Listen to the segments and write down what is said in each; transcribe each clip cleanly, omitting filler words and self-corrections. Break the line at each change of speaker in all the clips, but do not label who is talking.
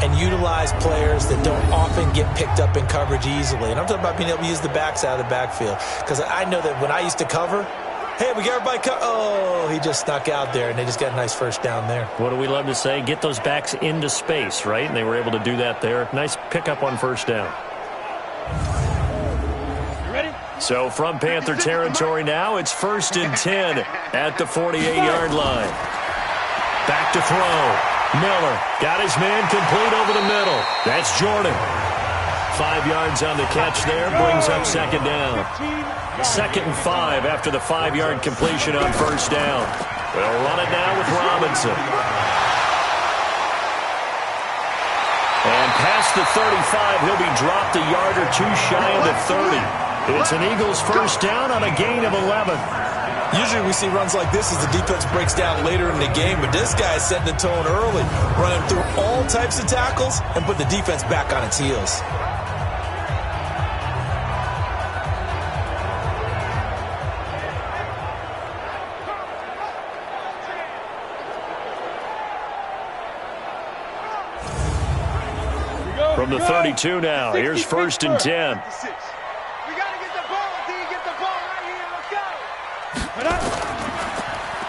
and utilize players that don't often get picked up in coverage easily. And I'm talking about being able to use the backs out of the backfield. Because I know that when I used to cover, hey, we got everybody oh, he just snuck out there, and they just got a nice first down there.
What do we love to say? Get those backs into space, right? And they were able to do that there. Nice pickup on first down. So from Panther territory now, it's 1st and 10 at the 48-yard line. Back to throw. Miller got his man complete over the middle. That's Jordan. 5 yards on the catch there, brings up 2nd down. 2nd and 5 after the 5-yard completion on first down. They'll run it now with Robinson. And past the 35, he'll be dropped a yard or two shy of the 30. It's an Eagles first down on a gain of 11.
Usually we see runs like this as the defense breaks down later in the game, but this guy is setting the tone early, running through all types of tackles and put the defense back on its heels.
From the 32 now, here's 1st and 10.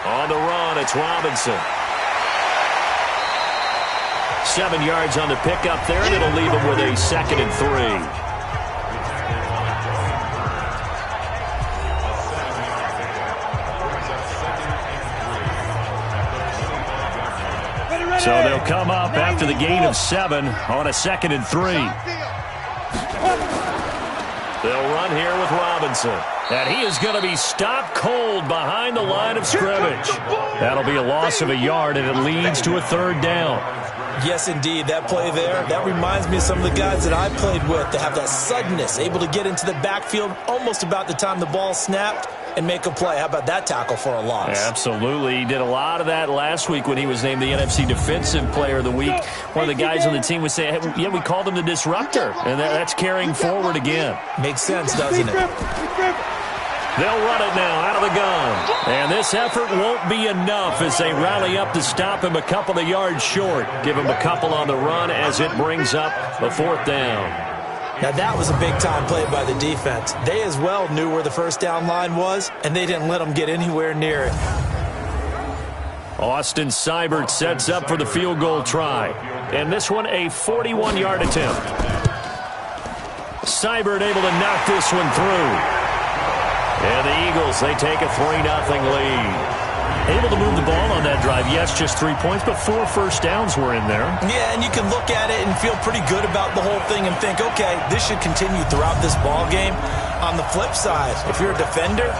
On the run, it's Robinson. 7 yards on the pickup there, and it'll leave him with a 2nd and 3. So they'll come up after the gain of 7 on a 2nd and 3. They'll run here with Robinson. And he is going to be stopped cold behind the line of scrimmage. That'll be a loss of a yard, and it leads to a 3rd down.
Yes, indeed. That play there, that reminds me of some of the guys that I played with that have that suddenness, able to get into the backfield almost about the time the ball snapped and make a play. How about that tackle for a loss?
Absolutely. He did a lot of that last week when he was named the NFC Defensive Player of the Week. One of the guys on the team would say, hey, yeah, we called him the disruptor, and that's carrying forward again.
Makes sense, doesn't it?
They'll run it now out of the gun. And this effort won't be enough as they rally up to stop him a couple of yards short. Give him a couple on the run as it brings up a 4th down.
Now that was a big-time play by the defense. They as well knew where the first down line was, and they didn't let them get anywhere near it.
Austin Seibert sets up for the field goal try. And this one a 41-yard attempt. Seibert able to knock this one through. And the Eagles, they take a 3-0 lead. Able to move the ball on that drive. Yes, just 3 points, but 4 first downs were in there.
Yeah, and you can look at it and feel pretty good about the whole thing and think, okay, this should continue throughout this ball game. On the flip side, if you're a defender,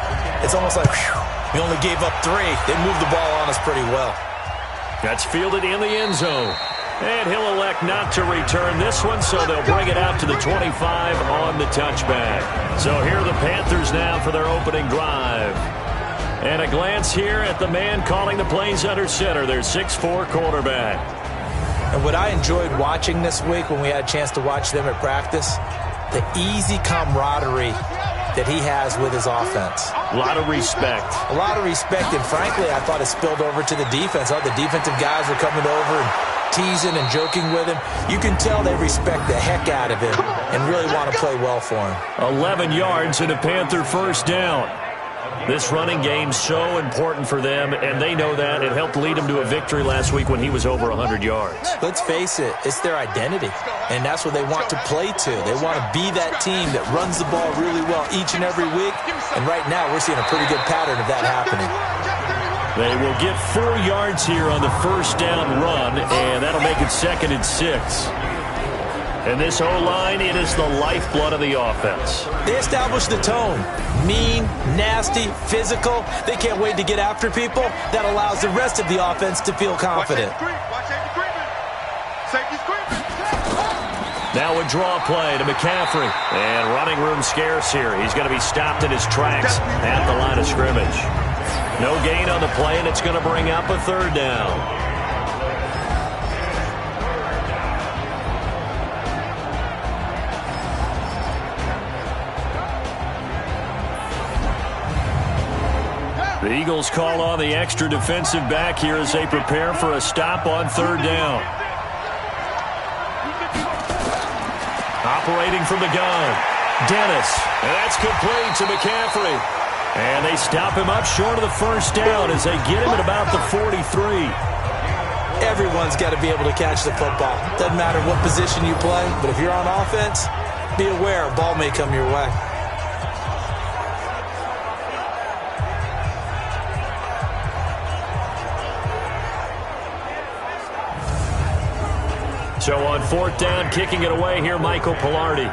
it's almost like, whew, we only gave up 3. They moved the ball on us pretty well.
That's fielded in the end zone. And he'll elect not to return this one, so they'll bring it out to the 25 on the touchback. So here are the Panthers now for their opening drive. And a glance here at the man calling the plays under center, their 6'4" quarterback.
And what I enjoyed watching this week when we had a chance to watch them at practice, the easy camaraderie that he has with his offense.
A lot of respect.
A lot of respect, and frankly, I thought it spilled over to the defense. All the defensive guys were coming over and teasing and joking with him. You can tell they respect the heck out of him and really want to play well for him.
11 yards and a Panther first down. This running game's so important for them, and they know that. It helped lead them to a victory last week when he was over 100 yards.
Let's face it, it's their identity, and that's what they want to play to. They want to be that team that runs the ball really well each and every week, and right now we're seeing a pretty good pattern of that happening.
They will get 4 yards here on the first down run, and that'll make it 2nd and 6. And this O-line, it is the lifeblood of the offense.
They establish the tone. Mean, nasty, physical. They can't wait to get after people. That allows the rest of the offense to feel confident.
Now a draw play to McCaffrey. And running room scarce here. He's going to be stopped in his tracks at the line of scrimmage. No gain on the play, and it's going to bring up a 3rd down. The Eagles call on the extra defensive back here as they prepare for a stop on 3rd down. Operating from the gun, Dennis. And that's complete to McCaffrey. And they stop him up short of the first down as they get him at about the 43.
Everyone's got to be able to catch the football. Doesn't matter what position you play, but if you're on offense, be aware a ball may come your way.
So on fourth down, kicking it away here, Michael Pilardi.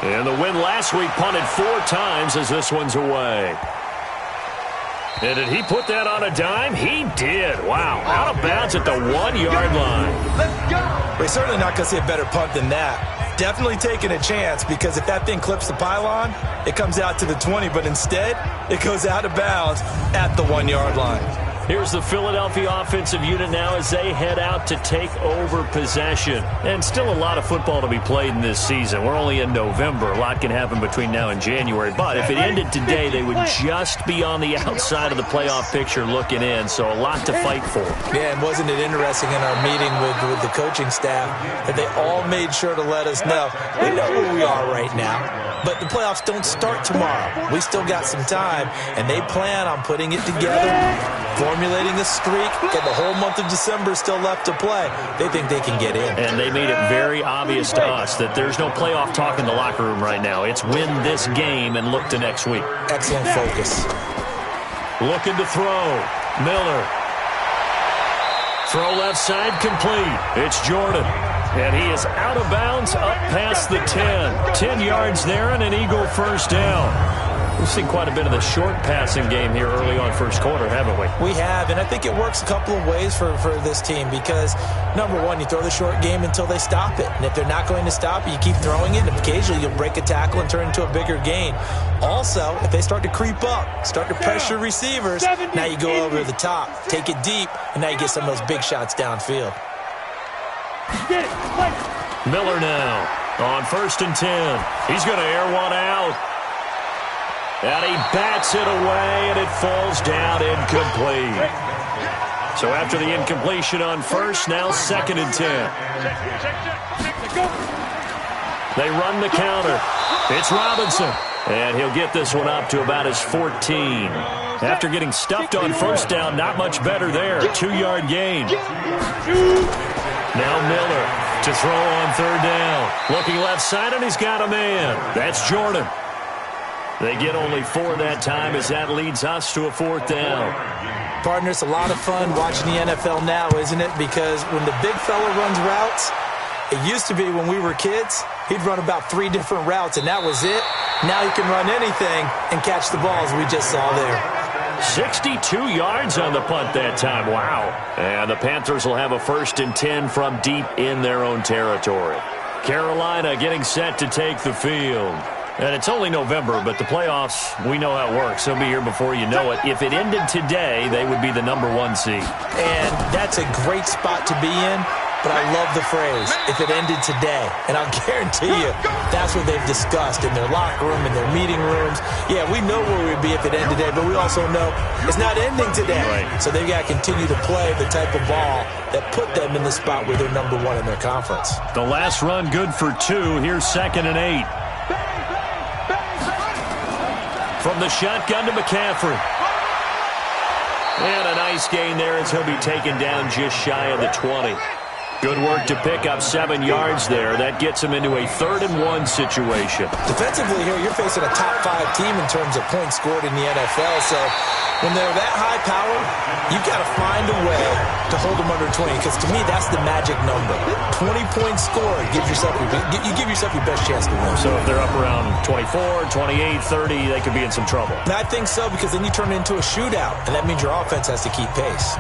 And the win last week punted 4 times as this one's away. And did he put that on a dime? He did. Wow. Out of bounds at the 1-yard line.
Let's go. We're certainly not going to see a better punt than that. Definitely taking a chance, because if that thing clips the pylon, it comes out to the 20, but instead it goes out of bounds at the 1-yard line.
Here's the Philadelphia offensive unit now as they head out to take over possession. And still a lot of football to be played in this season. We're only in November. A lot can happen between now and January. But if it ended today, they would just be on the outside of the playoff picture looking in. So a lot to fight for.
Yeah, and wasn't it interesting in our meeting with the coaching staff that they all made sure to let us know, we know where we are right now, but the playoffs don't start tomorrow. We still got some time, and they plan on putting it together, formulating a streak, and the whole month of December still left to play. They think they can get in.
And they made it very obvious to us that there's no playoff talk in the locker room right now. It's win this game and look to next week.
Excellent focus.
Looking to throw. Miller. Throw left side complete. It's Jordan. And he is out of bounds up past the 10. 10 yards there and an Eagle first down. We've seen quite a bit of the short passing game here early on first quarter, haven't we?
We have, and I think it works a couple of ways for this team because, number one, you throw the short game until they stop it. And if they're not going to stop it, you keep throwing it, and occasionally you'll break a tackle and turn it into a bigger gain. Also, if they start to creep up, start to pressure receivers, now you go over the top, take it deep, and now you get some of those big shots downfield.
Miller now on 1st and 10. He's going to air one out. And he bats it away, and it falls down incomplete. So after the incompletion on first, now 2nd and 10. They run the counter. It's Robinson. And he'll get this one up to about his 14. After getting stuffed on first down, not much better there. 2-yard gain. Now Miller to throw on 3rd down. Looking left side, and he's got a man. That's Jordan. They get only 4 that time as that leads us to a 4th down.
Partner, it's a lot of fun watching the NFL now, isn't it? Because when the big fella runs routes, it used to be when we were kids, he'd run about 3 different routes, and that was it. Now he can run anything and catch the balls we just saw there.
62 yards on the punt that time. Wow. And the Panthers will have a 1st and 10 from deep in their own territory. Carolina getting set to take the field. And it's only November, but the playoffs, we know how it works. They'll be here before you know it. If it ended today, they would be the number 1 seed.
And that's a great spot to be in, but I love the phrase, if it ended today. And I'll guarantee you, that's what they've discussed in their locker room, in their meeting rooms. Yeah, we know where we'd be if it ended today, but we also know it's not ending today.
Right.
So they've got to continue to play the type of ball that put them in the spot where they're number 1 in their conference.
The last run good for 2. Here's 2nd and 8. From the shotgun to McCaffrey. And a nice gain there as he'll be taken down just shy of the 20. Good work to pick up 7 yards there. That gets him into a 3rd and 1 situation.
Defensively here, you're facing a top 5 team in terms of points scored in the NFL. So when they're that high power, you've got to find a way to hold them under 20. Because to me, that's the magic number. 20 points scored, you give yourself your best chance to win.
So if they're up around 24, 28, 30, they could be in some trouble.
And I think so, because then you turn it into a shootout, and that means your offense has to keep pace.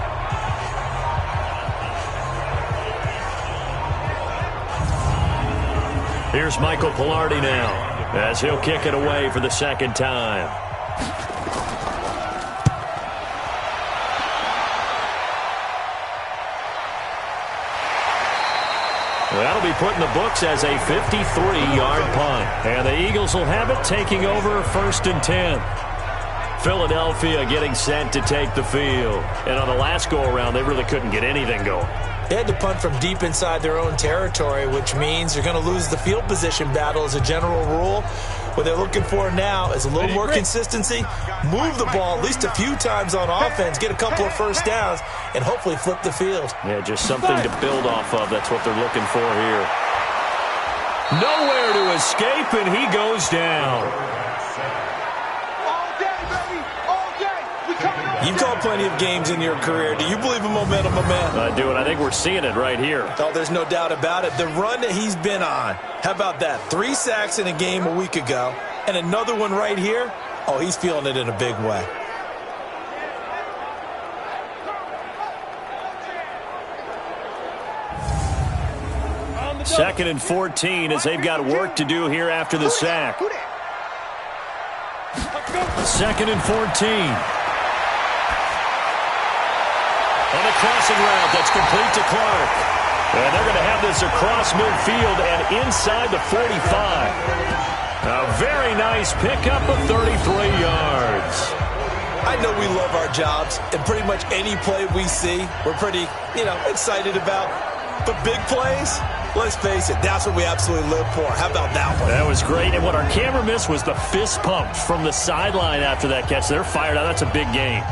Here's Michael Pilardi now as he'll kick it away for the 2nd time. That'll be put in the books as a 53-yard punt. And the Eagles will have it, taking over 1st and 10. Philadelphia getting set to take the field. And on the last go-around, they really couldn't get anything going.
They had to punt from deep inside their own territory, which means you're going to lose the field position battle as a general rule. What they're looking for now is a little more consistency, move the ball at least a few times on offense, get a couple of first downs, and hopefully flip the field.
Yeah, just something to build off of. That's what they're looking for here. Nowhere to escape, and he goes down.
You've called plenty of games in your career. Do you believe in momentum, my man?
I do, and I think we're seeing it right here.
Oh, there's no doubt about it. The run that he's been on, how about that? 3 sacks in a game a week ago, and another one right here. Oh, he's feeling it in a big way.
Second and 14 as they've got work to do here after the sack. Second and 14. On a crossing route that's complete to Clark. And they're going to have this across midfield and inside the 45. A very nice pickup of 33 yards.
I know we love our jobs, and pretty much any play we see, we're pretty, excited about. But big plays, let's face it, that's what we absolutely live for. How about that one?
That was great, and what our camera missed was the fist pump from the sideline after that catch. They're fired out. That's a big gain.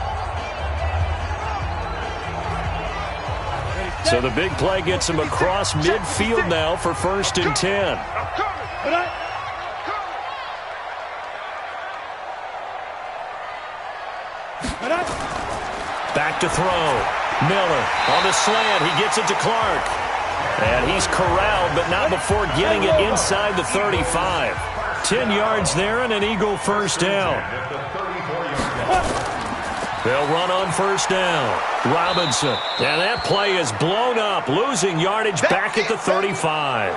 So the big play gets him across midfield now for 1st and 10. Back to throw. Miller on the slant. He gets it to Clark. And he's corralled, but not before getting it inside the 35. 10 yards there and an Eagle first down. They'll run on 1st down. Robinson. And that play is blown up, losing yardage back at the 35.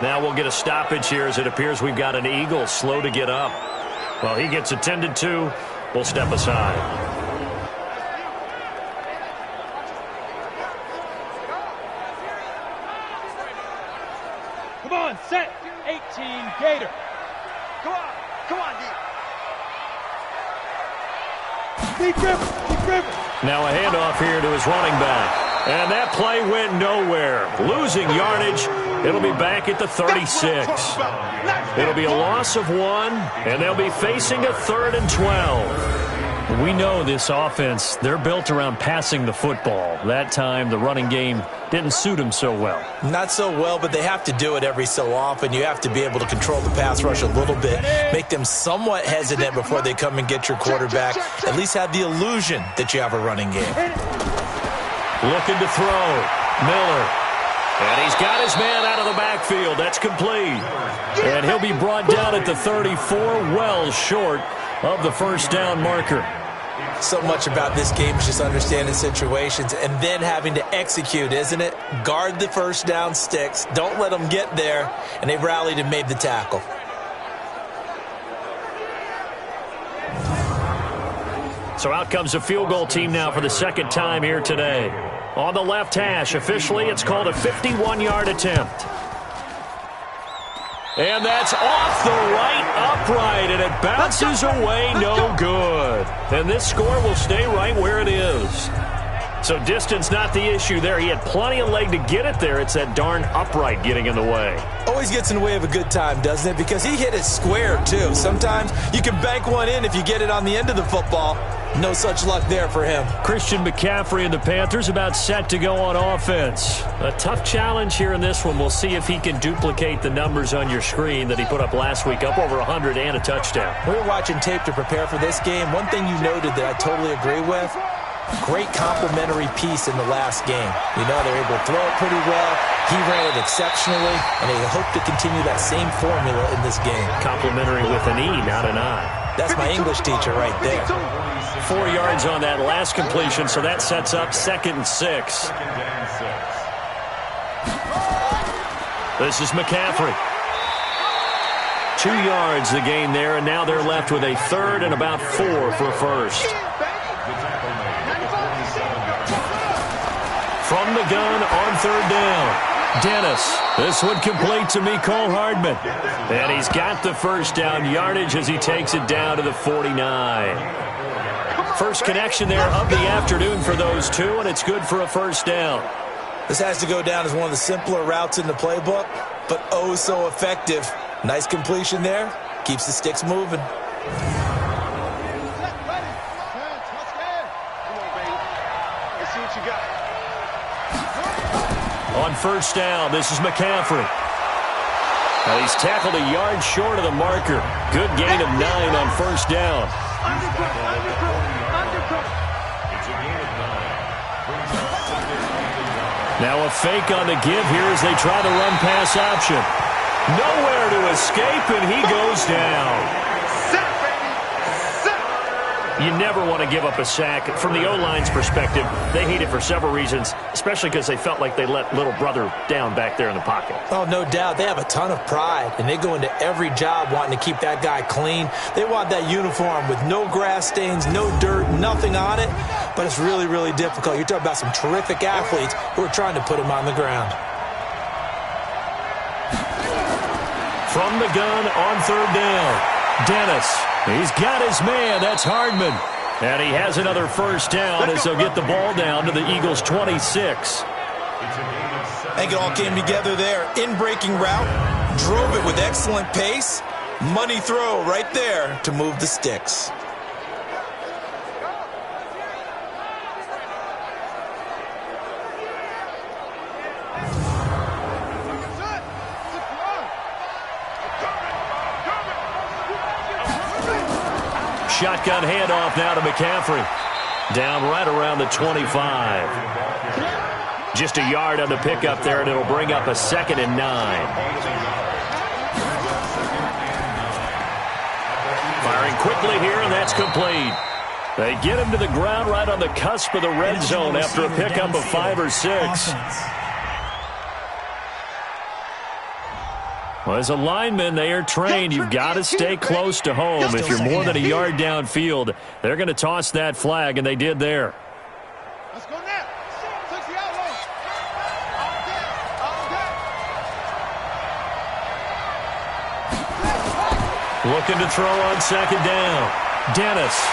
Now we'll get a stoppage here as it appears we've got an Eagle slow to get up. Well, he gets attended to. We'll step aside.
Come on, set. 18, Gator. Come on, D. Deep river.
Now a handoff here to his running back. And that play went nowhere. Losing yardage. It'll be back at the 36. It'll be a loss of 1, and they'll be facing a 3rd and 12. We know this offense, they're built around passing the football. That time, the running game didn't suit them so well.
Not so well, but they have to do it every so often. You have to be able to control the pass rush a little bit, make them somewhat hesitant before they come and get your quarterback. At least have the illusion that you have a running game.
Looking to throw. Miller. And he's got his man out of the backfield. That's complete. And he'll be brought down at the 34, well short of the 1st down marker.
So much about this game is just understanding situations and then having to execute, isn't it? Guard the 1st down sticks. Don't let them get there. And they rallied and made the tackle.
So out comes the field goal team now for the 2nd time here today. On the left hash, officially, it's called a 51-yard attempt. And that's off the right upright, and it bounces away, no good. And this score will stay right where it is. So distance not the issue there. He had plenty of leg to get it there. It's that darn upright getting in the way.
Always gets in the way of a good time, doesn't it? Because he hit it square, too. Sometimes you can bank one in if you get it on the end of the football. No such luck there for him.
Christian McCaffrey and the Panthers about set to go on offense. A tough challenge here in this one. We'll see if he can duplicate the numbers on your screen that he put up last week, up over 100 and a touchdown.
We were watching tape to prepare for this game. One thing you noted that I totally agree with, great complimentary piece in the last game. You know, they're able to throw it pretty well. He ran it exceptionally, and they hope to continue that same formula in this game.
Complimentary with an E, not an I.
That's my English teacher right there.
4 yards on that last completion, so that sets up 2nd and 6. This is McCaffrey. 2 yards the gain there, and now they're left with a 3rd and about 4 for a first. From the gun on 3rd down. Dennis. This one complete to Mecole Hardman. And he's got the first down yardage as he takes it down to the 49. First connection there of the afternoon for those two, and it's good for a first down.
This has to go down as one of the simpler routes in the playbook, but oh so effective. Nice completion there. Keeps the sticks moving.
On first down, this is McCaffrey. Now he's tackled a yard short of the marker. Good gain of 9 on first down. Now a fake on the give here as they try the run pass option. Nowhere to escape, and he goes down. You never want to give up a sack. From the O-line's perspective, they hate it for several reasons, especially because they felt like they let little brother down back there in the pocket.
Oh, no doubt. They have a ton of pride, and they go into every job wanting to keep that guy clean. They want that uniform with no grass stains, no dirt, nothing on it, but it's really, really difficult. You're talking about some terrific athletes who are trying to put him on the ground.
From the gun on third down, Dennis. He's got his man. That's Hardman. And he has another first down as they'll get the ball down to the Eagles' 26.
I think it all came together there. In-breaking route, drove it with excellent pace. Money throw right there to move the sticks.
Shotgun handoff now to McCaffrey. Down right around the 25. Just a yard on the pickup there, and it'll bring up a 2nd and 9. Firing quickly here, and that's complete. They get him to the ground right on the cusp of the red zone after a pickup of 5 or 6. Well, as a lineman, they are trained. You've got to stay close to home. If you're more than a yard downfield, they're going to toss that flag, and they did there.
Let's go now.
Looking to throw on second down. Dennis.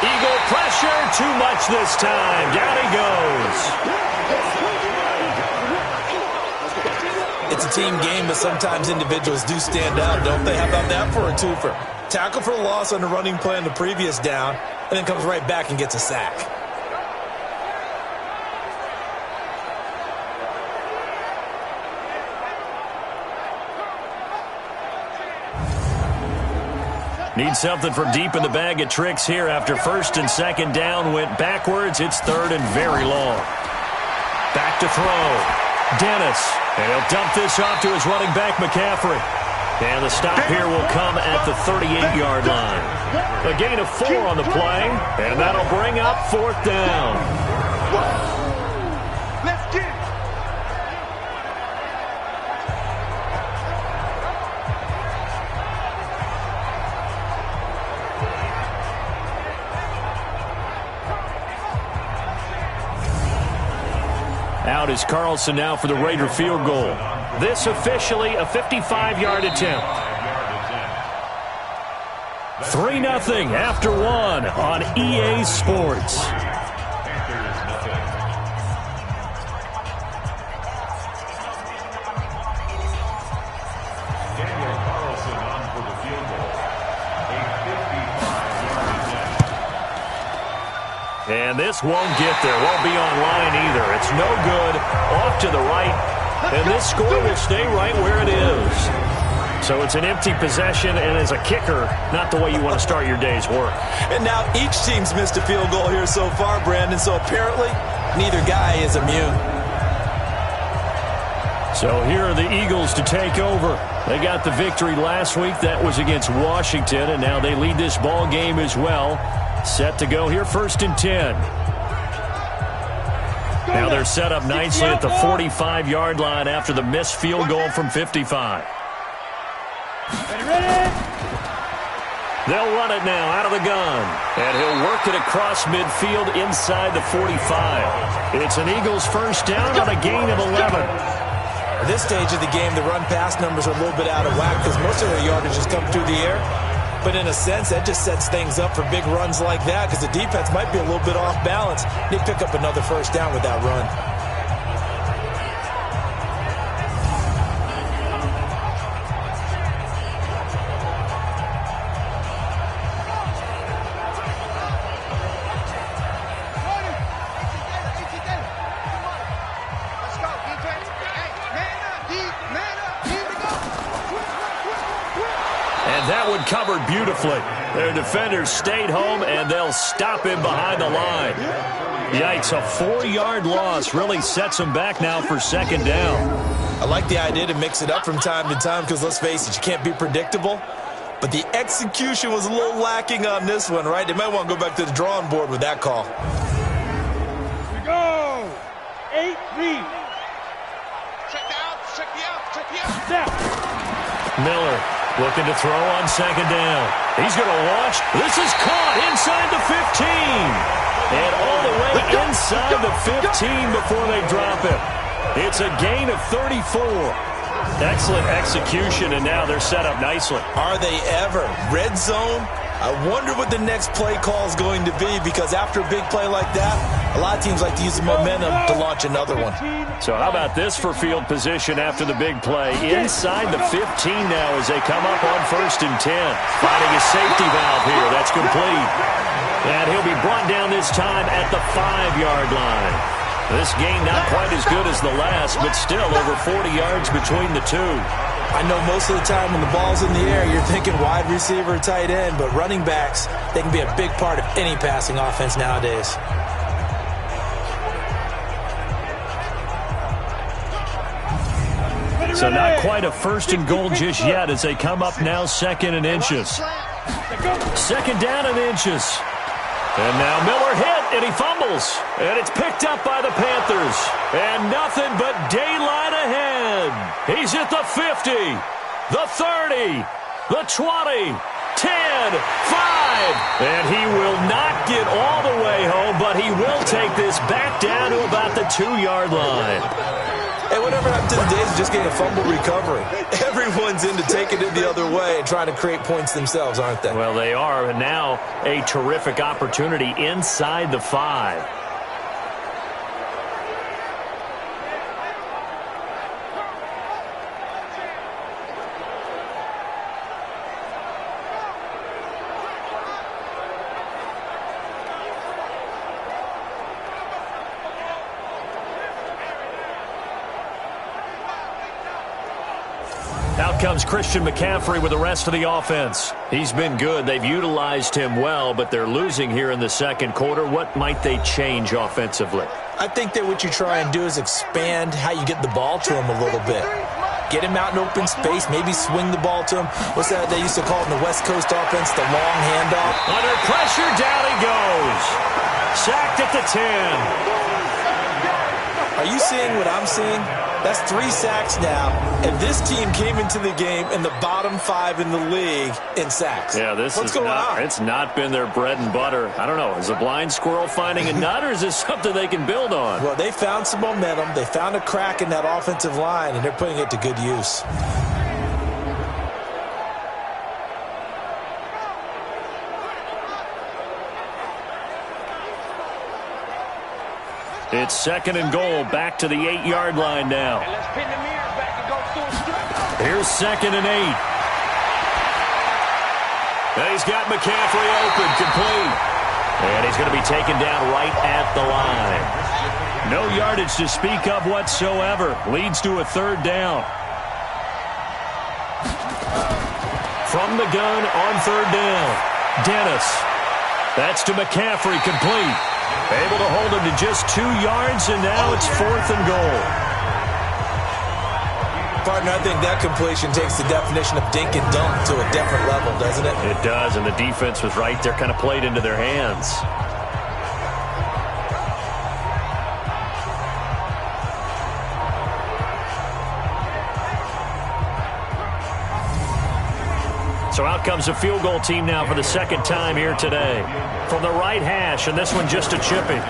Eagle pressure. Too much this time. Down he goes.
It's a team game, but sometimes individuals do stand out, don't they? How about that for a twofer? Tackle for a loss on the running play on the previous down, and then comes right back and gets a sack.
Need something from deep in the bag of tricks here after first and second down went backwards. It's third and very long. Back to throw. Dennis. And he'll dump this off to his running back, McCaffrey. And the stop here will come at the 38-yard line. A gain of 4 on the play, and that'll bring up 4th down.
Let's get it.
Out is Carlson now for the Raider field goal. This officially a 55-yard attempt. 3-0 after 1 on EA Sports. And this won't get there. Won't be online either. It's no good. Off to the right. And this score will stay right where it is. So it's an empty possession, and as a kicker, not the way you want to start your day's work.
And now each team's missed a field goal here so far, Brandon. So apparently, neither guy is immune.
So here are the Eagles to take over. They got the victory last week. That was against Washington, and now they lead this ball game as well. Set to go here, 1st and 10. Now they're set up nicely at the 45-yard line after the missed field goal from 55. They'll run it now out of the gun. And he'll work it across midfield inside the 45. It's an Eagles first down on a gain of 11.
At this stage of the game, the run-pass numbers are a little bit out of whack because most of their yardage has come through the air. But in a sense, that just sets things up for big runs like that because the defense might be a little bit off balance. They pick up another first down with that run.
And that one covered beautifully. Their defenders stayed home, and they'll stop him behind the line. Yikes, a 4-yard loss really sets them back now for second down.
I like the idea to mix it up from time to time because, let's face it, you can't be predictable. But the execution was a little lacking on this one, right? They might want to go back to the drawing board with that call.
Here we go. 8-3.
Check the out. Check the out. Check the out.
Step.
Miller looking to throw on second down. He's going to launch. This is caught inside the 15. And all the way inside the 15 before they drop it. It's a gain of 34. Excellent execution, and now they're set up nicely.
Are they ever? Red zone? I wonder what the next play call is going to be, because after a big play like that, a lot of teams like to use the momentum to launch another one.
So how about this for field position after the big play? Inside the 15 now as they come up on 1st and 10. Finding a safety valve here. That's complete. And he'll be brought down this time at the 5-yard line. This game not quite as good as the last, but still over 40 yards between the two.
I know most of the time when the ball's in the air, you're thinking wide receiver, tight end, but running backs, they can be a big part of any passing offense nowadays.
So not quite a 1st and goal just yet as they come up now 2nd and inches. 2nd down and inches. And now Miller hit, and he fumbles. And it's picked up by the Panthers. And nothing but daylight ahead. He's at the 50, the 30, the 20, 10, 5. And he will not get all the way home, but he will take this back down to about the 2-yard line.
Hey, whatever happened to the days of just getting a fumble recovery? Everyone's into taking it the other way and trying to create points themselves, aren't they?
Well, they are, and now a terrific opportunity inside the 5. Out comes Christian McCaffrey with the rest of the offense. He's been good. They've utilized him well, but they're losing here in the second quarter. What might they change offensively?
I think that what you try and do is expand how you get the ball to him a little bit. Get him out in open space, maybe swing the ball to him. What's that they used to call it in the West Coast offense, the long handoff?
Under pressure, down he goes. Sacked at the 10.
Are you seeing what I'm seeing? That's 3 sacks now, and this team came into the game in the bottom 5 in the league in sacks.
Yeah,
What's going on?
It's not been their bread and butter. I don't know. Is a blind squirrel finding a nut, or is this something they can build on?
Well, they found some momentum. They found a crack in that offensive line, and they're putting it to good use.
It's 2nd and goal, back to the 8-yard line now.
Let's pin the mirror back and go through a strip.
Here's 2nd and 8. And he's got McCaffrey open, complete. And he's going to be taken down right at the line. No yardage to speak of whatsoever. Leads to a 3rd down. From the gun on 3rd down. Dennis. That's to McCaffrey, complete. Able to hold him to just 2 yards, and now it's 4th and goal.
Partner, I think that completion takes the definition of dink and dunk to a different level, doesn't it?
It does, and the defense was right there, kind of played into their hands. So out comes the field goal team now for the 2nd time here today. From the right hash, and this one just a chipping.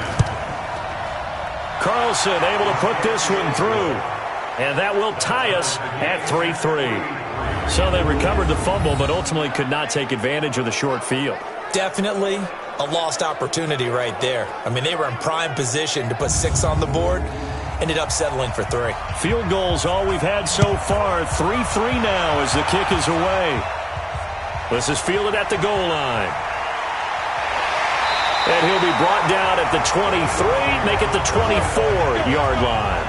Carlson able to put this one through. And that will tie us at 3-3. So they recovered the fumble, but ultimately could not take advantage of the short field.
Definitely a lost opportunity right there. I mean, they were in prime position to put 6 on the board. Ended up settling for 3.
Field goals all we've had so far. 3-3 now as the kick is away. This is fielded at the goal line. And he'll be brought down at the 23, make it the 24-yard line.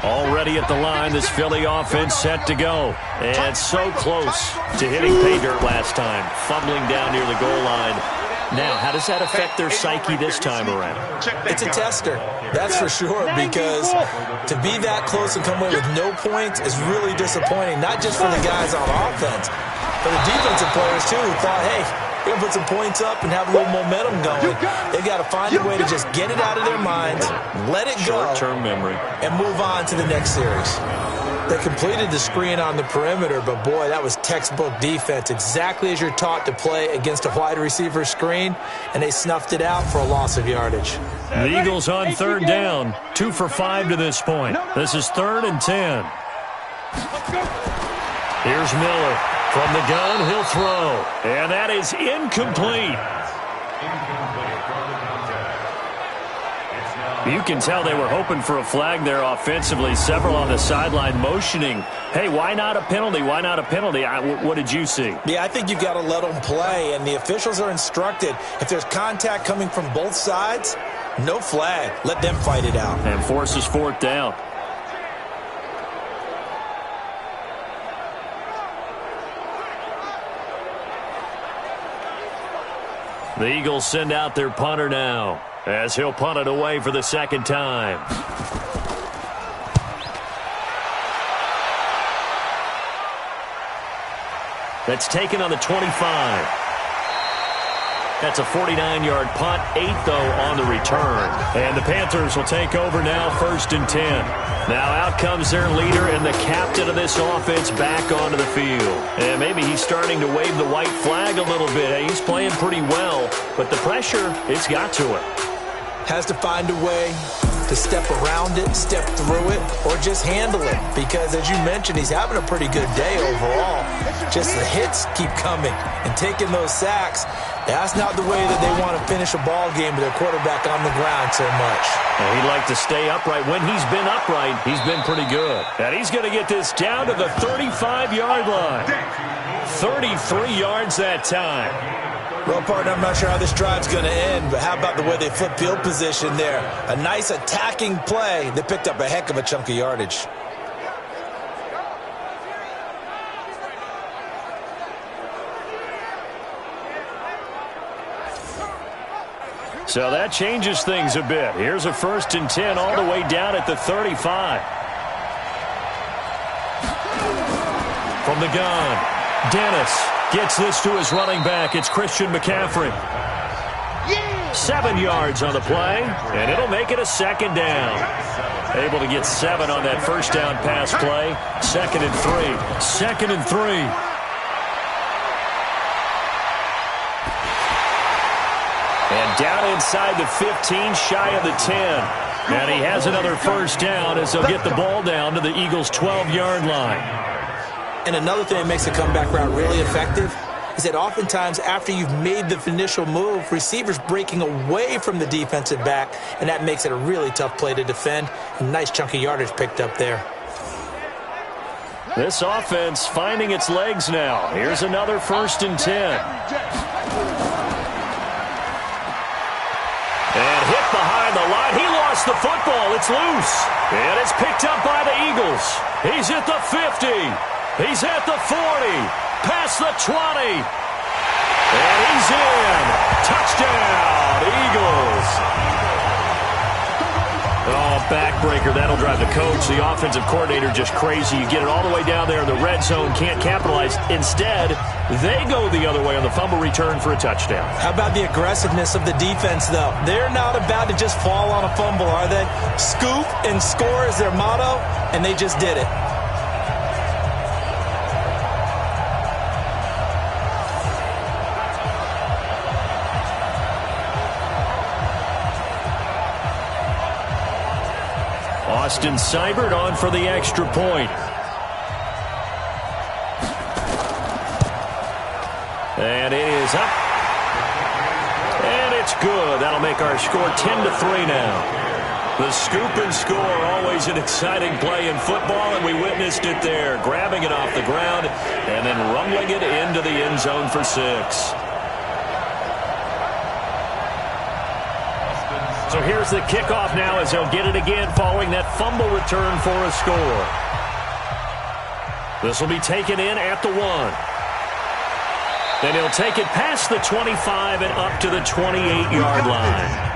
Already at the line, this Philly offense set to go. And so close to hitting pay dirt last time, fumbling down near the goal line. Now, how does that affect their psyche this time around?
It's a tester, that's for sure, because to be that close and come away with no points is really disappointing, not just for the guys on offense, but the defensive players, too, who thought, hey, we're going to put some points up and have a little momentum going. They've got to find a way to just get it out of their minds, let it go,
short-term memory,
and move on to the next series. They completed the screen on the perimeter, but, boy, that was textbook defense, exactly as you're taught to play against a wide receiver screen, and they snuffed it out for a loss of yardage.
The Eagles on third down, 2 for 5 to this point. This is 3rd and 10. Here's Miller. From the gun, he'll throw. And that is incomplete. You can tell they were hoping for a flag there offensively. Several on the sideline motioning, hey, why not a penalty? Why not a penalty? What did you see?
Yeah, I think you've got to let them play, and the officials are instructed. If there's contact coming from both sides, no flag. Let them fight it out.
And forces 4th down. The Eagles send out their punter now, as he'll punt it away for the 2nd time. That's taken on the 25. That's a 49-yard punt, 8, though, on the return. And the Panthers will take over now, 1st and 10. Now out comes their leader and the captain of this offense back onto the field. And maybe he's starting to wave the white flag a little bit. He's playing pretty well, but the pressure, it's got to him.
Has to find a way to step around it, step through it, or just handle it. Because, as you mentioned, he's having a pretty good day overall. Just the hits keep coming and taking those sacks. That's not the way that they want to finish a ball game with their quarterback on the ground so much.
And he'd like to stay upright. When he's been upright, he's been pretty good. And he's going to get this down to the 35-yard line. 33 yards that time.
Well, partner, I'm not sure how this drive's going to end, but how about the way they flip field position there? A nice attacking play. They picked up a heck of a chunk of yardage.
So that changes things a bit. Here's a 1st and 10 all the way down at the 35. From the gun, Dennis gets this to his running back. It's Christian McCaffrey. 7 yards on the play, and it'll make it a 2nd down. Able to get 7 on that 1st down pass play. 2nd and 3. 2nd and 3. And down inside the 15, shy of the 10. And he has another 1st down as they'll get the ball down to the Eagles' 12-yard line.
And another thing that makes the comeback route really effective is that oftentimes after you've made the initial move, receivers breaking away from the defensive back, and that makes it a really tough play to defend. A nice chunk of yardage picked up there.
This offense finding its legs now. Here's another 1st and 10. And hit behind the line. He lost the football. It's loose. And it's picked up by the Eagles. He's at the 50. He's at the 40. Past the 20. And he's in. Touchdown, Eagles. Oh, backbreaker. That'll drive the coach, the offensive coordinator, just crazy. You get it all the way down there in the red zone, can't capitalize. Instead, they go the other way on the fumble return for a touchdown.
How about the aggressiveness of the defense, though? They're not about to just fall on a fumble, are they? Scoop and score is their motto, and they just did it.
Austin Seibert on for the extra point. And it is up. And it's good. That'll make our score 10-3 now. The scoop and score, always an exciting play in football, and we witnessed it there. Grabbing it off the ground and then rumbling it into the end zone for 6. So here's the kickoff now as they'll get it again following that fumble return for a score. This will be taken in at the 1. Then he'll take it past the 25 and up to the 28-yard line.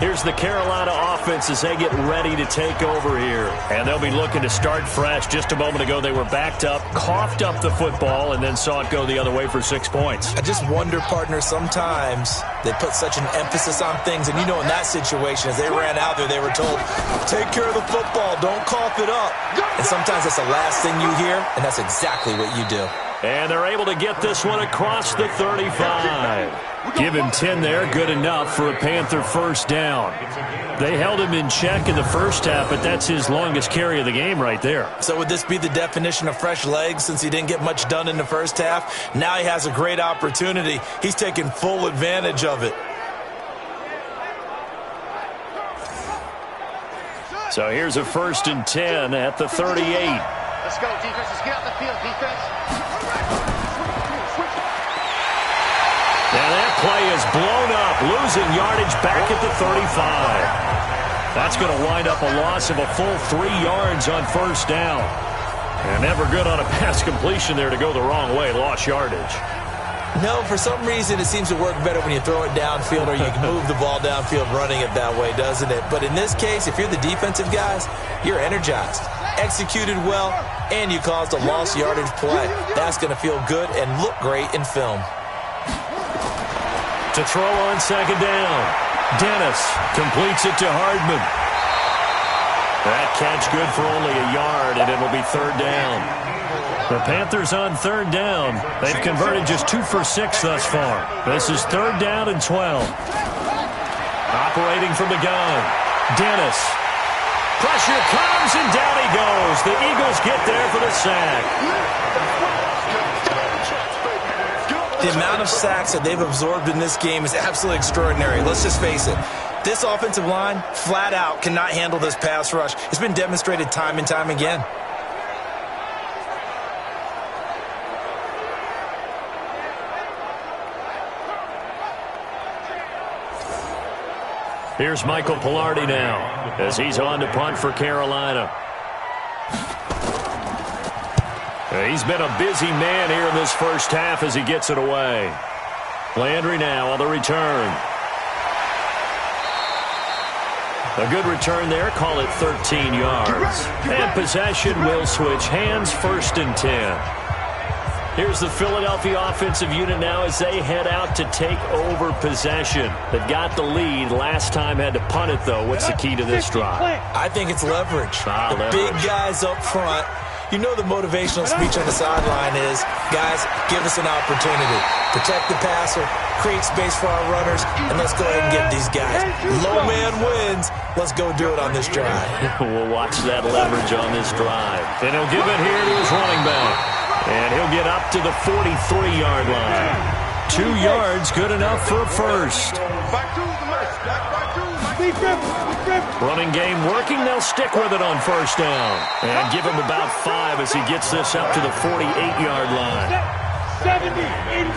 Here's the Carolina offense as they get ready to take over here. And they'll be looking to start fresh. Just a moment ago, they were backed up, coughed up the football, and then saw it go the other way for 6 points.
I just wonder, partner, sometimes they put such an emphasis on things. And, you know, in that situation, as they ran out there, they were told, take care of the football, don't cough it up. And sometimes that's the last thing you hear, and that's exactly what you do.
And they're able to get this one across the 35. Give him 10 there, good enough for a Panther first down. They held him in check in the first half, but that's his longest carry of the game right there.
So would this be the definition of fresh legs since he didn't get much done in the first half? Now he has a great opportunity. He's taking full advantage of it.
So here's a 1st and 10 at the 38.
Let's go, defense. Let's get out the field, defense.
And that play is blown up, losing yardage back at the 35. That's going to wind up a loss of a full 3 yards on first down. And never good on a pass completion there to go the wrong way, lost yardage.
No, for some reason it seems to work better when you throw it downfield or you can move the ball downfield running it that way, doesn't it? But in this case, if you're the defensive guys, you're energized, executed well, and you caused a lost yardage play. That's going to feel good and look great in film.
To throw on second down. Dennis completes it to Hardman. That catch good for only a yard, and it'll be 3rd down. The Panthers on 3rd down. They've converted just 2 for 6 thus far. This is 3rd down and 12. Operating from the gun. Dennis. Pressure comes, and down he goes. The Eagles get there for the sack.
The amount of sacks that they've absorbed in this game is absolutely extraordinary. Let's just face it. This offensive line, flat out, cannot handle this pass rush. It's been demonstrated time and time again.
Here's Michael Pilardi now as he's on to punt for Carolina. He's been a busy man here in this first half as he gets it away. Landry now on the return. A good return there. Call it 13 yards. And possession will switch hands, 1st and 10. Here's the Philadelphia offensive unit now as they head out to take over possession. They've got the lead. Last time had to punt it, though. What's the key to this drive?
I think it's leverage.
Leverage.
Big guys up front. You know the motivational speech on the sideline is, guys, give us an opportunity. Protect the passer, create space for our runners, and let's go ahead and get these guys. Low man wins. Let's go do it on this drive.
We'll watch that leverage on this drive. And he'll give it here to his running back. And he'll get up to the 43-yard line. 2 yards, good enough for a first. Running game working. They'll stick with it on first down. And give him about 5 as he gets this up to the 48-yard line.
70, 80.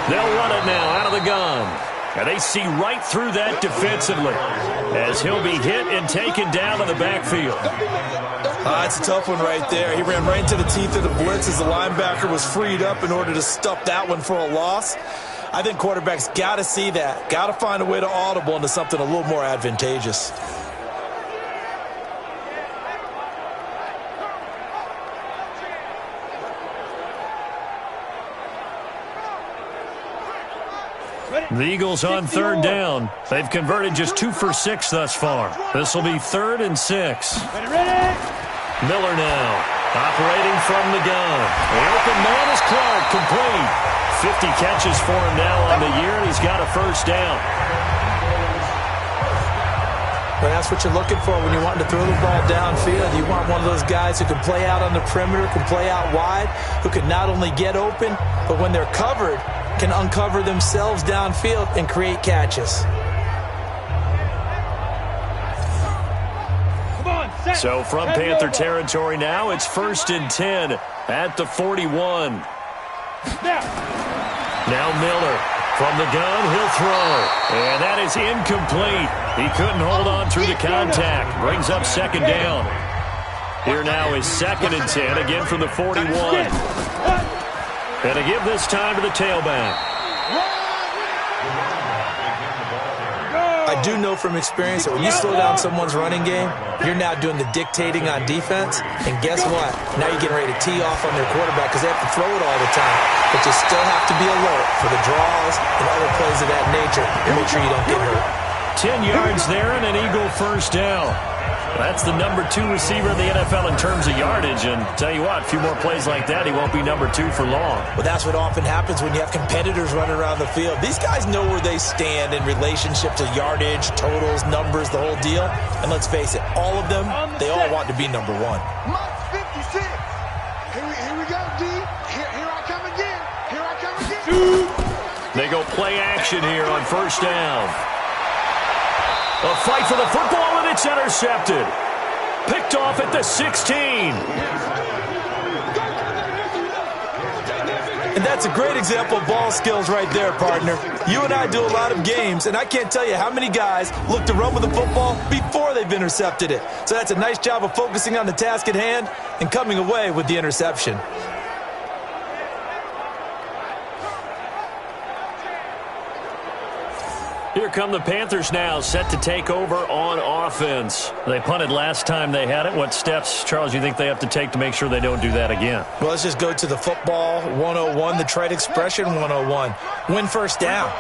They'll run it now out of the gun. And they see right through that defensively as he'll be hit and taken down to the backfield.
It's a tough one right there. He ran right into the teeth of the blitz as the linebacker was freed up in order to stuff that one for a loss. I think quarterbacks got to see that. Got to find a way to audible into something a little more advantageous.
The Eagles on 3rd down. They've converted just 2 for 6 thus far. This will be 3rd and 6. Miller now operating from the gun. The open man is Clark, complete. 50 catches for him now on the year, and he's got a first down.
But that's what you're looking for when you're wanting to throw the ball downfield. You want one of those guys who can play out on the perimeter, can play out wide, who can not only get open, but when they're covered, can uncover themselves downfield and create catches.
So from Panther territory now, it's 1st and 10 at the 41. Now Miller from the gun, he'll throw. And that is incomplete. He couldn't hold on through the contact. Brings up 2nd down. Here now is 2nd and 10, again from the 41. And to give this time to the tailback.
I do know from experience that when you slow down someone's running game, you're now doing the dictating on defense. And guess what? Now you're getting ready to tee off on their quarterback because they have to throw it all the time. But you still have to be alert for the draws and other plays of that nature and make sure you don't get hurt.
10 yards there and an Eagle 1st down. That's the number 2 receiver in the NFL in terms of yardage. And tell you what, a few more plays like that, he won't be number 2 for long.
Well, that's what often happens when you have competitors running around the field. These guys know where they stand in relationship to yardage, totals, numbers, the whole deal. And let's face it, all of them, they all want to be number 1.
Mark 56. Here we go, D. Here I come again. Here I come again.
They go play action here on 1st down. A fight for the football, and it's intercepted. Picked off at the 16.
And that's a great example of ball skills right there, partner. You and I do a lot of games, and I can't tell you how many guys look to run with the football before they've intercepted it. So that's a nice job of focusing on the task at hand and coming away with the interception.
Here come the Panthers now, set to take over on offense. They punted last time they had it. What steps, Charles, you think they have to take to make sure they don't do that again?
Well, let's just go to the football 101, the trade expression 101. Win 1st down.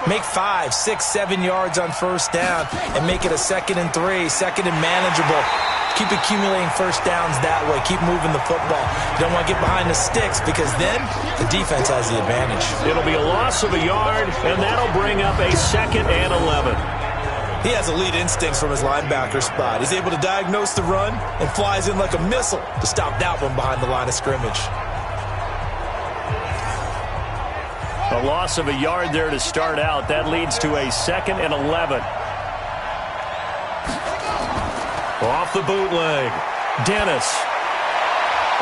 Make 5, 6, 7 yards on 1st down and make it a 2nd and 3, 2nd and manageable. Keep accumulating 1st downs that way. Keep moving the football. You don't want to get behind the sticks because then the defense has the advantage.
It'll be a loss of a yard, and that'll bring up a 2nd and 11.
He has elite instincts from his linebacker spot. He's able to diagnose the run and flies in like a missile to stop that one behind the line of scrimmage.
A loss of a yard there to start out. That leads to a 2nd and 11. Off the bootleg. Dennis.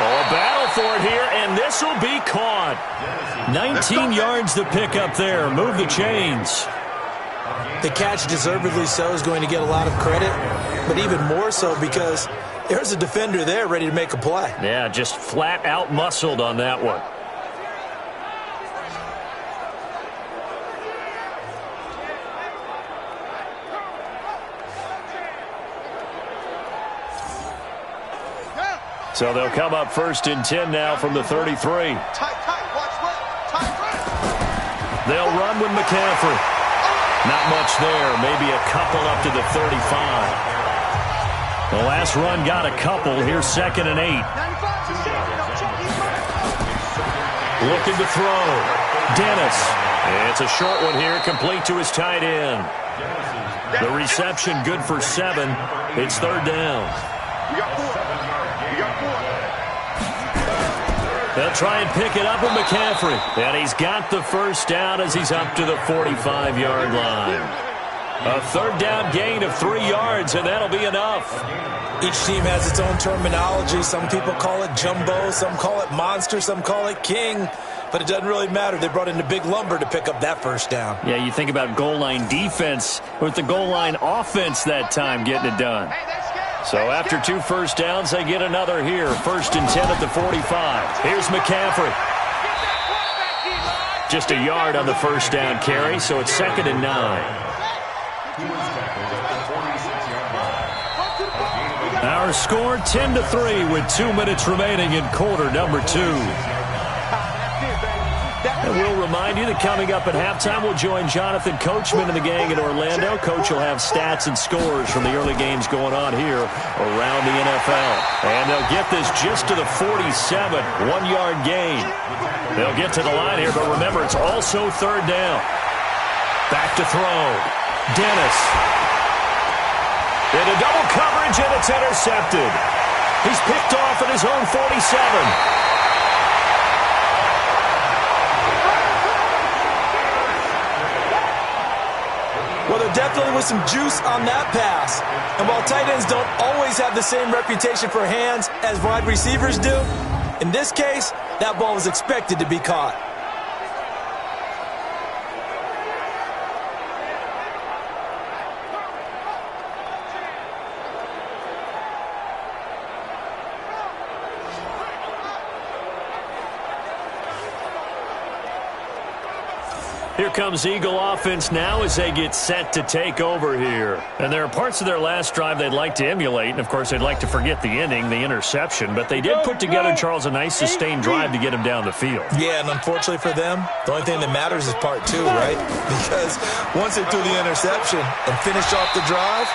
Oh, a battle for it here, and this will be caught. 19 yards to pick up there. Move the chains.
The catch, deservedly so, is going to get a lot of credit, but even more so because there's a defender there ready to make a play.
Yeah, just flat out muscled on that one. So they'll come up 1st and 10 now from the 33.
Tight, watch what? Tight.
They'll run with McCaffrey. Not much there, maybe a couple up to the 35. The last run got a couple. Here's 2nd and 8. Looking to throw. Dennis. It's a short one here, complete to his tight end. The reception good for 7. It's 3rd down.
You got 4.
They'll try and pick it up with McCaffrey. And he's got the 1st down as he's up to the 45-yard line. A 3rd down gain of 3 yards, and that'll be enough.
Each team has its own terminology. Some people call it jumbo, some call it monster, some call it king. But it doesn't really matter. They brought in the big lumber to pick up that 1st down.
Yeah, you think about goal line defense with the goal line offense that time getting it done. So after 2 1st downs, they get another here. 1st and 10 at the 45. Here's McCaffrey. Just a yard on the 1st down carry, so it's 2nd and 9. Our score 10-3 with 2 minutes remaining in quarter number 2. And we'll remind you that coming up at halftime, we'll join Jonathan Coachman and the gang in Orlando. Coach will have stats and scores from the early games going on here around the NFL. And they'll get this just to the 47, 1-yard gain. They'll get to the line here, but remember, it's also 3rd down. Back to throw. Dennis. Into double coverage, and it's intercepted. He's picked off at his own 47.
Whether definitely was some juice on that pass. And while tight ends don't always have the same reputation for hands as wide receivers do, in this case, that ball was expected to be caught.
Here comes Eagle offense now as they get set to take over here. And there are parts of their last drive they'd like to emulate. And, of course, they'd like to forget the ending, the interception. But they did put together, Charles, a nice sustained drive to get him down the field.
Yeah, and unfortunately for them, the only thing that matters is part two, right? Because once they threw the interception and finished off the drive,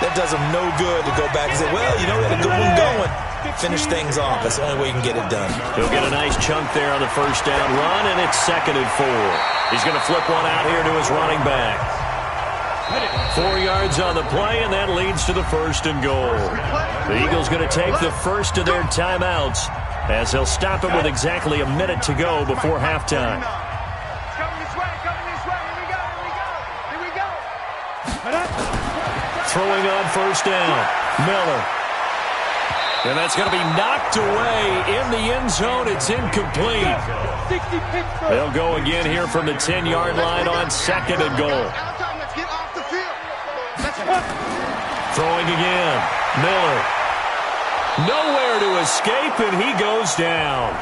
that does them no good to go back and say, well, you know, we had a good one going. Finish things off. That's the only way you can get it done.
He'll get a nice chunk there on the first down run, and it's 2nd and 4. He's going to flip one out here to his running back. 4 yards on the play, and that leads to the 1st and goal. The Eagles going to take the first of their timeouts as they'll stop it with exactly a minute to go before halftime. Throwing on first down, Miller. And that's going to be knocked away in the end zone. It's incomplete. They'll go again here from the 10-yard line on 2nd and goal. Throwing again, Miller. Nowhere to escape, and he goes down.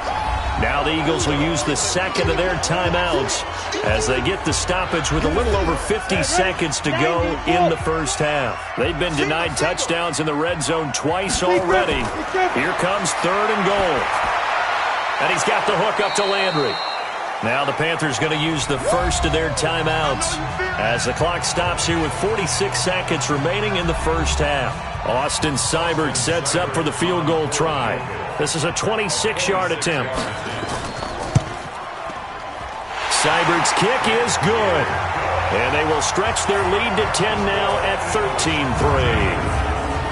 Now the Eagles will use the second of their timeouts as they get the stoppage with a little over 50 seconds to go in the first half. They've been denied touchdowns in the red zone twice already. Here comes 3rd and goal. And he's got the hook up to Landry. Now the Panthers going to use the first of their timeouts as the clock stops here with 46 seconds remaining in the first half. Austin Seibert sets up for the field goal try. This is a 26-yard attempt. Seibert's kick is good. And they will stretch their lead to 10 now at 13-3.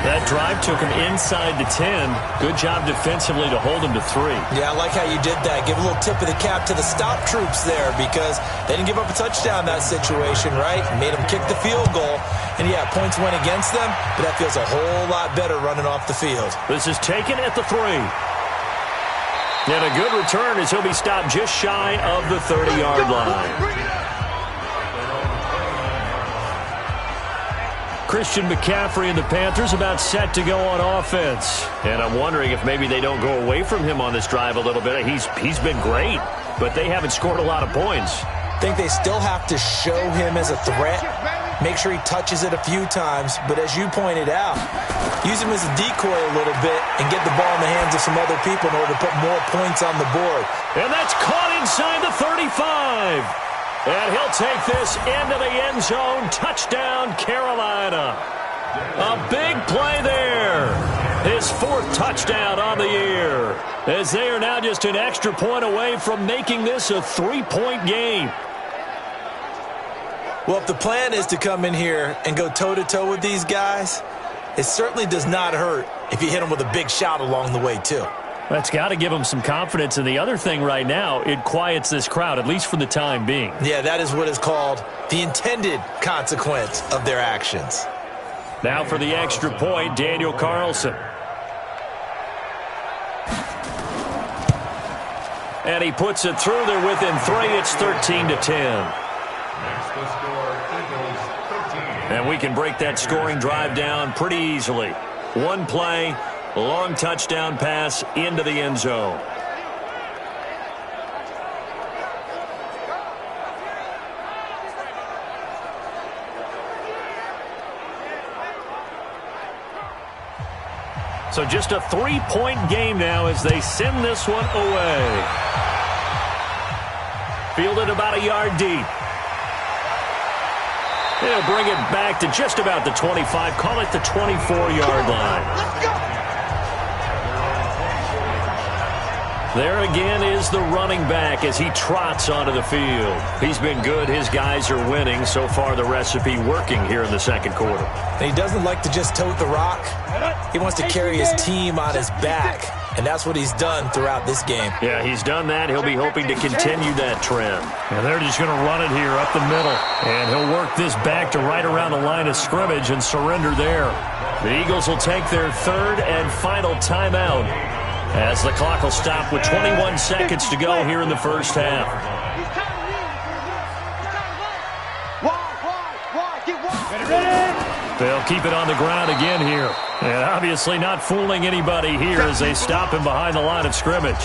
That drive took him inside the 10. Good job defensively to hold him to 3.
Yeah, I like how you did that. Give a little tip of the cap to the stop troops there because they didn't give up a touchdown in that situation, right? Made them kick the field goal. And, yeah, points went against them, but that feels a whole lot better running off the field.
This is taken at the 3. And a good return as he'll be stopped just shy of the 30-yard line. Christian McCaffrey and the Panthers about set to go on offense. And I'm wondering if maybe they don't go away from him on this drive a little bit. He's been great, but they haven't scored a lot of points.
I think they still have to show him as a threat. Make sure he touches it a few times. But as you pointed out, use him as a decoy a little bit and get the ball in the hands of some other people in order to put more points on the board.
And that's caught inside the 35. And he'll take this into the end zone. Touchdown, Carolina. A big play there. His 4th touchdown on the year. As they are now just an extra point away from making this a 3-point game.
Well, if the plan is to come in here and go toe-to-toe with these guys, it certainly does not hurt if you hit them with a big shot along the way, too.
That's got to give them some confidence. And the other thing right now, it quiets this crowd, at least for the time being.
Yeah, that is what is called the intended consequence of their actions.
Now for the extra point, Daniel Carlson. And he puts it through. They're within 3. It's 13-10. And we can break that scoring drive down pretty easily. One play. Long touchdown pass into the end zone. So just a 3-point game now as they send this one away. Fielded about a yard deep. They'll bring it back to just about the 25. Call it the 24-yard line.
Let's go.
There again is the running back as he trots onto the field. He's been good. His guys are winning. So far, the recipe working here in the second quarter.
And he doesn't like to just tote the rock. He wants to carry his team on his back. And that's what he's done throughout this game.
Yeah, he's done that. He'll be hoping to continue that trend. And they're just going to run it here up the middle. And he'll work this back to right around the line of scrimmage and surrender there. The Eagles will take their third and final timeout as the clock will stop with 21 seconds to go here in the first half. They'll keep it on the ground again here. And obviously not fooling anybody here as they stop him behind the line of scrimmage.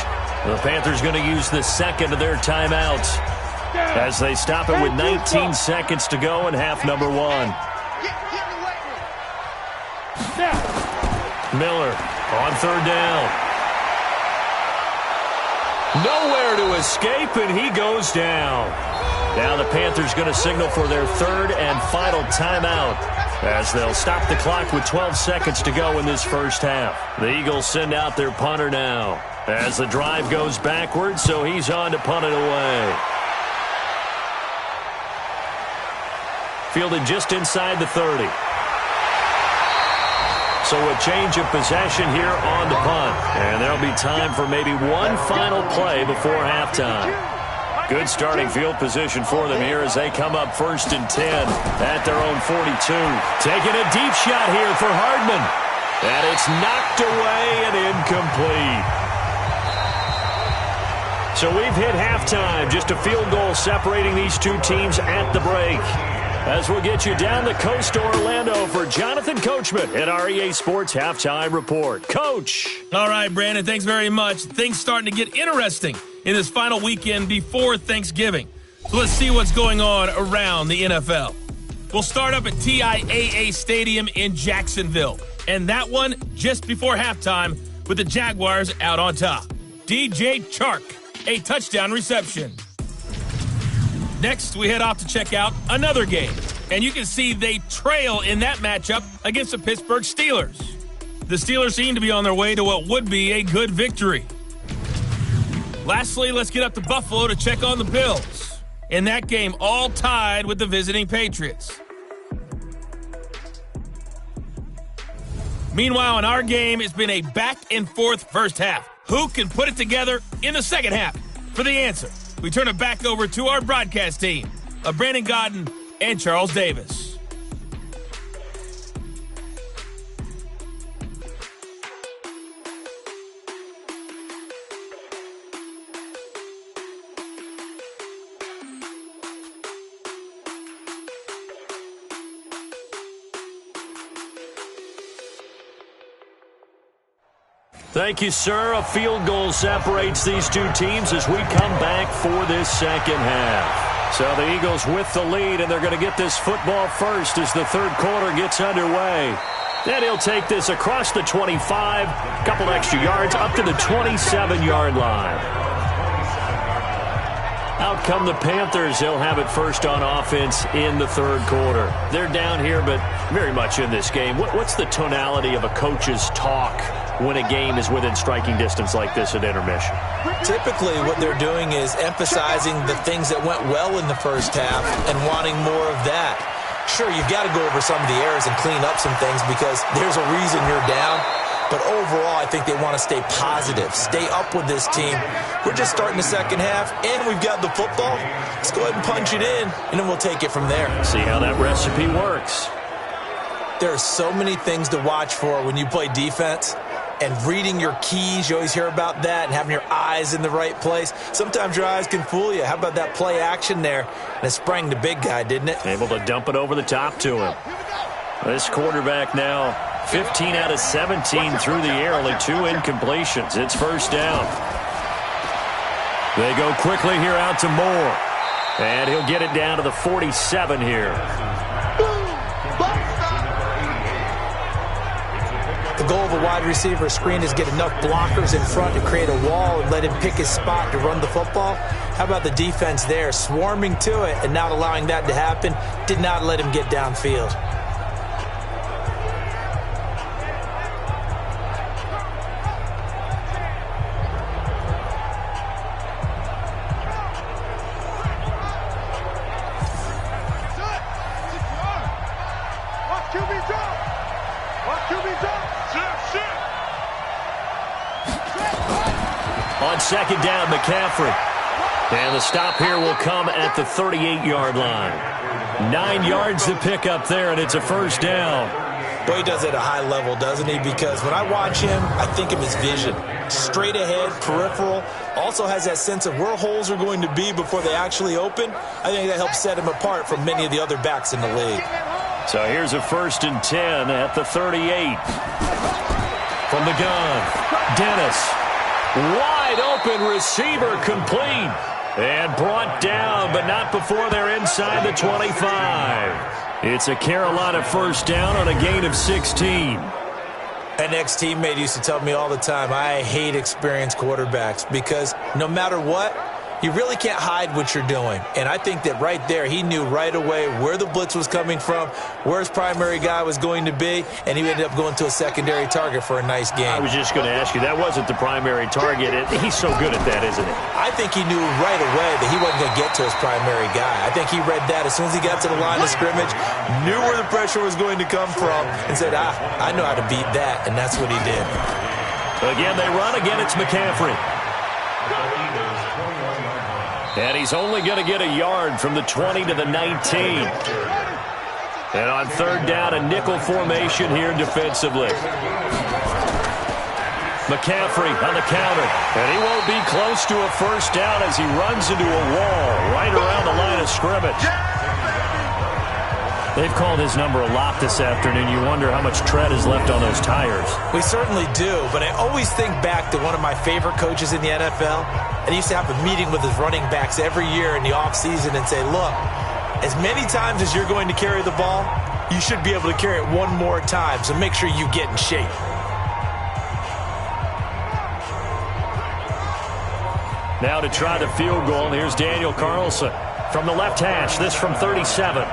The Panthers going to use the second of their timeouts as they stop it with 19 seconds to go in half number one. Miller on third down. Nowhere to escape, and he goes down. Now the Panthers going to signal for their third and final timeout as they'll stop the clock with 12 seconds to go in this first half. The Eagles send out their punter now as the drive goes backwards, so he's on to punt it away. Fielded just inside the 30. So a change of possession here on the punt. And there'll be time for maybe one final play before halftime. Good starting field position for them here as they come up 1st and 10 at their own 42. Taking a deep shot here for Hardman. And it's knocked away and incomplete. So we've hit halftime. Just a field goal separating these two teams at the break. As we'll get you down the coast to Orlando for Jonathan Coachman at our EA Sports Halftime Report. Coach.
All right, Brandon, thanks very much. Things starting to get interesting in this final weekend before Thanksgiving. So let's see what's going on around the NFL. We'll start up at TIAA Stadium in Jacksonville. And that one just before halftime with the Jaguars out on top. DJ Chark, a touchdown reception. Next, we head off to check out another game. And you can see they trail in that matchup against the Pittsburgh Steelers. The Steelers seem to be on their way to what would be a good victory. Lastly, let's get up to Buffalo to check on the Bills. In that game, all tied with the visiting Patriots. Meanwhile, in our game, it's been a back-and-forth first half. Who can put it together in the second half? For the answer, we turn it back over to our broadcast team of Brandon Godden and Charles Davis.
Thank you, sir. A field goal separates these two teams as we come back for this second half. So the Eagles with the lead, and they're going to get this football first as the third quarter gets underway. Then he'll take this across the 25, a couple extra yards, up to the 27-yard line. Out come the Panthers. They'll have it first on offense in the third quarter. They're down here, but very much in this game. What's the tonality of a coach's talk when a game is within striking distance like this at intermission?
Typically, what they're doing is emphasizing the things that went well in the first half and wanting more of that. Sure, you've got to go over some of the errors and clean up some things because there's a reason you're down. But overall, I think they want to stay positive, stay up with this team. We're just starting the second half, and we've got the football. Let's go ahead and punch it in, and then we'll take it from there.
See how that recipe works.
There are so many things to watch for when you play defense. And reading your keys, you always hear about that, and having your eyes in the right place. Sometimes your eyes can fool you. How about that play action there? And it sprang the big guy, didn't it?
Able to dump it over the top to him. This quarterback now 15 out of 17 through the air, only 2 incompletions. It's first down. They go quickly here out to Moore. And he'll get it down to the 47 here.
The goal of a wide receiver screen is get enough blockers in front to create a wall and let him pick his spot to run the football. How about the defense there, swarming to it and not allowing that to happen? Did not let him get downfield.
second down, McCaffrey. And the stop here will come at the 38-yard line. 9 yards to pick up there, and it's a first down.
Boy, he does it at a high level, doesn't he? Because when I watch him, I think of his vision. Straight ahead, peripheral. Also has that sense of where holes are going to be before they actually open. I think that helps set him apart from many of the other backs in the league.
So here's a 1st and 10 at the 38. From the gun, Dennis. Wide open receiver complete. And brought down, but not before they're inside the 25. It's a Carolina first down on a gain of 16.
An ex-teammate used to tell me all the time, I hate experienced quarterbacks because no matter what, you really can't hide what you're doing. And I think that right there, he knew right away where the blitz was coming from, where his primary guy was going to be, and he ended up going to a secondary target for a nice game.
I was just going to ask you, that wasn't the primary target. He's so good at that, isn't he?
I think he knew right away that he wasn't going to get to his primary guy. I think he read that as soon as he got to the line of scrimmage, knew where the pressure was going to come from, and said, I know how to beat that, and that's what he did.
Again, they run. Again, it's McCaffrey. And he's only going to get a yard from the 20 to the 19. And on third down, a nickel formation here defensively. McCaffrey on the counter. And he won't be close to a first down as he runs into a wall right around the line of scrimmage. They've called his number a lot this afternoon. You wonder how much tread is left on those tires.
We certainly do, but I always think back to one of my favorite coaches in the NFL. And he used to have a meeting with his running backs every year in the offseason and say, look, as many times as you're going to carry the ball, you should be able to carry it one more time, so make sure you get in shape.
Now to try the field goal, and here's Daniel Carlson from the left hash, this from 37.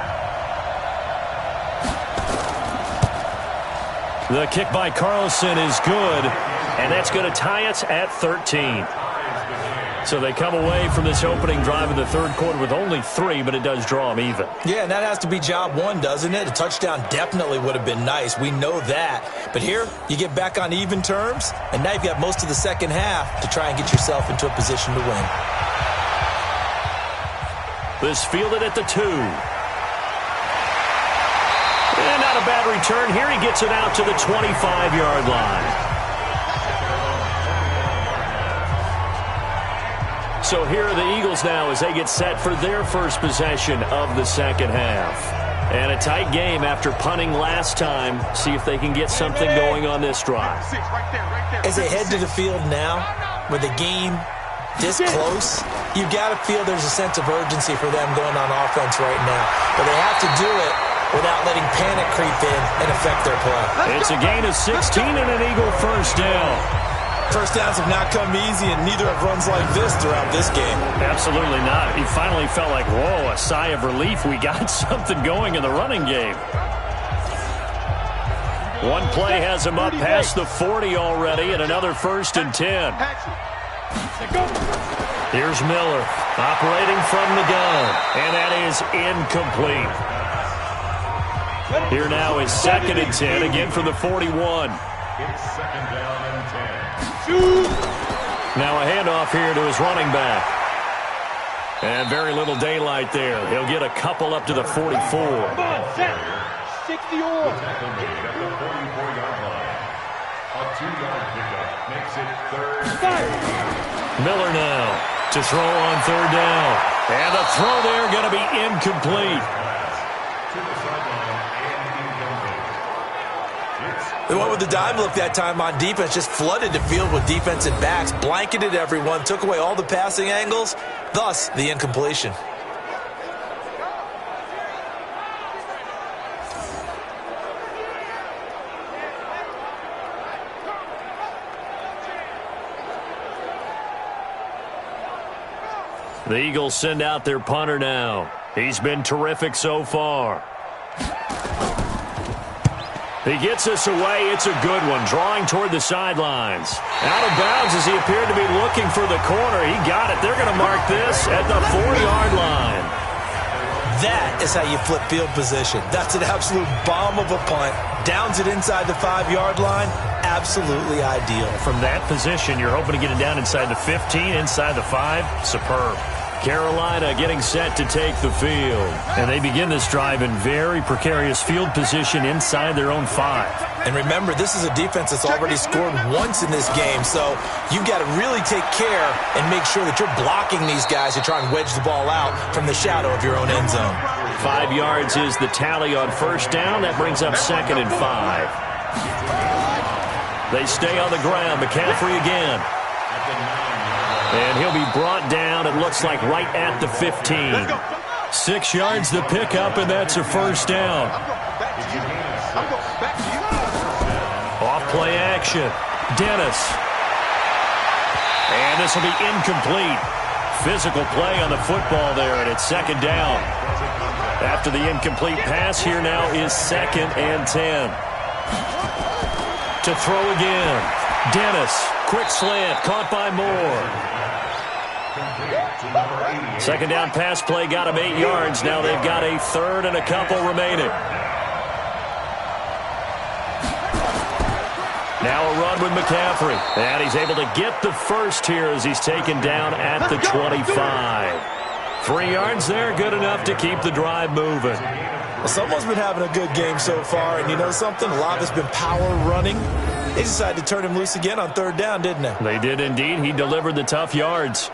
The kick by Carlson is good, and that's going to tie us at 13. So they come away from this opening drive in the third quarter with only 3, but it does draw them even.
Yeah, and that has to be job one, doesn't it? A touchdown definitely would have been nice. We know that. But here, you get back on even terms, and now you've got most of the second half to try and get yourself into a position to win.
This fielded at the 2. And not a bad return. Here he gets it out to the 25-yard line. So here are the Eagles now as they get set for their first possession of the second half. And a tight game after punting last time. See if they can get something going on this drive.
As they head to the field now, with the game this close, you've got to feel there's a sense of urgency for them going on offense right now. But they have to do it without letting panic creep in and affect their play.
It's a gain of 16 and an Eagle first down.
First downs have not come easy, and neither have runs like this throughout this game.
Absolutely not. He finally felt like, whoa, a sigh of relief. We got something going in the running game. One play has him up past the 40 already, and another 1st and 10. Here's Miller operating from the gun, and that is incomplete. Here now is 2nd and 10, again from the 41.
It's 2nd down and 10.
Now a handoff here to his running back. And very little daylight there. He'll get a couple up to the 44.
60 or.
Tackle made at the 44-yard line. A 2-yard pickup makes it 3rd.
Miller now to throw on 3rd down. And the throw there going to be incomplete.
To the sideline and incomplete.
They went with the dime look that time on defense, just flooded the field with defensive backs, blanketed everyone, took away all the passing angles, thus the incompletion.
The Eagles send out their punter now. He's been terrific so far. He gets us away. It's a good one. Drawing toward the sidelines. Out of bounds as he appeared to be looking for the corner. He got it. They're going to mark this at the 4-yard line.
That is how you flip field position. That's an absolute bomb of a punt. Downs it inside the 5-yard line. Absolutely ideal.
From that position, you're hoping to get it down inside the 15, inside the 5. Superb. Carolina getting set to take the field. And they begin this drive in very precarious field position inside their own 5.
And remember, this is a defense that's already scored once in this game, so you've got to really take care and make sure that you're blocking these guys to try and wedge the ball out from the shadow of your own end zone.
5 yards is the tally on first down. That brings up 2nd and 5. They stay on the ground. McCaffrey again. And he'll be brought down, it looks like, right at the 15. 6 yards the pickup, and that's a first down. Off play action. Dennis. And this will be incomplete. Physical play on the football there, and it's 2nd down. After the incomplete pass, here now is 2nd and 10. To throw again. Dennis. Quick slant. Caught by Moore. 2nd down pass play got him 8 yards. Now they've got a 3rd and a couple remaining. Now a run with McCaffrey. And he's able to get the first here as he's taken down at the 25. 3 yards there, good enough to keep the drive moving.
Well, someone's been having a good game so far, and you know something? A lot of it's been power running. They decided to turn him loose again on 3rd down, didn't they?
They did indeed. He delivered the tough yards.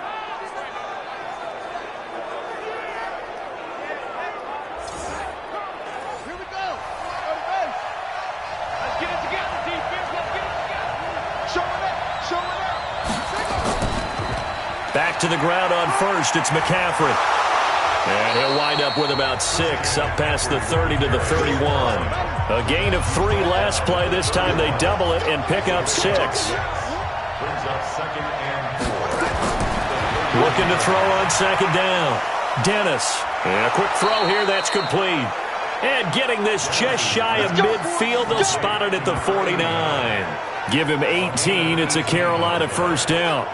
Back to the ground on first. It's McCaffrey. And he'll wind up with about 6, up past the 30 to the 31. A gain of 3 last play. This time they double it and pick up 6. Looking to throw on 2nd down. Dennis. And a quick throw here. That's complete. And getting this just shy of midfield. They'll spot it at the 49. Give him 18. It's a Carolina first down.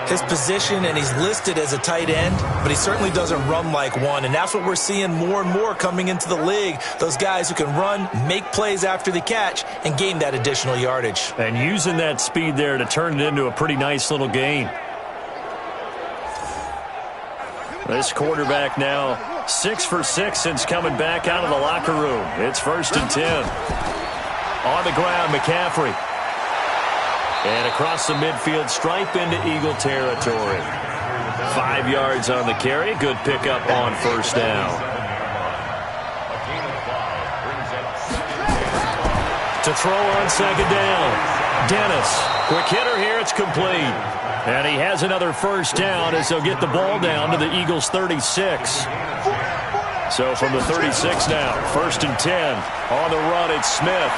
His position, and he's listed as a tight end, but he certainly doesn't run like one, and that's what we're seeing more and more coming into the league. Those guys who can run, make plays after the catch, and gain that additional yardage.
And using that speed there to turn it into a pretty nice little gain. This quarterback now 6 for 6 since coming back out of the locker room. It's 1st and 10. On the ground, McCaffrey. And across the midfield stripe into Eagle territory. 5 yards on the carry. Good pickup on first down. To throw on 2nd down. Dennis. Quick hitter here. It's complete. And he has another first down as they'll get the ball down to the Eagles' 36. So from the 36 now, 1st and 10. On the run, it's Smith.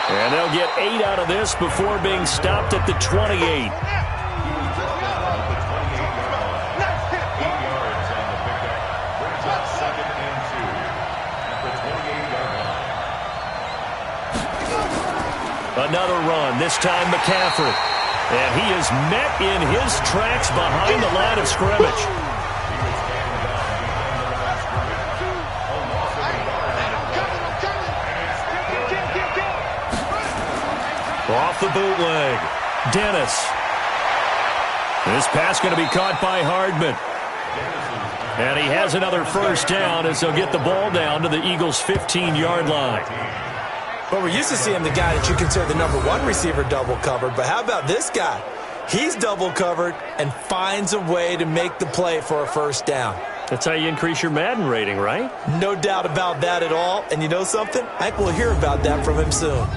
And they'll get 8 out of this before being stopped at the 28. Another run, this time McCaffrey. And he is met in his tracks behind the line of scrimmage. Off the bootleg. Dennis. This pass going to be caught by Hardman. And he has another first down as they'll get the ball down to the Eagles' 15-yard line.
But we're used to seeing the guy that you consider the #1 receiver double covered. But how about this guy? He's double covered and finds a way to make the play for a first down.
That's how you increase your Madden rating, right?
No doubt about that at all. And you know something? I think we'll hear about that from him soon.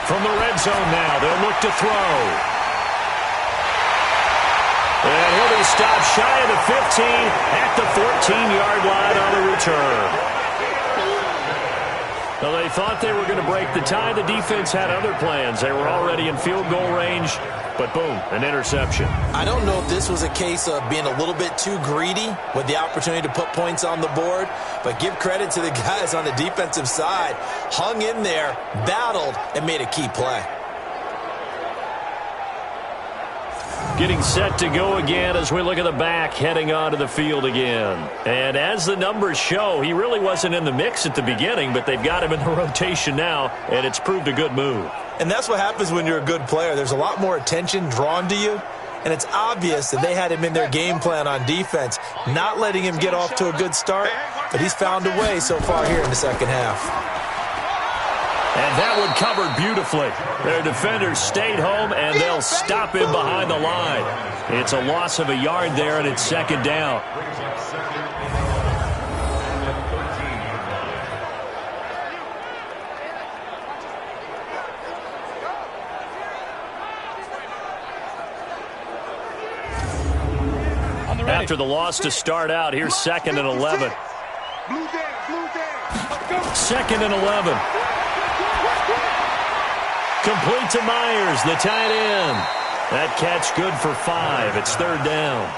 From the red zone now, they'll look to throw. And he'll be stopped shy of the 15 at the 14-yard line on the return. Well, they thought they were going to break the tie. The defense had other plans. They were already in field goal range, but boom, an interception.
I don't know if this was a case of being a little bit too greedy with the opportunity to put points on the board, but give credit to the guys on the defensive side. Hung in there, battled, and made a key play.
Getting set to go again as we look at the back heading onto the field again. And as the numbers show, he really wasn't in the mix at the beginning, but they've got him in the rotation now, and it's proved a good move.
And that's what happens when you're a good player. There's a lot more attention drawn to you, and it's obvious that they had him in their game plan on defense, not letting him get off to a good start, but he's found a way so far here in the second half.
And that one covered beautifully. Their defenders stayed home, and they'll stop him behind the line. It's a loss of a yard there, and it's second down. After the loss to start out, here's 2nd and 11. 2nd and 11. Complete to Myers, the tight end. That catch good for 5. It's 3rd down.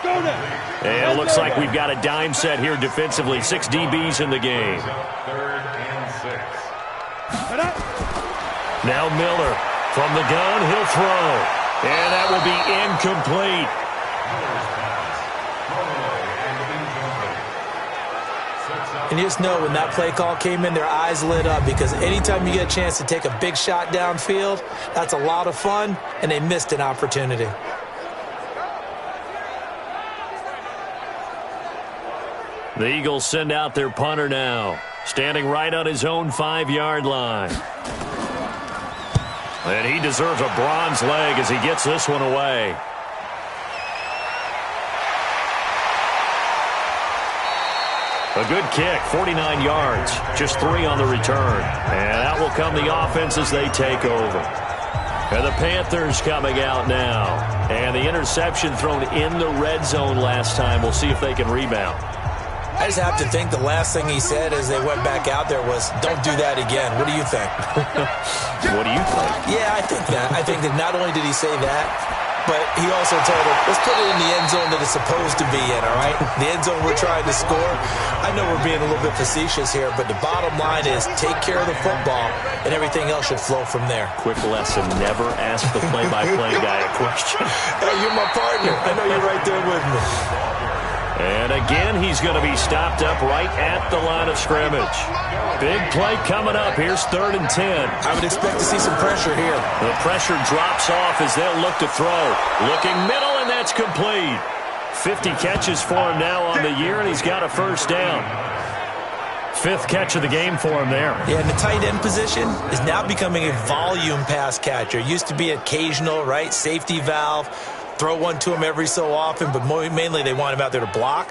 And it looks like we've got a dime set here defensively. 6 DBs in the game.
3rd and 6.
Now Miller from the gun. He'll throw. And that will be incomplete.
And you just know when that play call came in, their eyes lit up, because anytime you get a chance to take a big shot downfield, that's a lot of fun, and they missed an opportunity.
The Eagles send out their punter now, standing right on his own 5-yard line. And he deserves a bronze leg as he gets this one away. A good kick, 49 yards, just 3 on the return. And that will come the offense as they take over. And the Panthers coming out now. And the interception thrown in the red zone last time. We'll see if they can rebound.
I just have to think the last thing he said as they went back out there was, "Don't do that again." What do you think?
What do you think?
Yeah, I think that. I think that not only did he say that, but he also told him, let's put it in the end zone that it's supposed to be in, all right? The end zone we're trying to score. I know we're being a little bit facetious here, but the bottom line is take care of the football, and everything else should flow from there.
Quick lesson, never ask the play-by-play guy a question.
Hey, you're my partner. I know you're right there with me.
And again, he's going to be stopped up right at the line of scrimmage. Big play coming up. Here's 3rd and 10.
I would expect to see some pressure here.
The pressure drops off as they'll look to throw. Looking middle, and that's complete. 50 catches for him now on the year, and he's got a 1st down. 5th catch of the game for him there.
Yeah, and the tight end position is now becoming a volume pass catcher. It used to be occasional, right? Safety valve. Throw one to him every so often, but mainly they want him out there to block.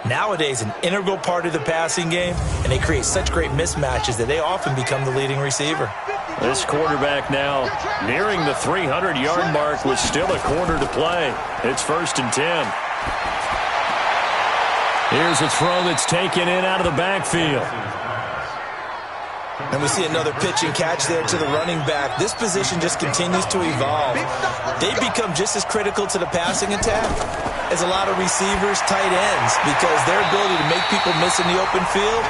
Nowadays, an integral part of the passing game, and they create such great mismatches that they often become the leading receiver.
This quarterback now nearing the 300-yard mark with still a quarter to play. It's 1st and 10. Here's a throw that's taken in out of the backfield.
And we see another pitch and catch there to the running back. This position just continues to evolve. They become just as critical to the passing attack as a lot of receivers, tight ends, because their ability to make people miss in the open field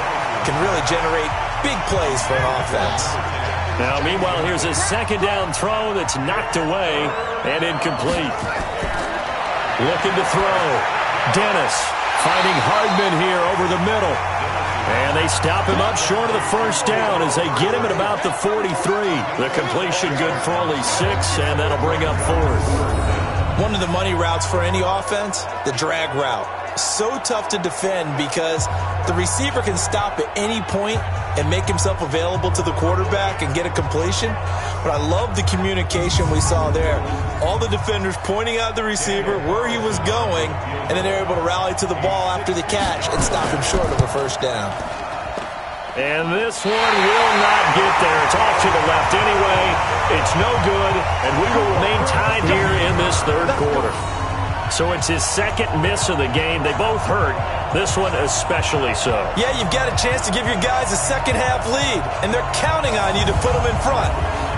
can really generate big plays for an offense.
Now, meanwhile, here's a 2nd down throw that's knocked away and incomplete. Looking to throw. Dennis finding Hardman here over the middle. And they stop him up short of the 1st down as they get him at about the 43. The completion good for only 6, and that'll bring up 4th.
One of the money routes for any offense, the drag route. So tough to defend because the receiver can stop at any point and make himself available to the quarterback and get a completion. But I love the communication we saw there. All the defenders pointing out the receiver, where he was going, and then they're able to rally to the ball after the catch and stop him short of a 1st down.
And this one will not get there. It's off to the left anyway. It's no good, and we will remain tied here in this 3rd quarter. So it's his 2nd miss of the game. They both hurt. This one especially so.
Yeah, you've got a chance to give your guys a second-half lead, and they're counting on you to put them in front.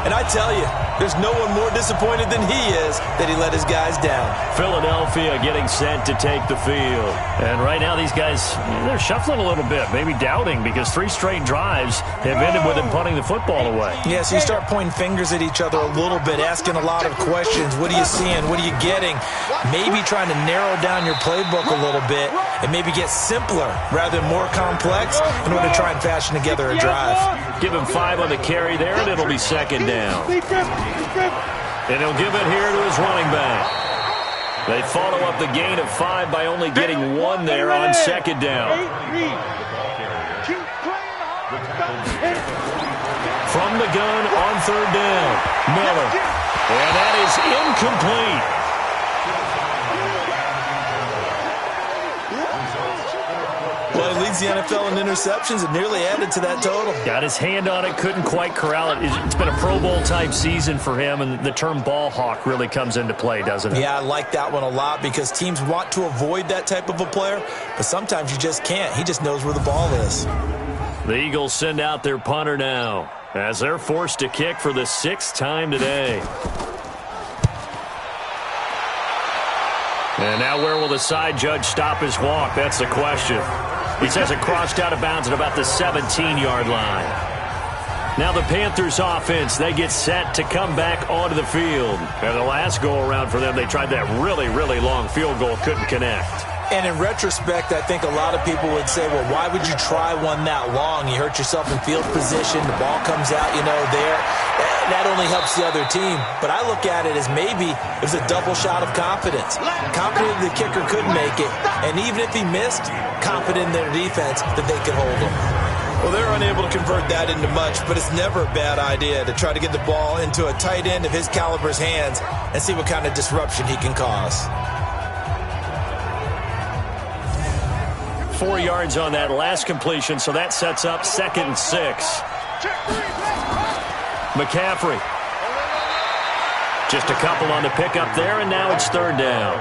And I tell you, there's no one more disappointed than he is that he let his guys down.
Philadelphia getting set to take the field. And right now these guys, they're shuffling a little bit, maybe doubting, because 3 straight drives have ended with them punting the football away.
Yeah, so you start pointing fingers at each other a little bit, asking a lot of questions. What are you seeing? What are you getting? Maybe trying to narrow down your playbook a little bit and maybe get simpler rather than more complex in order to try and fashion together a drive.
Give him 5 on the carry there, and it'll be second down. And he'll give it here to his running back. They follow up the gain of 5 by only getting 1 there on second down. From the gun on third down, Miller. And that is incomplete.
Well, he leads the NFL in interceptions and nearly added to that total.
Got his hand on it, couldn't quite corral it. It's been a Pro Bowl-type season for him, and the term ball hawk really comes into play, doesn't it?
Yeah, I like that one a lot because teams want to avoid that type of a player, but sometimes you just can't. He just knows where the ball is.
The Eagles send out their punter now as they're forced to kick for the 6th time today. And now where will the side judge stop his walk? That's the question. He says it crossed out of bounds at about the 17-yard line. Now the Panthers offense, they get set to come back onto the field. And the last go-around for them, they tried that really, really long field goal, couldn't connect.
And in retrospect, I think a lot of people would say, well, why would you try one that long? You hurt yourself in field position. The ball comes out, there. That only helps the other team. But I look at it as maybe it was a double shot of confidence. Confident the kicker could make it. And even if he missed, confident in their defense that they could hold him. Well, they're unable to convert that into much, but it's never a bad idea to try to get the ball into a tight end of his caliber's hands and see what kind of disruption he can cause.
4 yards on that last completion, so that sets up 2nd and 6. McCaffrey. Just a couple on the pickup there, and now it's 3rd down.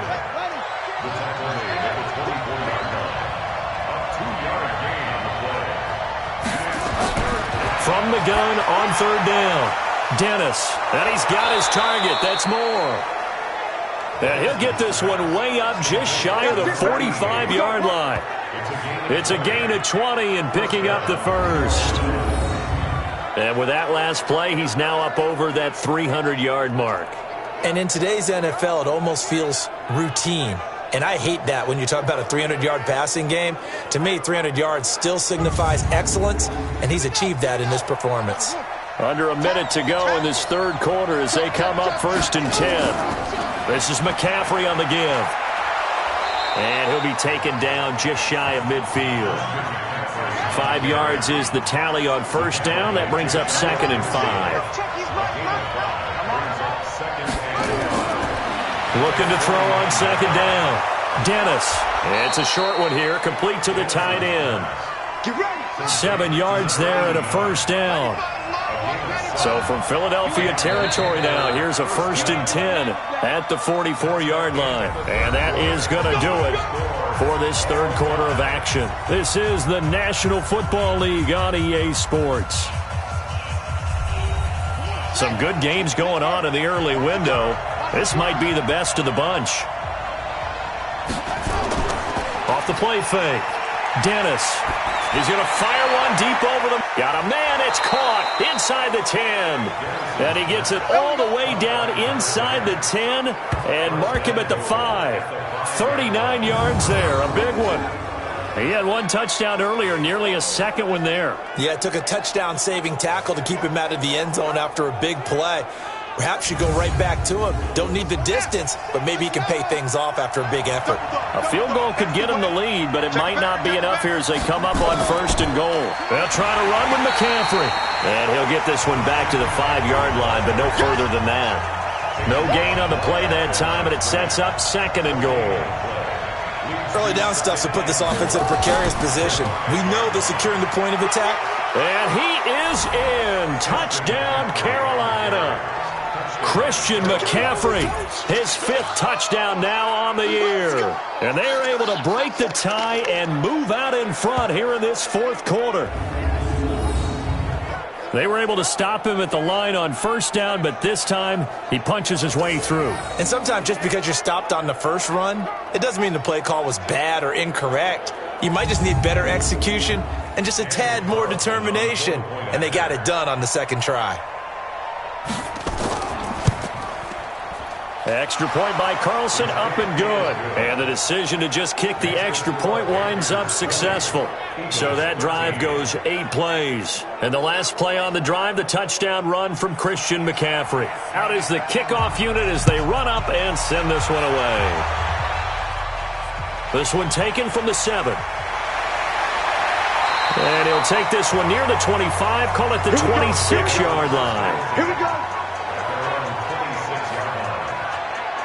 From the gun on 3rd down. Dennis, and he's got his target. That's more. And he'll get this one way up just shy of the 45-yard line. It's a gain of 20 and picking up the 1st. And with that last play, he's now up over that 300-yard mark.
And in today's NFL, it almost feels routine. And I hate that when you talk about a 300-yard passing game. To me, 300 yards still signifies excellence, and he's achieved that in this performance.
Under a minute to go in this 3rd quarter as they come up 1st and 10. This is McCaffrey on the give. And he'll be taken down just shy of midfield. 5 yards is the tally on 1st down. That brings up 2nd and 5. Looking to throw on 2nd down. Dennis. It's a short one here, complete to the tight end. 7 yards there and a 1st down. So from Philadelphia territory now, here's a 1st and 10 at the 44-yard line. And that is going to do it for this 3rd quarter of action. This is the National Football League on EA Sports. Some good games going on in the early window. This might be the best of the bunch. Off the play fake. Dennis. He's going to fire one deep over them. Got a man. It's caught inside the 10. And he gets it all the way down inside the 10 and mark him at the 5. 39 yards there. A big one. He had 1 touchdown earlier, nearly a 2nd one there.
Yeah, it took a touchdown-saving tackle to keep him out of the end zone after a big play. Perhaps you go right back to him. Don't need the distance, but maybe he can pay things off after a big effort.
A field goal could get him the lead, but it might not be enough here as they come up on 1st and goal. They'll try to run with McCaffrey. And he'll get this one back to the 5-yard line, but no further than that. No gain on the play that time, and it sets up 2nd and goal.
Early down stuffs will put this offense in a precarious position. We know they're securing the point of attack.
And he is in. Touchdown, Carolina. Christian McCaffrey, his 5th touchdown now on the year. And they're able to break the tie and move out in front here in this 4th quarter. They were able to stop him at the line on first down, but this time he punches his way through.
And sometimes just because you're stopped on the first run, it doesn't mean the play call was bad or incorrect. You might just need better execution and just a tad more determination. And they got it done on the second try.
Extra point by Carlson, up and good. And the decision to just kick the extra point winds up successful. So that drive goes 8 plays. And the last play on the drive, the touchdown run from Christian McCaffrey. Out is the kickoff unit as they run up and send this one away. This one taken from the 7. And he'll take this one near the 25, call it the 26-yard line.
Here we go.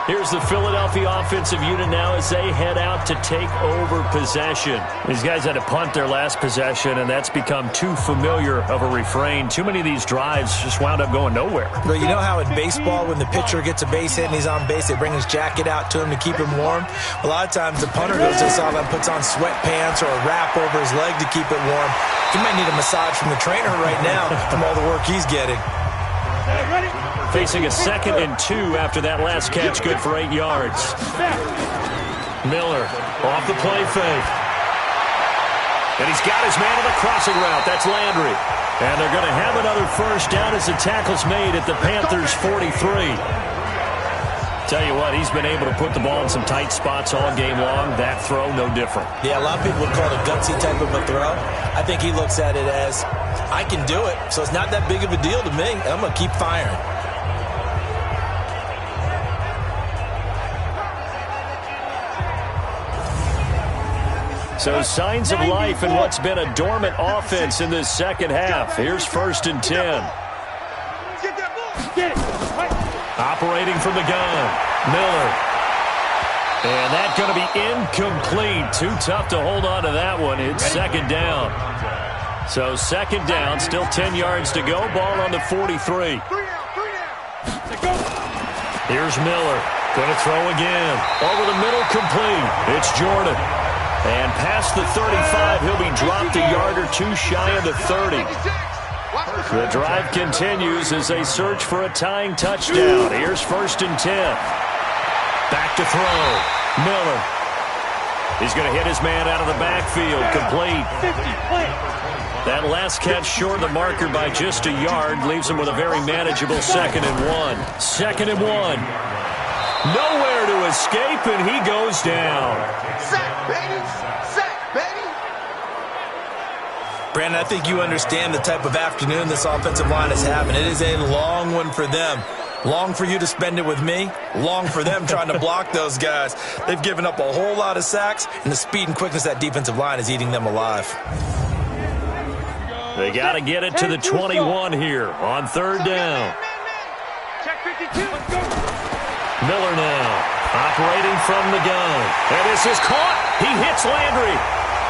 Here's the Philadelphia offensive unit now as they head out to take over possession. These guys had to punt their last possession, and that's become too familiar of a refrain. Too many of these drives just wound up going nowhere.
Well, you know how in baseball, when the pitcher gets a base hit and he's on base, they bring his jacket out to him to keep him warm? A lot of times the punter goes to the sideline, puts on sweatpants or a wrap over his leg to keep it warm. He might need a massage from the trainer right now from all the work he's getting.
Ready?
Facing a 2nd and 2 after that last catch, good for 8 yards. Miller off the play fake. And he's got his man on the crossing route. That's Landry. And they're going to have another first down as the tackle's made at the Panthers' 43. Tell you what, he's been able to put the ball in some tight spots all game long. That throw, no different.
Yeah, a lot of people would call it a gutsy type of a throw. I think he looks at it as, I can do it, so it's not that big of a deal to me. I'm going to keep firing.
So signs of life in what's been a dormant offense in this second half. Here's 1st and 10.
Get that ball.
Get it. Right.
Operating from the gun, Miller. And that's going to be incomplete. Too tough to hold on to that one. It's 2nd down. So 2nd down, still 10 yards to go. Ball on the 43.
3 down.
Here's Miller. Going to throw again. Over the middle, complete. It's Jordan. And past the 35, he'll be dropped a yard or two shy of the 30. The drive continues as they search for a tying touchdown. Here's 1st and 10. Back to throw. Miller. He's going to hit his man out of the backfield. Complete.
50, play.
That last catch short of the marker by just a yard leaves him with a very manageable 2nd and 1. 2nd and 1. Nowhere to escape, and he goes down.
Sack, baby. Sack, baby.
Brandon, I think you understand the type of afternoon this offensive line is having. It is a long one for them. Long for you to spend it with me. Long for them trying to block those guys. They've given up a whole lot of sacks, and the speed and quickness of that defensive line is eating them alive.
They got to get it to the 21 here on 3rd down.
Check 52. Let's go.
Miller now, operating from the gun. And this is caught. He hits Landry.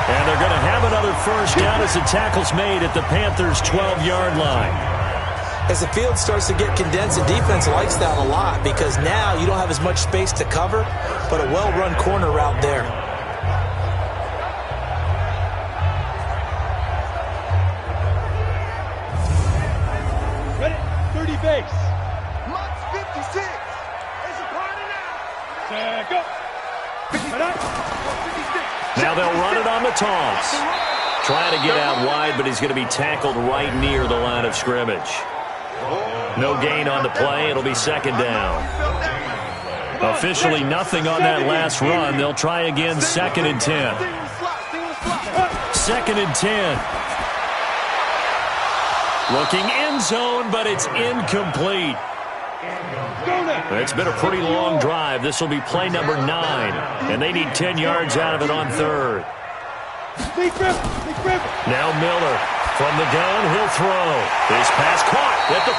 And they're going to have another first down as the tackle's made at the Panthers' 12-yard line.
As the field starts to get condensed, the defense likes that a lot because now you don't have as much space to cover, but a well-run corner route there.
Ready? 30 base.
Mux 56. It's a party now.
Go. Right up. 56.
Now they'll run it on the toss. Trying to get out wide, but he's going to be tackled right near the line of scrimmage. No gain on the play. It'll be 2nd down. Officially nothing on that last run. They'll try again 2nd and 10. 2nd and 10. Looking end zone, but it's incomplete. It's been a pretty long drive. This will be play number 9, and they need 10 yards out of it on 3rd. Now Miller from the gun. He'll throw. His pass caught at the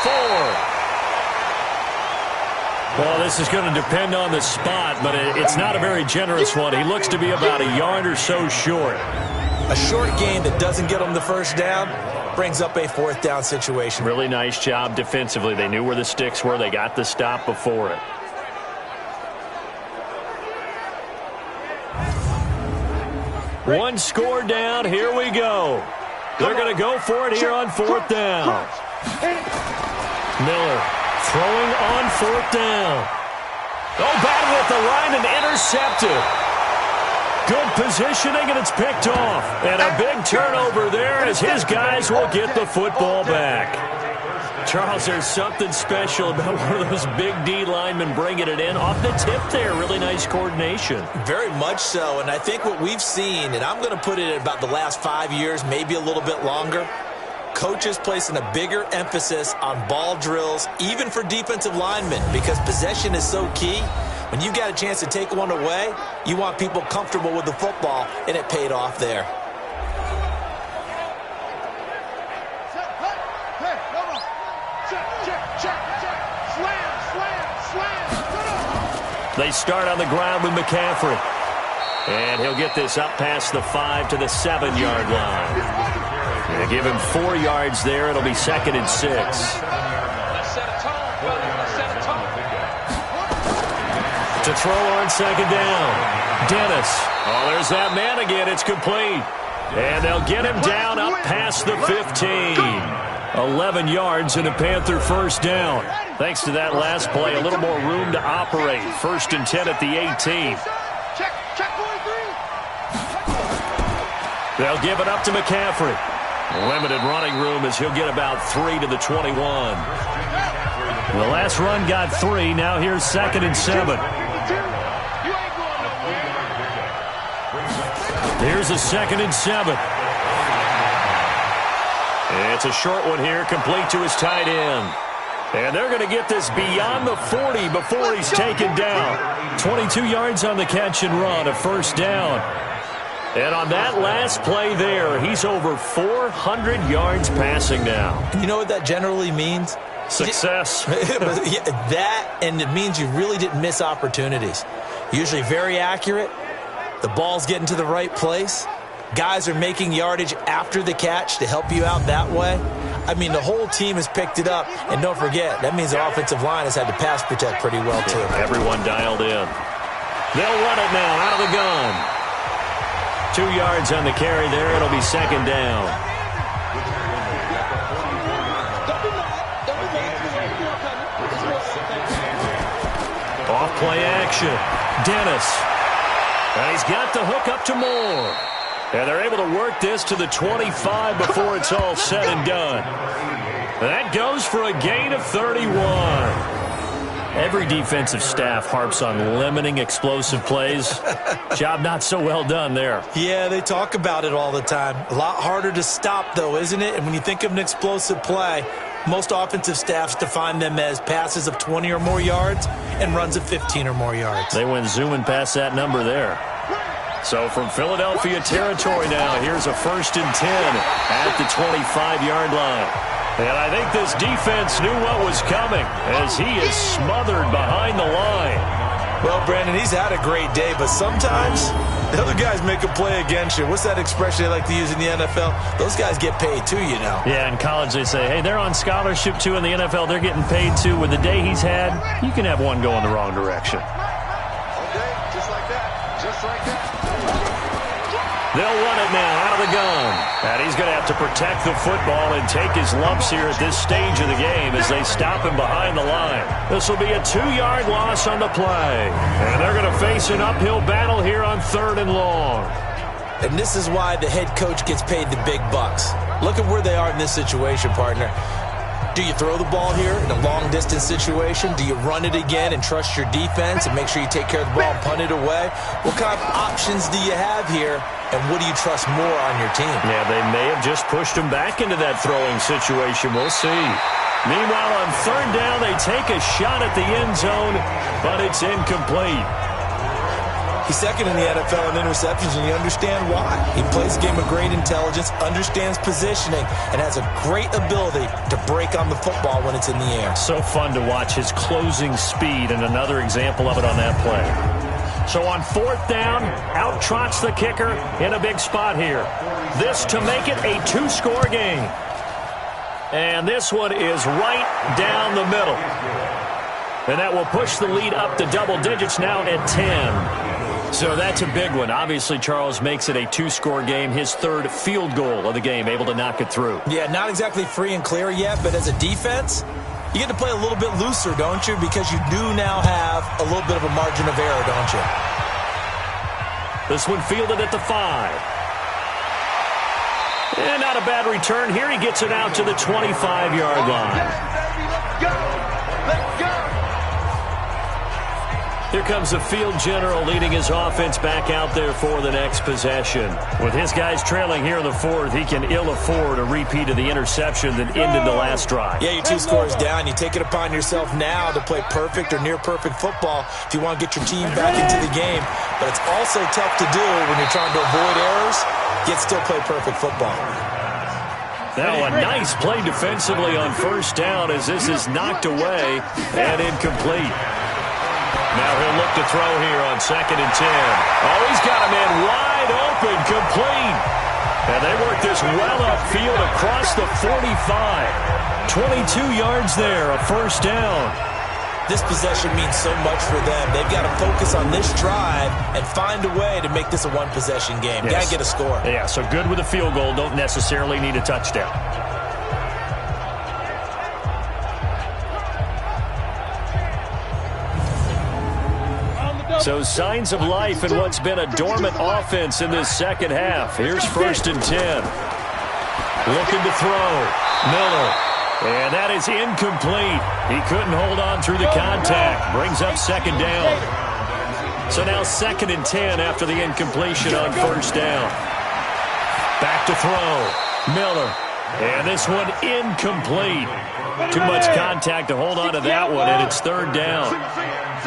4. Well, this is going to depend on the spot, but it's not a very generous one. He looks to be about a yard or so short.
A short gain that doesn't get them the first down brings up a 4th down situation.
Really nice job defensively. They knew where the sticks were. They got the stop before it. One score down. Here we go. They're going to go for it here on 4th down. Miller throwing on 4th down. Oh, batted at the line and intercepted. Good positioning, and it's picked off. And a big turnover there as his guys will get the football back. Charles, there's something special about one of those big D linemen bringing it in off the tip there. Really nice coordination.
Very much so, and I think what we've seen, and I'm going to put it at about the last 5 years, maybe a little bit longer, coaches placing a bigger emphasis on ball drills, even for defensive linemen, because possession is so key. When you got a chance to take one away, you want people comfortable with the football, and it paid off there.
They start on the ground with McCaffrey. And he'll get this up past the 5 to the 7-yard line. They give him 4 yards there. It'll be 2nd and 6. To throw on 2nd down. Dennis. Oh, there's that man again. It's complete. And they'll get him down up past the 15. 11 yards and a Panther 1st down. Thanks to that last play, a little more room to operate. 1st and 10 at the 18. They'll give it up to McCaffrey. Limited running room as he'll get about 3 to the 21. The last run got 3. Now here's 2nd and 7. Here's a 2nd and 7. It's a short one here, complete to his tight end. And they're going to get this beyond the 40 before he's taken down. 22 yards on the catch and run, a 1st down. And on that last play there, he's over 400 yards passing now.
You know what that generally means?
Success.
That, and it means you really didn't miss opportunities. Usually very accurate. The ball's getting to the right place. Guys are making yardage after the catch to help you out that way. I mean, the whole team has picked it up. And don't forget, that means the offensive line has had to pass protect pretty well, too.
Everyone dialed in. They'll run it now out of the gun. 2 yards on the carry there. It'll be 2nd down. Off play action. Dennis. And he's got the hook up to Moore. And they're able to work this to the 25 before it's all said and done. That goes for a gain of 31. Every defensive staff harps on limiting explosive plays. Job not so well done there.
Yeah, they talk about it all the time. A lot harder to stop, though, isn't it? And when you think of an explosive play, most offensive staffs define them as passes of 20 or more yards and runs of 15 or more yards.
They went zooming past that number there. So from Philadelphia territory now, here's a 1st and 10 at the 25-yard line. And I think this defense knew what was coming as he is smothered behind the line.
Well, Brandon, he's had a great day, but sometimes the other guys make a play against you. What's that expression they like to use in the NFL? Those guys get paid too, you know.
Yeah, in college they say, hey, they're on scholarship too. In the NFL, they're getting paid too. With the day he's had, you can have one go in the wrong direction.
Okay, just like that. Just like that.
They'll run it now out of the gun. And he's going to have to protect the football and take his lumps here at this stage of the game as they stop him behind the line. This will be a 2-yard loss on the play. And they're going to face an uphill battle here on 3rd and long.
And this is why the head coach gets paid the big bucks. Look at where they are in this situation, partner. Do you throw the ball here in a long-distance situation? Do you run it again and trust your defense and make sure you take care of the ball and punt it away? What kind of options do you have here, and what do you trust more on your team?
Yeah, they may have just pushed him back into that throwing situation. We'll see. Meanwhile, on 3rd down, they take a shot at the end zone, but it's incomplete.
He's 2nd in the NFL in interceptions, and you understand why. He plays a game of great intelligence, understands positioning, and has a great ability to break on the football when it's in the air.
So fun to watch his closing speed, and another example of it on that play. So on 4th down, out trots the kicker in a big spot here. This to make it a 2-score game. And this one is right down the middle. And that will push the lead up to double digits now at 10. So that's a big one. Obviously, Charles makes it a 2-score game. His third field goal of the game, able to knock it through.
Yeah, not exactly free and clear yet, but as a defense, you get to play a little bit looser, don't you? Because you do now have a little bit of a margin of error, don't you?
This one fielded at the 5. And not a bad return here. He gets it out to the 25-yard line.
Let's go. Let's go.
Here comes the field general leading his offense back out there for the next possession. With his guys trailing here in the 4th, he can ill afford a repeat of the interception that ended the last drive.
Yeah, you're 2 scores down. You take it upon yourself now to play perfect or near-perfect football if you want to get your team back into the game. But it's also tough to do when you're trying to avoid errors, yet still play perfect football.
Now a nice play defensively on first down as this is knocked away and incomplete. Now he'll look to throw here on 2nd and 10. Oh, he's got a man wide open, complete. And they work this well upfield across the 45. 22 yards there, a first down.
This possession means so much for them. They've got to focus on this drive and find a way to make this a one-possession game.
Yes.
Got to get a score.
Yeah, so good with a field goal. Don't necessarily need a touchdown. So signs of life in what's been a dormant offense in this second half. Here's 1st and 10. Looking to throw. Miller. And that is incomplete. He couldn't hold on through the contact. Brings up 2nd down. So now 2nd and 10 after the incompletion on first down. Back to throw. Miller. And this one incomplete. Too much contact to hold on to that one, and it's 3rd down.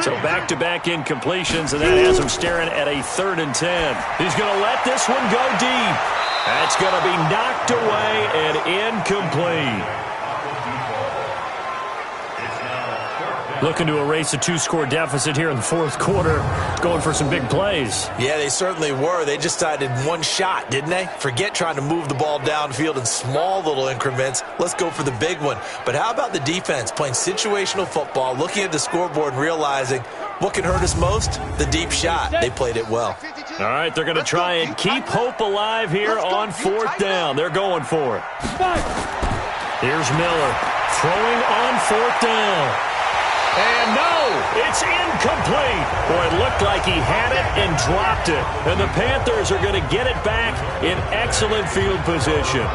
So back-to-back incompletions, and that has him staring at a 3rd and 10. He's going to let this one go deep. That's going to be knocked away and incomplete. Looking to erase a 2-score deficit here in the 4th quarter. Going for some big plays.
Yeah, they certainly were. They just decided one shot, didn't they? Forget trying to move the ball downfield in small little increments. Let's go for the big one. But how about the defense playing situational football, looking at the scoreboard and realizing what can hurt us most? The deep shot. They played it well.
All right, they're going to try and keep hope alive here on 4th down. They're going for it. Here's Miller throwing on 4th down. And no, it's incomplete. Boy, it looked like he had it and dropped it. And the Panthers are going to get it back in excellent field position.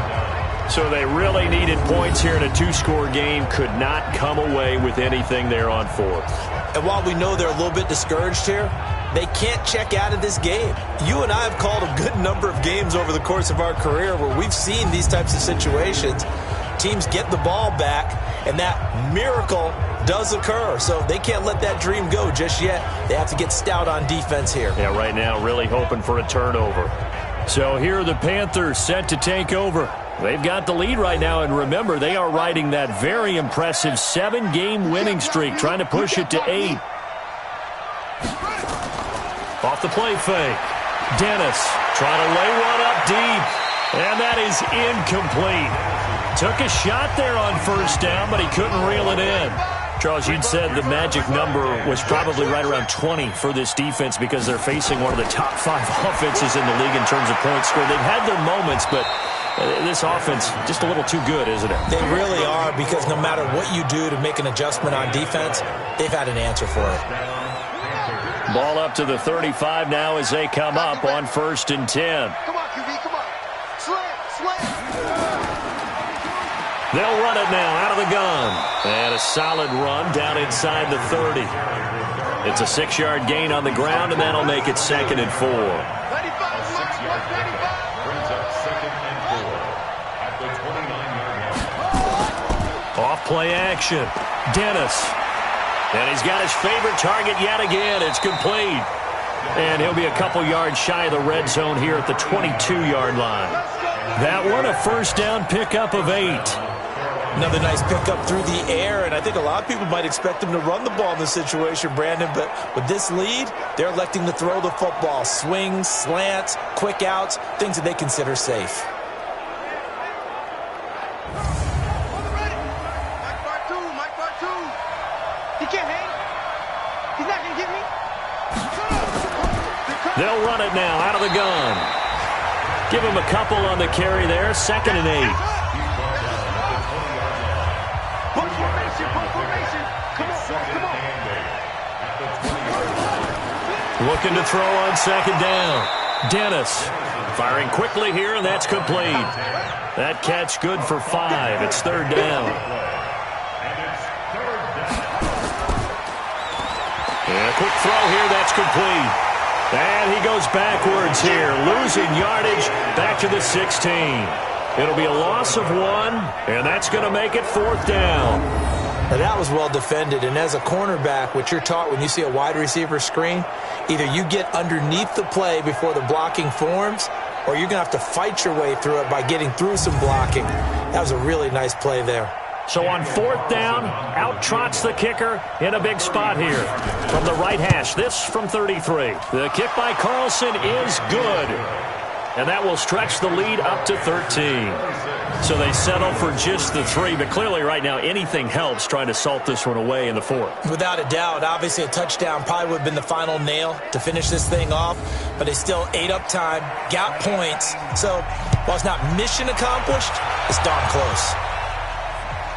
So they really needed points here in a 2-score game. Could not come away with anything there on 4th.
And while we know they're a little bit discouraged here, they can't check out of this game. You and I have called a good number of games over the course of our career where we've seen these types of situations. Teams get the ball back, and that miracle does occur. So they can't let that dream go just yet. They have to get stout on defense here.
Yeah, right now really hoping for a turnover. So here are the Panthers set to take over. They've got the lead right now, and remember, they are riding that very impressive 7-game winning streak, trying to push it to 8. Off the play fake. Dennis trying to lay one up deep, and that is incomplete. Took a shot there on first down, but he couldn't reel it in. Charles, you'd said the magic number was probably right around 20 for this defense because they're facing one of the top 5 offenses in the league in terms of points scored. They've had their moments, but this offense just a little too good, isn't it?
They really are, because no matter what you do to make an adjustment on defense, they've had an answer for it.
Ball up to the 35 now as they come up on 1st and 10.
Come on, QB, come on. Slam.
They'll run it now out of the gun. And a solid run down inside the 30. It's a 6-yard gain on the ground, and that'll make it 2nd and 4.
95,
Brings up 2nd and 4 at the 29-yard line.
Off play action. Dennis. And he's got his favorite target yet again. It's complete. And he'll be a couple yards shy of the red zone here at the 22-yard line. That one a first down pickup of 8.
Another nice pickup through the air, and I think a lot of people might expect them to run the ball in this situation, Brandon, but with this lead, they're electing to throw the football. Swings, slants, quick outs, things that they consider safe.
Mike part two. He can't hang. He's not going to get me.
They'll run it now out of the gun. Give him a couple on the carry there. 2nd and 8. Looking to throw on 2nd down. Dennis firing quickly here, and that's complete. That catch good for 5. It's 3rd down. And a quick throw here. That's complete. And he goes backwards here, losing yardage back to the 16. It'll be a loss of 1, and that's going to make it 4th down.
Now that was well defended, and as a cornerback, what you're taught when you see a wide receiver screen, either you get underneath the play before the blocking forms, or you're going to have to fight your way through it by getting through some blocking. That was a really nice play there.
So on 4th down, out trots the kicker in a big spot here from the right hash. This from 33. The kick by Carlson is good, and that will stretch the lead up to 13. So they settle for just the 3, but clearly right now anything helps trying to salt this one away in the 4th.
Without a doubt, obviously a touchdown probably would have been the final nail to finish this thing off, but they still ate up time, got points. So while it's not mission accomplished, it's darn close.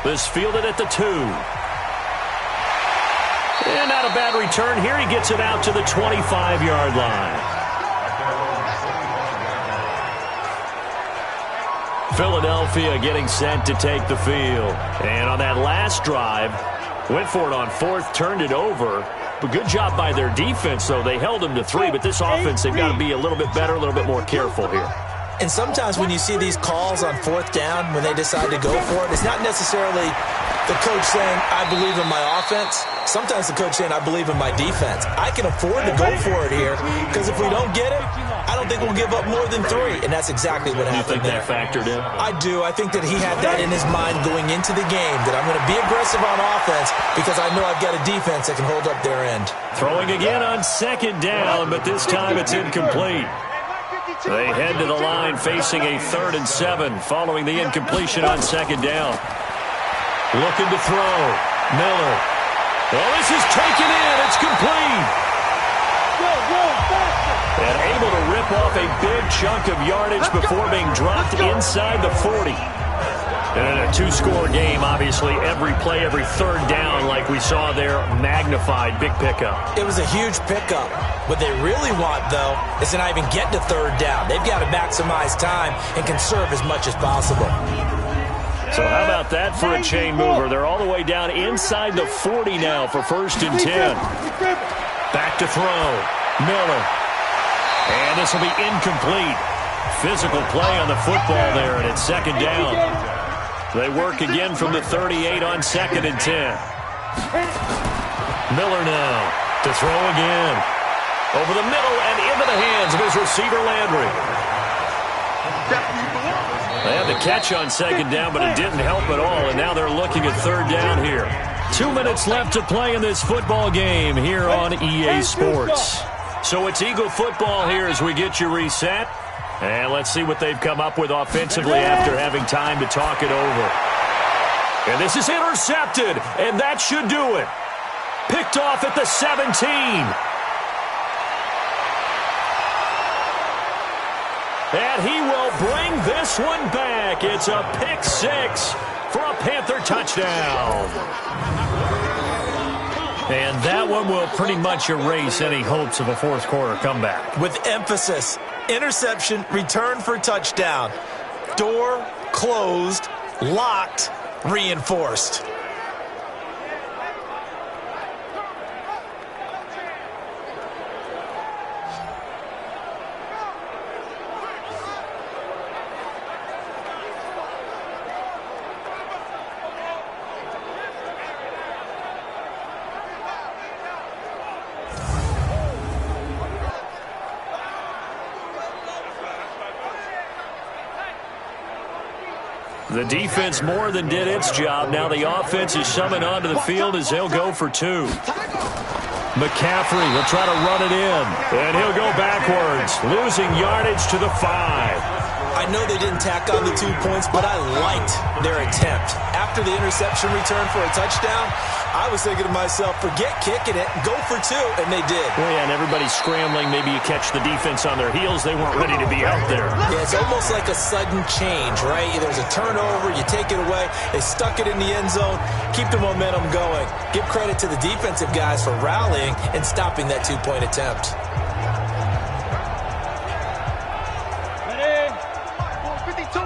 This fielded at the 2. And not a bad return here. He gets it out to the 25-yard line. Philadelphia getting set to take the field. And on that last drive, went for it on 4th, turned it over. But good job by their defense, though. They held them to 3, but this offense, they've got to be a little bit better, a little bit more careful here.
And sometimes when you see these calls on 4th down, when they decide to go for it, it's not necessarily the coach saying, I believe in my offense. Sometimes the coach saying, I believe in my defense. I can afford to go for it here because if we don't get it, I don't think we'll give up more than 3. And that's exactly what happened there.
You think that factored in?
I do. I think that he had that in his mind going into the game, that I'm going to be aggressive on offense because I know I've got a defense that can hold up their end.
Throwing again on 2nd down, but this time it's incomplete. They head to the line facing a 3rd and 7 following the incompletion on 2nd down. Looking to throw. Miller. Well, this is taken in. It's complete. And able to rip off a big chunk of yardage before being dropped inside the 40. And in a 2-score game, obviously, every play, every 3rd down, like we saw there, magnified, big pickup.
It was a huge pickup. What they really want, though, is to not even get to 3rd down. They've got to maximize time and conserve as much as possible.
So how about that for a chain mover? They're all the way down inside the 40 now for 1st and 10. Back to throw. Miller. And this will be incomplete. Physical play on the football there, and it's 2nd down. They work again from the 38 on 2nd and 10. Miller now to throw again. Over the middle and into the hands of his receiver, Landry. They had the catch on 2nd down, but it didn't help at all, and now they're looking at 3rd down here. 2 minutes left to play in this football game here on EA Sports. So it's Eagle football here as we get you reset. And let's see what they've come up with offensively after having time to talk it over. And this is intercepted, and that should do it. Picked off at the 17. And he will bring this one back. It's a pick 6 for a Panther touchdown. And that one will pretty much erase any hopes of a 4th quarter comeback.
With emphasis, interception, return for touchdown. Door closed, locked, reinforced.
The defense more than did its job. Now the offense is summoned onto the field as they'll go for 2. McCaffrey will try to run it in, and he'll go backwards, losing yardage to the 5.
I know they didn't tack on the 2 points, but I liked their attempt. After the interception return for a touchdown, I was thinking to myself, forget kicking it, go for two, and they did.
Well, yeah, and everybody's scrambling. Maybe you catch the defense on their heels. They weren't ready to be out there.
Yeah, it's almost like a sudden change, right? There's a turnover, you take it away, they stuck it in the end zone, keep the momentum going. Give credit to the defensive guys for rallying and stopping that two-point attempt.
Ready? 452.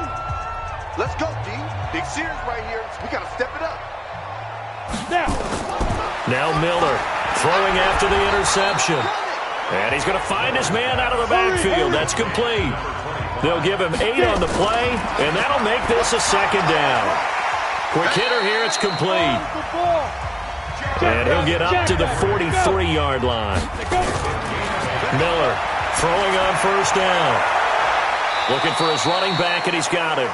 Let's go, D. Big series right here. We got to step it up.
Now Miller throwing after the interception. And he's going to find his man out of the backfield. That's complete. They'll give him 8 on the play, and that'll make this a second down. Quick hitter here, it's complete. And he'll get up to the 43-yard line. Miller throwing on first down. Looking for his running back, and he's got him.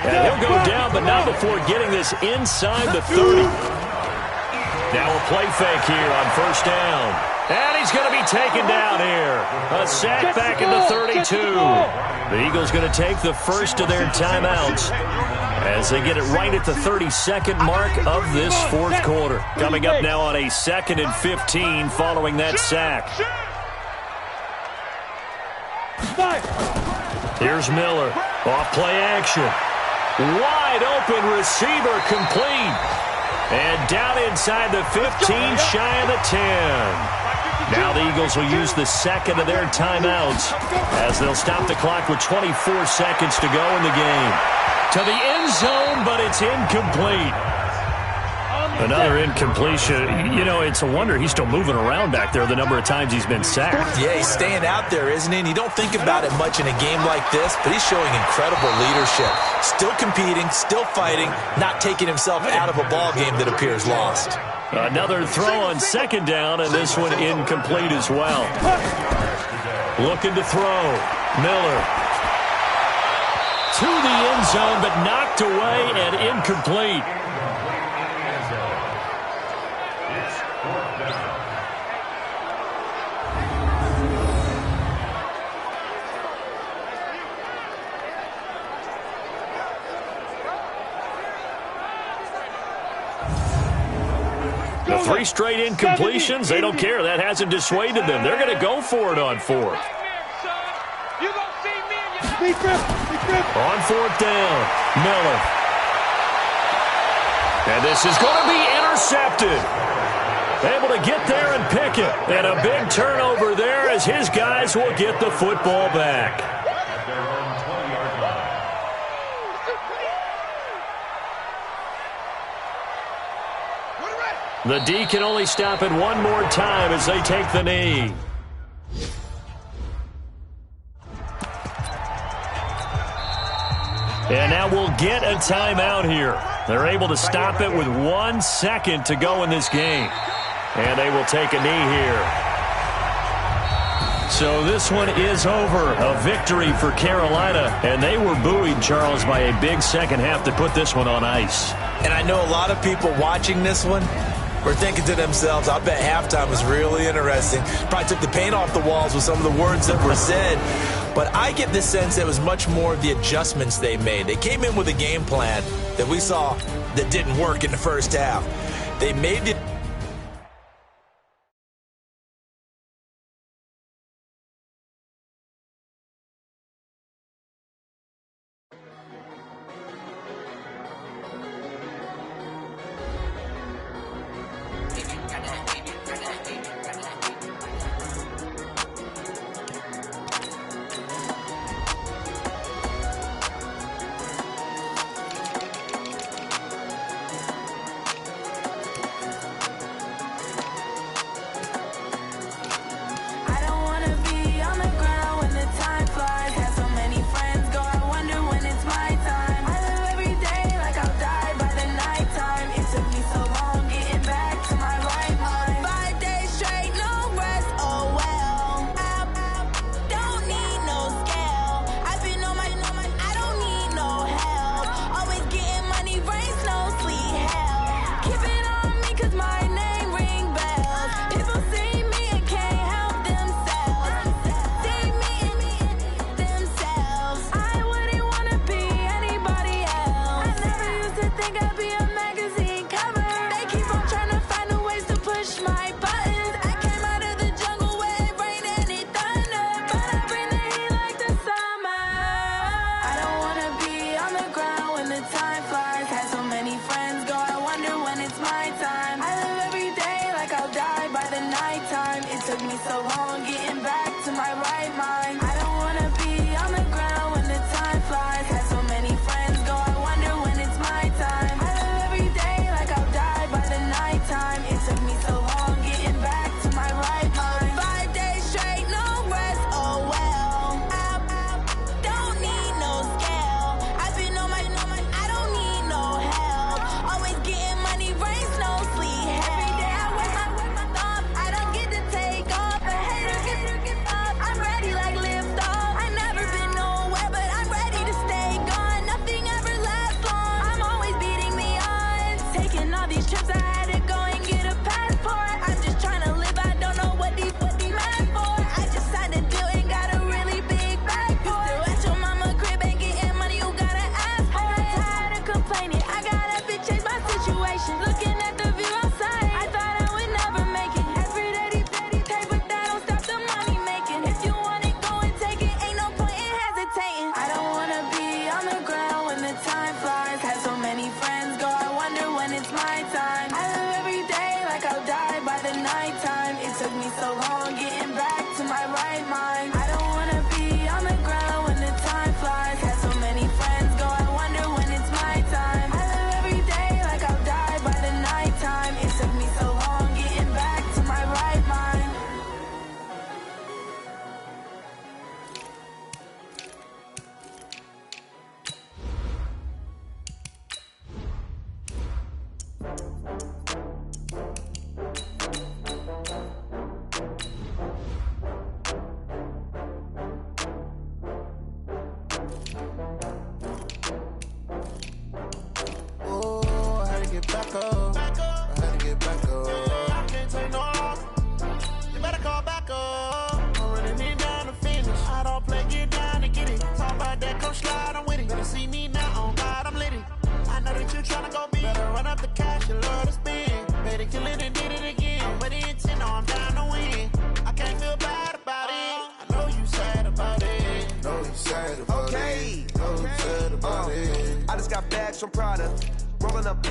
And he'll go down, but not before getting this inside the 30. Now a play fake here on first down. And he's going to be taken down here. A sack back in the 32. The Eagles going to take the first of their timeouts as they get it right at the 32nd mark of this fourth quarter. Coming up now on a 2nd and 15 following that sack. Here's Miller. Off play action. Wide open receiver complete. And down inside the 15, shy of the 10. Now the Eagles will use the second of their timeouts as they'll stop the clock with 24 seconds to go in the game. To the end zone, but it's incomplete. Another incompletion. You know, it's a wonder he's still moving around back there the number of times he's been sacked.
Yeah, he's staying out there, isn't he? And you don't think about it much in a game like this, but he's showing incredible leadership. Still competing, still fighting, not taking himself out of a ball game that appears lost.
Another throw on second down, and this one incomplete as well. Looking to throw. Miller. To the end zone, but knocked away and incomplete. The 3 straight incompletions, they don't care. That hasn't dissuaded them. They're going to go for it on fourth. On fourth down, Miller. And this is going to be intercepted. Able to get there and pick it. And a big turnover there as his guys will get the football back. The D can only stop it one more time as they take the knee. And now we'll get a timeout here. They're able to stop it with 1 second to go in this game. And they will take a knee here. So this one is over. A victory for Carolina. And they were buoyed, Charles, by a big second half to put this one on ice.
And I know a lot of people watching this one were thinking to themselves, I bet halftime was really interesting. Probably took the paint off the walls with some of the words that were said. But I get the sense that it was much more of the adjustments they made. They came in with a game plan that we saw that didn't work in the first half. They made it.
me so long getting back to my right mind. I don't wanna be on the ground when the time flies. Had so many friends go, I wonder when it's my time. I live every day like I'll die by the nighttime. It took me so long getting back to my right mind. 5 days straight, no rest, oh well. I don't need no scale. I've been on my, I don't need no help. Always getting money, rains, no sleep. Every day I work my thumb. I don't get to take off. A hater get up. I'm ready like lift off. I never been nowhere, but I'm ready to stay gone. Nothing ever lasts long. I'm always beating the odds. Taking all these trips, I had to go and get a passport. I'm just trying to live. I don't know what these mad for. I just signed a deal and got a really big bag for it. Still at your mama crib and getting money, you gotta ask for it. Tired of complaining, I got up and changed my situation. Looking at the view outside, I thought I would never make it. Every day they pay, but that don't stop the money making. If you want it, go and take it. Ain't no point in hesitating. I don't wanna be on the ground when the time flies. Had so many friends go, I wonder when it's my time. I live every day like I'll die by the nighttime. It took me so long getting back to my right mind. I don't wanna be on the ground when the time flies. Had so many friends go, I wonder when it's my time. I live every day like I'll die by the nighttime. It took me so long getting back to my right mind.
Oh, I had to get back up. I had to get back up. I can't take no loss. You better call back up. I'm running it down to finish. I don't play, get down and get it. Talk about that, come slide, I'm with it. Better see me now, on God, I'm lit it. I know that you tryna go big. Better run up the cash, you love to spend. Better kill it and did it again. But the intent, no, I'm down to win. I can't feel bad about it. I know you sad about it.
Know you sad about it. Know you sad about it. I just got bags from Prada. Rolling up.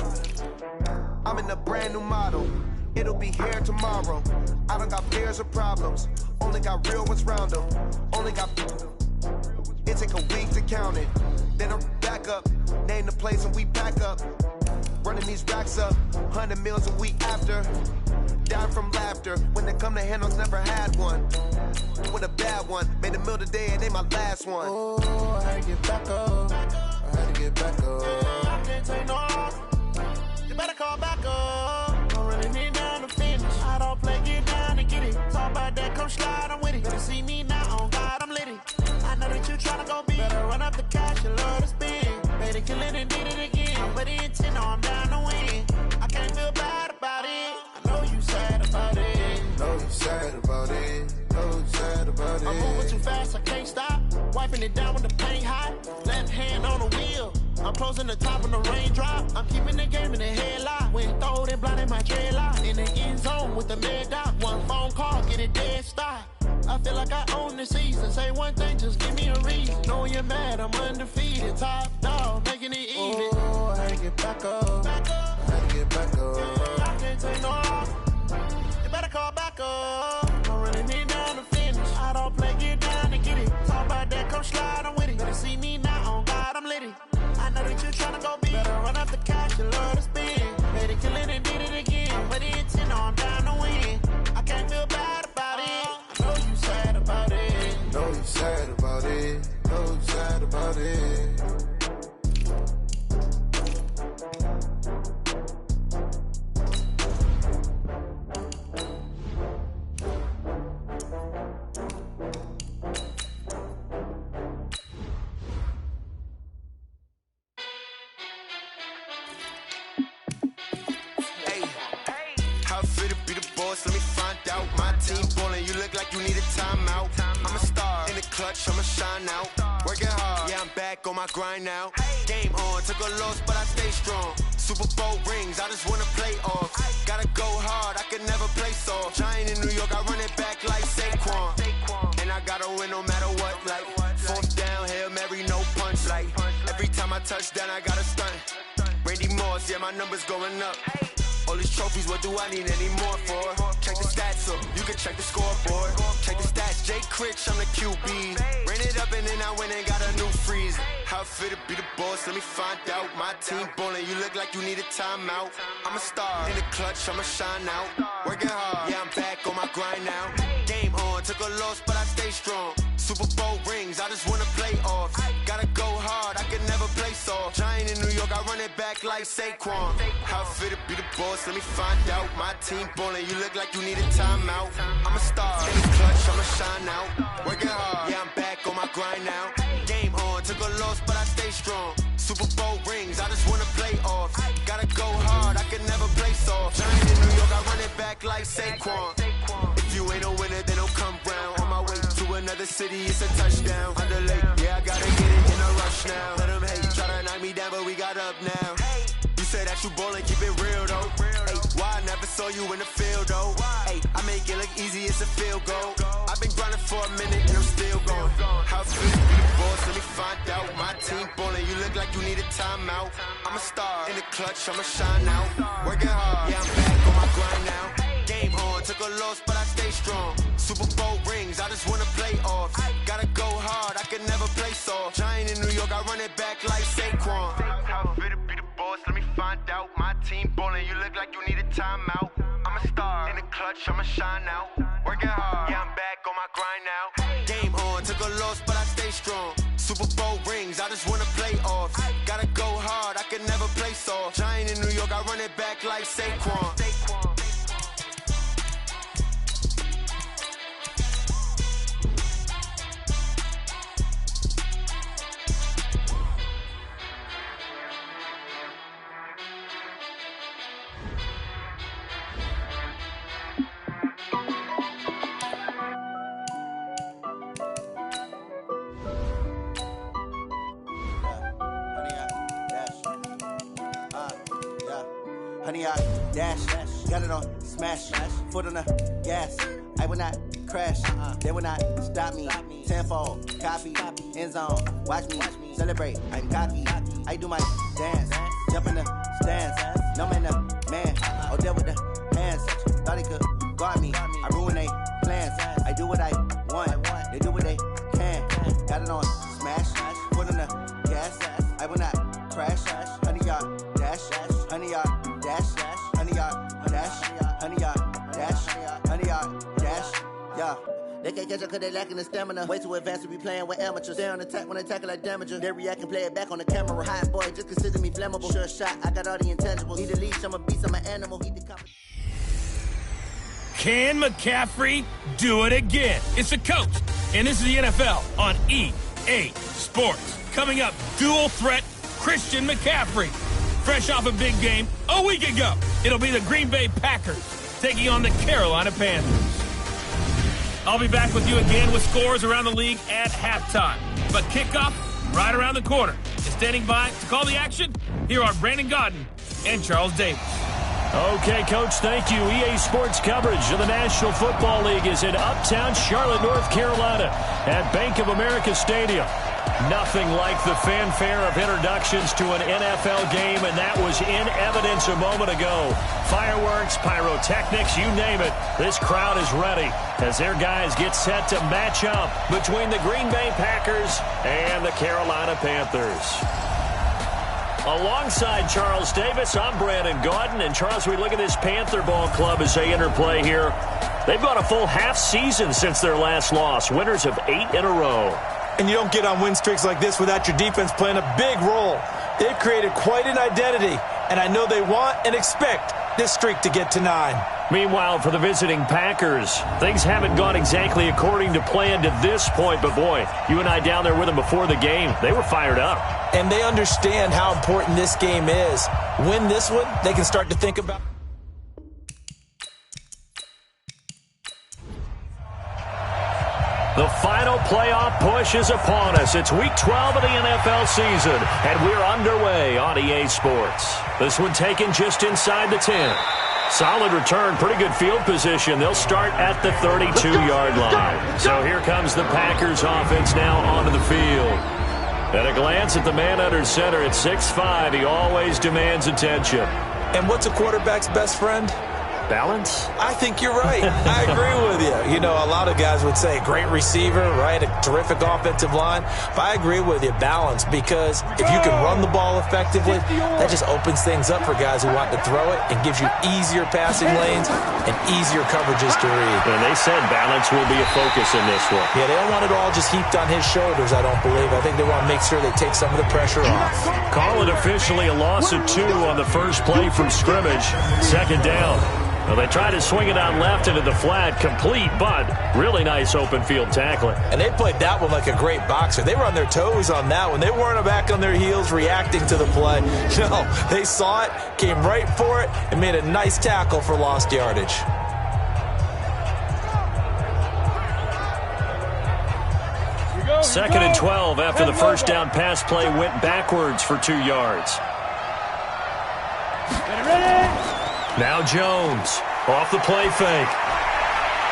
I'm in a brand new model. It'll be here tomorrow. I don't got fears or problems. Only got real ones round them. Only got. It take a week to count it. Then I'm back up. Name the place and we pack up. Running these racks up. 100 meals a week after. Dying from laughter. When it come to handles, never had one. With a bad one. Made a meal today and they my last one.
Oh, I had to get back up. I had to get back up. I can't take no loss. You better call back up. I'm running it down to finish. I don't play, get down and get it. Talk about that, come slide, I'm with it. Better see me now, on God, I'm lit it. I know that you tryna go big. Better run up the cash, you love to spend. Better kill it and did it again. But the intent, no, I'm down to win. I can't feel bad about it. I know you sad about it.
Know you sad about it. Know you sad about it.
I'm moving too fast, I can't stop. Wiping it down with the paint hot. Left hand on the wheel. I'm closing the top of the raindrop. I'm keeping the game in the headlock. When throwed and blinded my dreadlock. In the end zone with the mad dot. One phone call, get it dead stop. I feel like I own the season. Say one thing, just give me a reason. Knowing you're mad, I'm undefeated. Top dog, making it even.
Oh, I had to get back up. I had to get back up.
I can't take no loss. You better call back up. I'm running it down to finish. I don't play, get down and get it. Talk about that, come slide, I'm with it. Better see me now, on God, I'm lit it. I know that you tryna go big. Better run up the cash, you love to spend. Better kill it and did it again. But the intent, no, I'm down to win. I can't feel bad about it. I know you sad about it.
Know you sad about it. Know you sad about it. Let me find out. My team ballin', you look like you need a timeout. I'm a star in the clutch, I'ma shine out. Working hard, yeah, I'm back on my grind now. Game on, took a loss, but I stay strong. Super Bowl rings, I just wanna play off. Gotta go hard, I can never play soft. Giant in New York, I run it back like Saquon. And I gotta win no matter what, like fourth down, Hail Mary, no punch. Like every time I touch down, I gotta stunt. Randy Moss, yeah, my numbers going up. All these trophies, what do I need any more for? Check check the stats up, you can check the scoreboard. Check the stats, Jay Critch, I'm the QB. Ran it up and then I went and got a new freeze. How it feel to be the boss, let me find out. My team ballin', you look like you need a timeout. I'm a star, in the clutch, I'ma shine out. Working hard, yeah, I'm back on my grind now. Game on, took a loss, but I stay strong. Super Bowl rings, I just wanna play off. Gotta go hard, I can never play soft. Giant in New York, I run it back like Saquon. How it feel to be the boss, let me find out. My team ballin', you look like you need a timeout. I'm a star, in the clutch, I'ma shine out. Working hard, yeah, I'm back on my grind now. Game on, took a loss, but I stay strong. Super Bowl rings, I just wanna play off. Gotta go hard, I can never play soft. Giant in New York, I run it back like Saquon. If you ain't a winner, then don't come round. On my way to another city, it's a touchdown. Underlay, yeah, I gotta get it in a rush now. Let them hate, try to knock me down, but we got up now. You say that you ballin', keep it real though. Hey, why I never saw you in the field though? Hey, I make it look easy, it's a field goal. I've been grinding for a minute and I'm still going. How it feel to be the boss, let me find out. My team ballin', you look like you need a timeout. I'm a star, in the clutch, I'ma shine out. Working hard, yeah, I'm back on my grind now. Game on, took a loss, but I stay strong. Super Bowl rings, I just wanna play off. Gotta go hard, I can never play soft. Giant in New York, I run it back like Saquon. How it feel to be the boss, let me find out. My team ballin', you look like you need a timeout. I'm a star, in the clutch, I'ma shine out. Working hard, yeah, I'm back on my grind now. Game on, took a loss, but I stay strong. Super Bowl rings, I just wanna play off. Gotta go hard, I can never play soft. Giant in New York, I run it back like Saquon.
Honey, I dash, got it on, smash, foot on the gas. I will not crash, they will not stop me. Tenfold, copy, end zone, watch me celebrate. I'm cocky, I do my dance, jump in the stands. No man, the man, oh, there with the hands. Thought he could guard me, I ruin they plans. I do what I want, they do what they can. Got it on, smash, foot on the gas. I will not crash, honey, y'all dash, honey, y'all. Dash, honey yard, dash, honey yard, dash, honey yard, dash, yeah. They can't catch up cause they lacking the stamina. Way too advanced to be playing with amateurs. Stay on attack when they tackle like damager. They react and play it back on the camera. Hot boy, just consider me flammable. Sure shot, I got all the intangibles. Need a leash, I'm a beast, I'm an animal.
Can McCaffrey do it again? It's the coach, and this is the NFL on EA Sports. Coming up, dual threat Christian McCaffrey. Fresh off a big game a week ago. It'll be the Green Bay Packers taking on the Carolina Panthers. I'll be back with you again with scores around the league at halftime. But kickoff right around the corner. And standing by to call the action, here are Brandon Godden and Charles Davis.
Okay, Coach, thank you. EA Sports coverage of the National Football League is in Uptown Charlotte, North Carolina at Bank of America Stadium. Nothing like the fanfare of introductions to an NFL game, and that was in evidence a moment ago. Fireworks, pyrotechnics, you name it. This crowd is ready as their guys get set to match up between the Green Bay Packers and the Carolina Panthers. Alongside Charles Davis, I'm Brandon Gaudin. And Charles, we look at this Panther ball club as they interplay here. They've gone a full half season since their last loss, winners of 8 in a row.
And you don't get on win streaks like this without your defense playing a big role. They've created quite an identity, and I know they want and expect this streak to get to 9.
Meanwhile, for the visiting Packers, things haven't gone exactly according to plan to this point, but boy, you and I down there with them before the game, they were fired up.
And they understand how important this game is. Win this one, they can start to think about...
The final playoff push is upon us. It's week 12 of the NFL season, and we're underway on EA Sports. This one taken just inside the 10. Solid return, pretty good field position. They'll start at the 32-yard line. So here comes the Packers offense now onto the field. At a glance at the man under center at 6'5", he always demands attention.
And what's a quarterback's best friend?
Balance?
I think you're right. I agree with you. You know, a lot of guys would say great receiver, right? A terrific offensive line. But I agree with you, balance, because if you can run the ball effectively, that just opens things up for guys who want to throw it and gives you easier passing lanes and easier coverages to read.
And they said balance will be a focus in this one.
Yeah, they don't want it all just heaped on his shoulders, I don't believe. I think they want to make sure they take some of the pressure off.
Call it officially a loss of 2 on the first play from scrimmage. Second down. Well, they try to swing it out left into the flat, complete, but really nice open field tackling.
And they played that one like a great boxer. They were on their toes on that one. They weren't back on their heels reacting to the play. No, they saw it, came right for it, and made a nice tackle for lost yardage.
Second and 12 after the first down pass play went backwards for 2 yards. Now Jones off the play fake.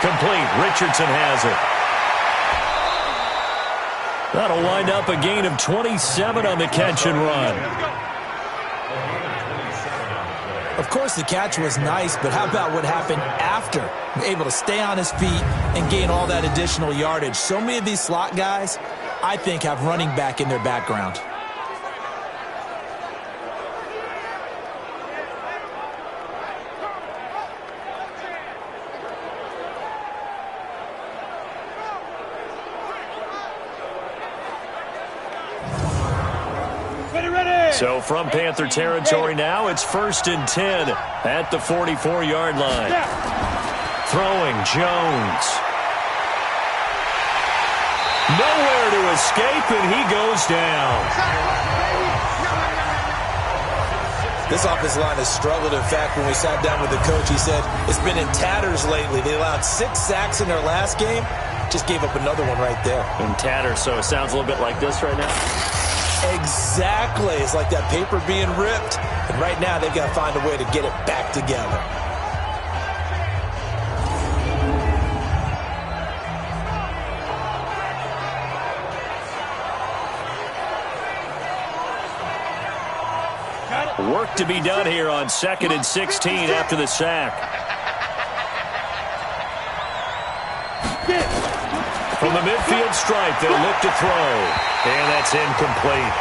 Complete. Richardson has it. That'll wind up a gain of 27 on the catch and run.
Of course, the catch was nice, but how about what happened after? Able to stay on his feet and gain all that additional yardage. So many of these slot guys, I think, have running back in their background.
So from Panther territory now, it's 1st and 10 at the 44-yard line. Throwing Jones. Nowhere to escape, and he goes down.
This offensive line has struggled. In fact, when we sat down with the coach, he said it's been in tatters lately. They allowed 6 sacks in their last game. Just gave up another one right there.
In tatters, so it sounds a little bit like this right now.
Exactly. It's like that paper being ripped. And right now, they've got to find a way to get it back together.
Work to be done here on 2nd and 16 after the sack. From the midfield stripe, they'll look to throw. And that's incomplete.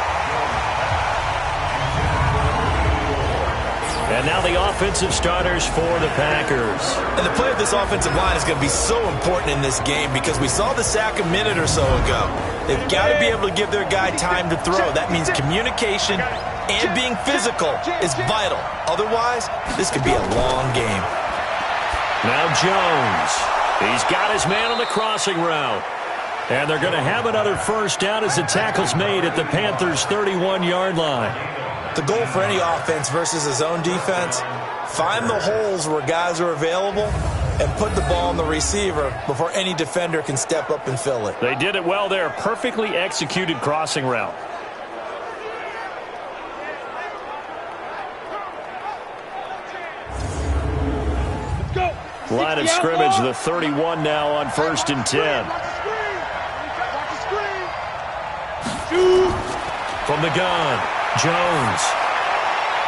And now the offensive starters for the Packers.
And the play of this offensive line is going to be so important in this game because we saw the sack a minute or so ago. They've got to be able to give their guy time to throw. That means communication and being physical is vital. Otherwise, this could be a long game.
Now Jones. He's got his man on the crossing route. And they're going to have another first down as the tackle's made at the Panthers' 31-yard line.
The goal for any offense versus a zone defense, find the holes where guys are available and put the ball on the receiver before any defender can step up and fill it.
They did it well there. Perfectly executed crossing route. Line of scrimmage, the 31 now on 1st and 10. From the gun, Jones.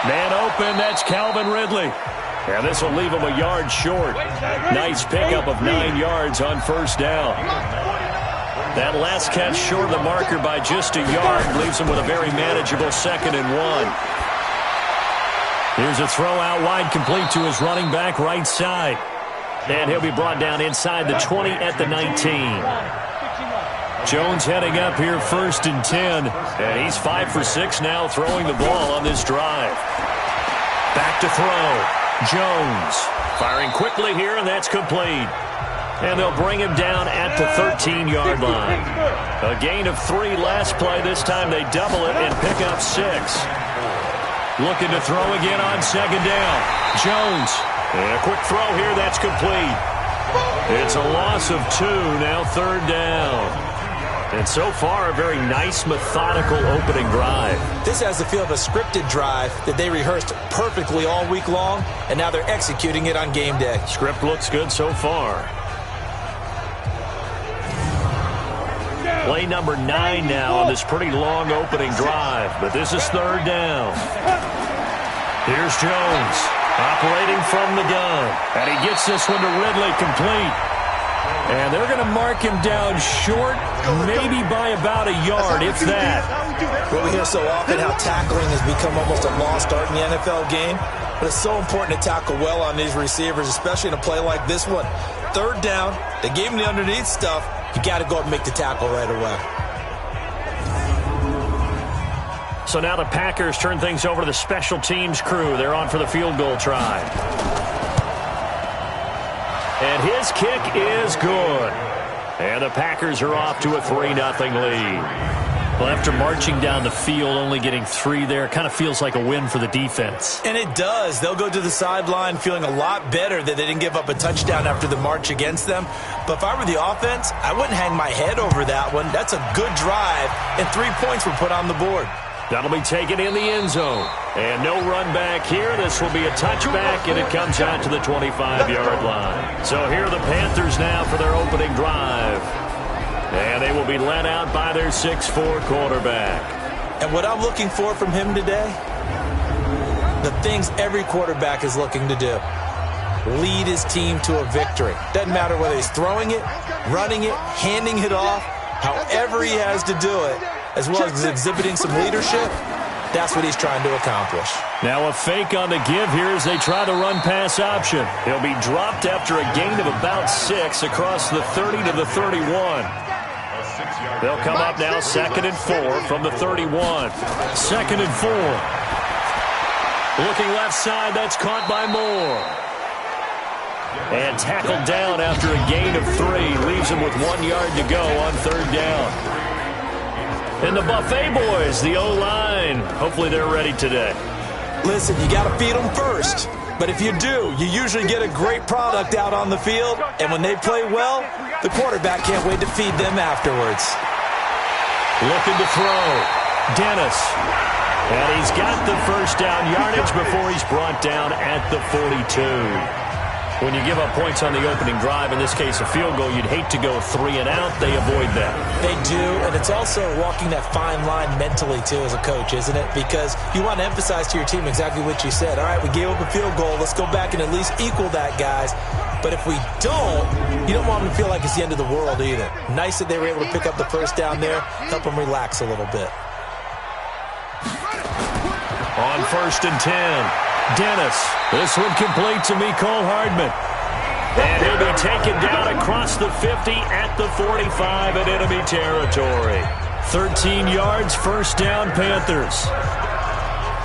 Man open, that's Calvin Ridley. And this will leave him a yard short. Nice pickup of 9 yards on first down. That last catch short of the marker by just a yard leaves him with a very manageable 2nd and 1. Here's a throw out wide, complete to his running back right side. And he'll be brought down inside the 20 at the 19. Jones heading up here 1st and 10. And he's 5 for 6 now throwing the ball on this drive. Back to throw. Jones firing quickly here, and that's complete. And they'll bring him down at the 13-yard line. A gain of 3 last play. This time they double it and pick up 6. Looking to throw again on 2nd down. Jones. And a quick throw here. That's complete. It's a loss of 2. Now 3rd down. And so far, a very nice, methodical opening drive.
This has the feel of a scripted drive that they rehearsed perfectly all week long, and now they're executing it on game day.
Script looks good so far. Play number 9 now on this pretty long opening drive, but this is 3rd down. Here's Jones. Operating from the gun. And he gets this one to Ridley, complete. And they're going to mark him down short, maybe by about a yard, if that.
Well, we hear so often how tackling has become almost a lost art in the NFL game. But it's so important to tackle well on these receivers, especially in a play like this one. Third down, they gave him the underneath stuff. You got to go up and make the tackle right away.
So now the Packers turn things over to the special teams crew. They're on for the field goal try. And his kick is good. And the Packers are off to a 3-0 lead. Well, after marching down the field, only getting 3 there, kind of feels like a win for the defense.
And it does. They'll go to the sideline feeling a lot better that they didn't give up a touchdown after the march against them. But if I were the offense, I wouldn't hang my head over that one. That's a good drive, and 3 points were put on the board.
That'll be taken in the end zone. And no run back here. This will be a touchback, and it comes out to the 25-yard line. So here are the Panthers now for their opening drive. And they will be led out by their 6'4" quarterback.
And what I'm looking for from him today, the things every quarterback is looking to do. Lead his team to a victory. Doesn't matter whether he's throwing it, running it, handing it off, however he has to do it, as well as exhibiting some leadership, that's what he's trying to accomplish.
Now a fake on the give here as they try the run-pass option. He'll be dropped after a gain of about 6 across the 30 to the 31. They'll come up now 2nd and 4 from the 31. 2nd and 4. Looking left side, that's caught by Moore. And tackled down after a gain of 3. Leaves him with 1 yard to go on 3rd down. And the Buffet boys, the O-line, hopefully they're ready today.
Listen, you got to feed them first. But if you do, you usually get a great product out on the field. And when they play well, the quarterback can't wait to feed them afterwards.
Looking to throw. Dennis. And he's got the first down yardage before he's brought down at the 42. When you give up points on the opening drive, in this case a field goal, you'd hate to go 3 and out. They avoid that.
They do, and it's also walking that fine line mentally, too, as a coach, isn't it? Because you want to emphasize to your team exactly what you said. All right, we gave up a field goal. Let's go back and at least equal that, guys. But if we don't, you don't want them to feel like it's the end of the world either. Nice that they were able to pick up the first down there, help them relax a little bit.
On 1st and 10. Dennis. This one complete to Mecole Hardman. And he'll be taken down across the 50 at the 45 in enemy territory. 13 yards, 1st down, Panthers.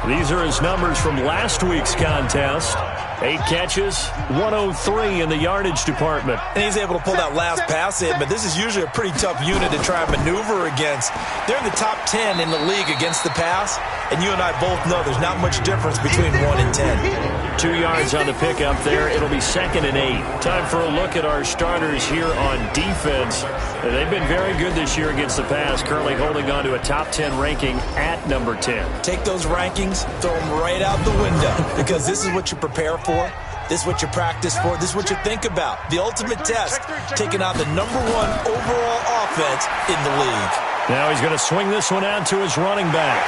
These are his numbers from last week's contest. 8 catches, 103 in the yardage department.
And he's able to pull that last pass in, but this is usually a pretty tough unit to try and maneuver against. They're in the top 10 in the league against the pass, and you and I both know there's not much difference between 1 and 10.
2 yards on the pickup there. It'll be 2nd and 8. Time for a look at our starters here on defense. They've been very good this year against the pass, currently holding on to a top 10 ranking at number 10.
Take those rankings, throw them right out the window, because this is what you prepare for. This is what you practice for. This is what you think about. The ultimate test, taking out the #1 overall offense in the league.
Now he's going to swing this one out to his running back.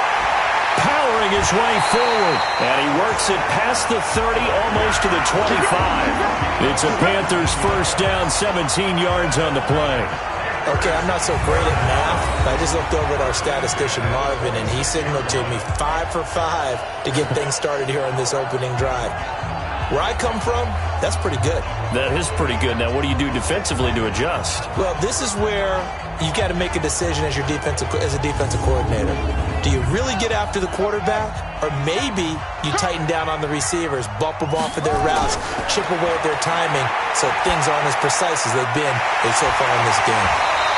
Powering his way forward. And he works it past the 30, almost to the 25. It's a Panthers 1st down, 17 yards on the play.
Okay, I'm not so great at math. I just looked over at our statistician, Marvin, and he signaled to me 5 for 5 to get things started here on this opening drive. Where I come from, that's pretty good.
That is pretty good. Now, what do you do defensively to adjust?
Well, this is where you got to make a decision as a defensive coordinator. Do you really get after the quarterback, or maybe you tighten down on the receivers, bump them off of their routes, chip away at their timing, so things aren't as precise as they've been so far in this game.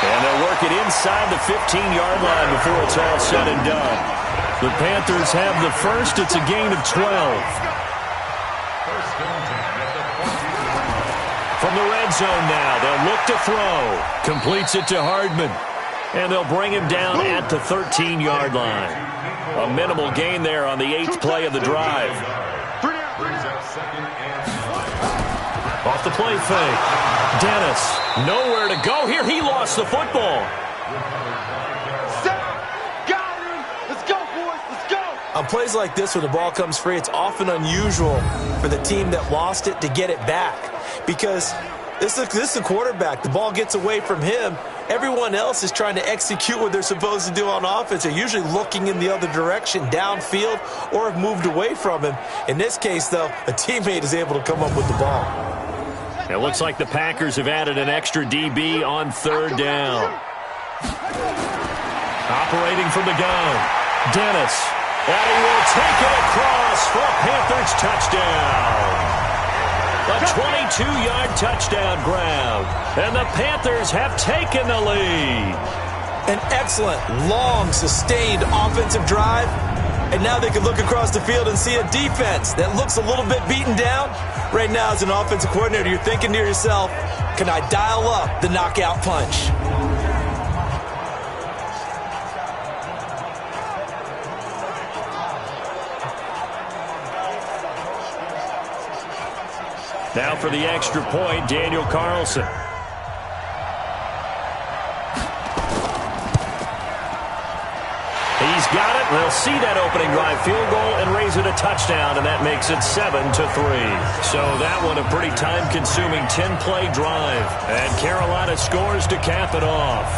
And they'll work it inside the 15-yard line before it's all said and done. The Panthers have the first. It's a gain of 12. From the red zone now, they'll look to throw. Completes it to Hardman. And they'll bring him down at the 13-yard line. A minimal gain there on the 8th play of the drive. Off the play fake. Dennis, nowhere to go here. He lost the football.
On plays like this where the ball comes free, it's often unusual for the team that lost it to get it back because this is the quarterback. The ball gets away from him. Everyone else is trying to execute what they're supposed to do on offense. They're usually looking in the other direction, downfield, or have moved away from him. In this case, though, a teammate is able to come up with the ball.
It looks like the Packers have added an extra DB on third down. Operating from the gun, Dennis. And he will take it across for a Panthers touchdown. A 22-yard touchdown grab. And the Panthers have taken the lead.
An excellent, long, sustained offensive drive. And now they can look across the field and see a defense that looks a little bit beaten down. Right now, as an offensive coordinator, you're thinking to yourself, can I dial up the knockout punch?
Now for the extra point, Daniel Carlson. He's got it. They'll see that opening drive field goal and raise it a touchdown, and that makes it 7-3. So that one a pretty time-consuming 10-play drive. And Carolina scores to cap it off.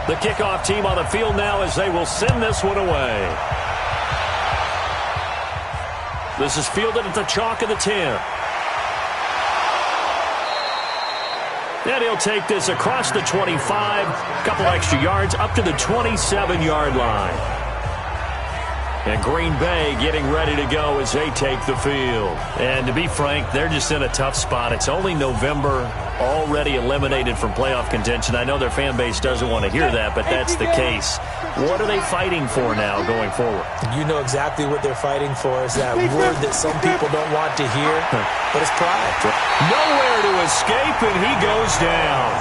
The kickoff team on the field now as they will send this one away. This is fielded at the chalk of the 10. And he'll take this across the 25, a couple extra yards, up to the 27-yard line. And Green Bay getting ready to go as they take the field. And to be frank, they're just in a tough spot. It's only November, already eliminated from playoff contention. I know their fan base doesn't want to hear that, but that's the case. What are they fighting for now going forward?
You know exactly what they're fighting for is that word that some people don't want to hear, but it's pride.
Nowhere to escape, and he goes down.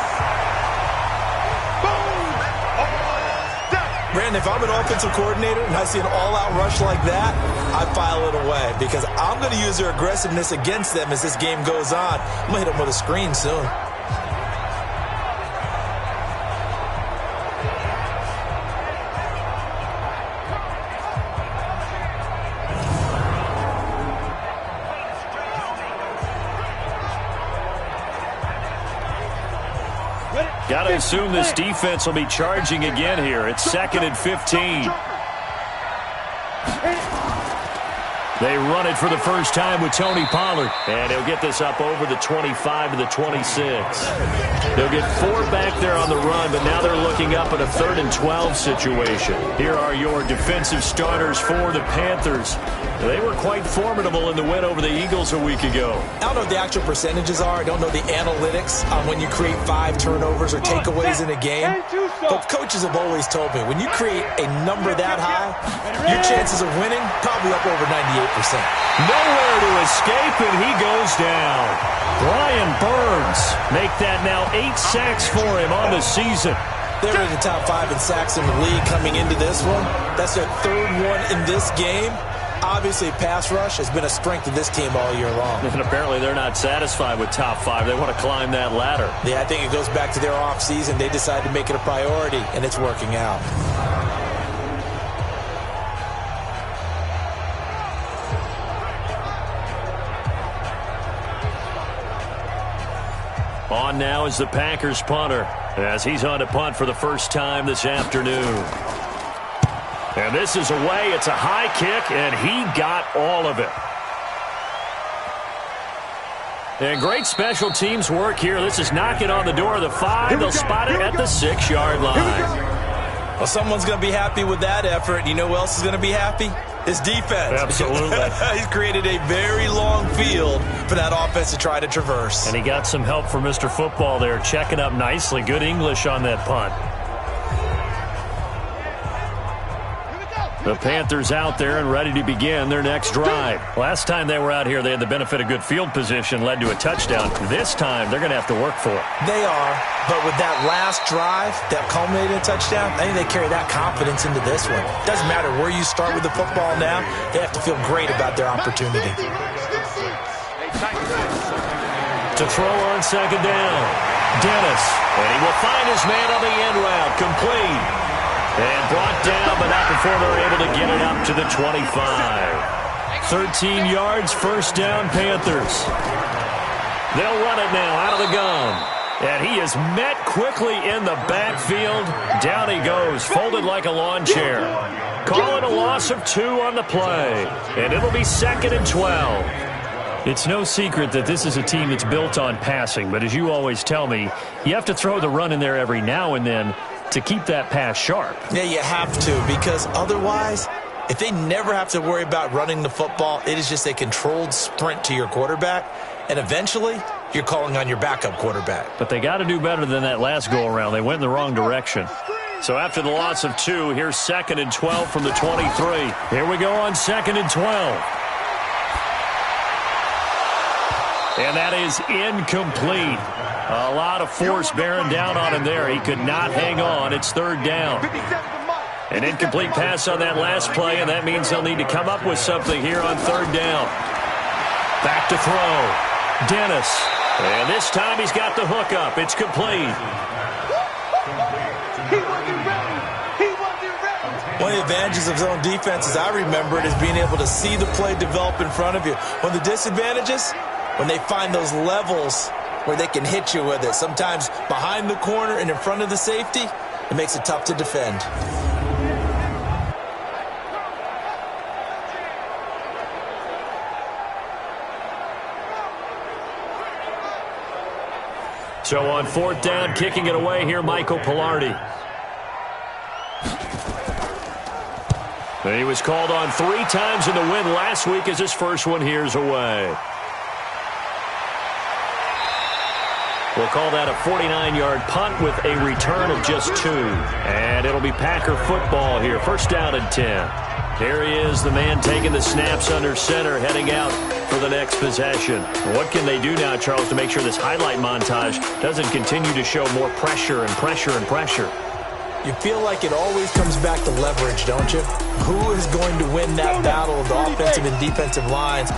Brandon, if I'm an offensive coordinator and I see an all-out rush like that, I file it away because I'm going to use their aggressiveness against them as this game goes on. I'm going to hit them with a screen soon.
Got to assume this defense will be charging again here. It's 2nd and 15. They run it for the first time with Tony Pollard. And he'll get this up over the 25 to the 26. They'll get 4 back there on the run, but now they're looking up at a 3rd and 12 situation. Here are your defensive starters for the Panthers. They were quite formidable in the win over the Eagles a week ago.
I don't know what the actual percentages are. I don't know the analytics on when you create 5 turnovers or takeaways in a game. But coaches have always told me, when you create a number that high, your chances of winning probably up over 98%.
Nowhere to escape, and he goes down. Brian Burns make that now 8 sacks for him on the season.
They're in the top 5 in sacks in the league coming into this one. That's their 3rd one in this game. Obviously, pass rush has been a strength of this team all year long.
And apparently they're not satisfied with top 5. They want to climb that ladder.
Yeah, I think it goes back to their offseason. They decided to make it a priority, and it's working out.
On now is the Packers punter as he's on to punt for the first time this afternoon. And this is away. It's a high kick, and he got all of it. And great special teams work here. This is knocking on the door of the 5. They'll spot it at the 6-yard line.
Well, someone's going to be happy with that effort. You know who else is going to be happy? His defense.
Absolutely.
He's created a very long field for that offense to try to traverse.
And he got some help from Mr. Football there, checking up nicely. Good English on that punt. The Panthers out there and ready to begin their next drive. Last time they were out here, they had the benefit of good field position, led to a touchdown. This time, they're going to have to work for it.
They are, but with that last drive that culminated in a touchdown, I think they carry that confidence into this one. Doesn't matter where you start with the football now, they have to feel great about their opportunity.
To throw on 2nd down. Dennis, and he will find his man on the end route, complete. And brought down, but not before they're able to get it up to the 25. 13 yards, first down, Panthers. They'll run it now out of the gun. And he is met quickly in the backfield. Down he goes, folded like a lawn chair. Call it a loss of 2 on the play. And it'll be 2nd and 12. It's no secret that this is a team that's built on passing. But as you always tell me, you have to throw the run in there every now and then to keep that pass sharp.
Yeah, you have to, because otherwise, if they never have to worry about running the football, it is just a controlled sprint to your quarterback. And eventually, you're calling on your backup quarterback.
But they got to do better than that last go-around. They went in the wrong direction. So after the loss of 2, here's 2nd and 12 from the 23. Here we go on 2nd and 12. And that is incomplete. A lot of force bearing down on him there. He could not hang on. It's 3rd down. An incomplete pass on that last play, and that means they'll need to come up with something here on 3rd down. Back to throw. Dennis. And this time he's got the hook up. It's complete.
One of the advantages of zone defense, as I remember it, is being able to see the play develop in front of you. One of the disadvantages, when they find those levels where they can hit you with it, sometimes behind the corner and in front of the safety, it makes it tough to defend.
So on 4th down, kicking it away here, Michael Pilardi. He was called on 3 times in the win last week as his first one here's away. We'll call that a 49-yard punt with a return of just 2. And it'll be Packer football here. 1st down and 10. Here he is, the man taking the snaps under center, heading out for the next possession. What can they do now, Charles, to make sure this highlight montage doesn't continue to show more pressure and pressure and pressure?
You feel like it always comes back to leverage, don't you? Who is going to win that battle of the offensive and defensive lines?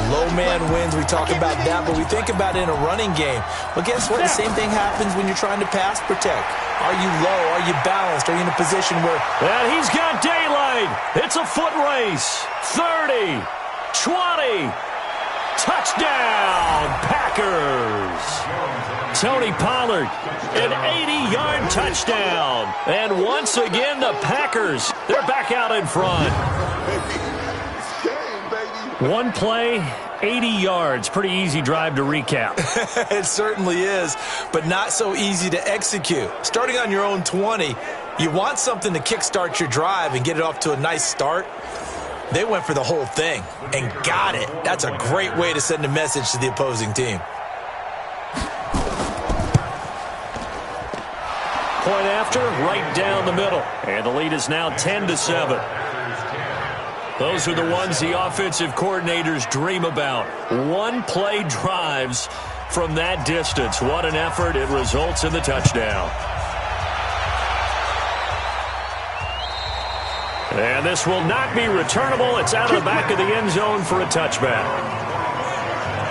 Low man wins. We talk about that, but we think about it in a running game. Well, guess what? The same thing happens when you're trying to pass protect. Are you low? Are you balanced? Are you in a position where...
And he's got daylight. It's a foot race. 30, 20, touchdown, Packers. Tony Pollard, an 80-yard touchdown. And once again, the Packers, they're back out in front. One play, 80 yards. Pretty easy drive to recap.
It certainly is, but not so easy to execute. Starting on your own 20, you want something to kickstart your drive and get it off to a nice start. They went for the whole thing and got it. That's a great way to send a message to the opposing team.
Point after, right down the middle. And the lead is now 10-7. Those are the ones the offensive coordinators dream about. One-play drives from that distance. What an effort. It results in the touchdown. And this will not be returnable. It's out of the back of the end zone for a touchback.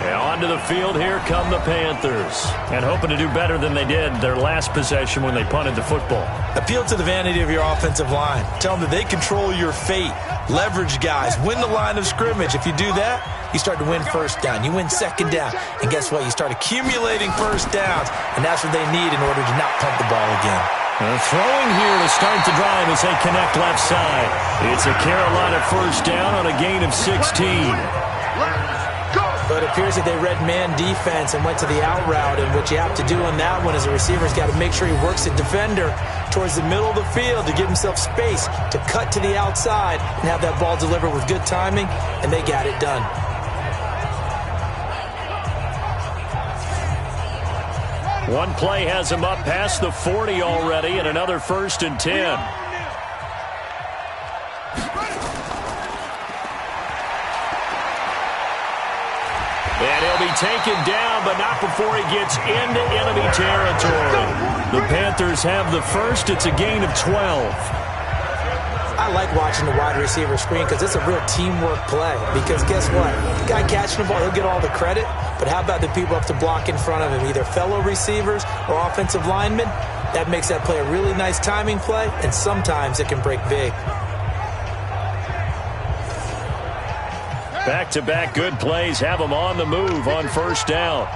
Now onto the field, here come the Panthers. And hoping to do better than they did their last possession when they punted the football.
Appeal to the vanity of your offensive line. Tell them that they control your fate. Leverage guys. Win the line of scrimmage. If you do that, you start to win 1st down. You win 2nd down. And guess what? You start accumulating 1st downs. And that's what they need in order to not punt the ball again.
Throwing here to start the drive as they connect left side. It's a Carolina 1st down on a gain of 16.
But it appears that they read man defense and went to the out route. And what you have to do on that one is a receiver's got to make sure he works the defender towards the middle of the field to give himself space to cut to the outside and have that ball delivered with good timing. And they got it done.
One play has him up past the 40 already, and another 1st and 10. And he'll be taken down, but not before he gets into enemy territory. The Panthers have the first. It's a gain of 12.
I like watching the wide receiver screen because it's a real teamwork play. Because guess what? The guy catching the ball, he'll get all the credit. But how about the people up to block in front of him, either fellow receivers or offensive linemen? That makes that play a really nice timing play, and sometimes it can break big.
Back-to-back good plays have them on the move on first down.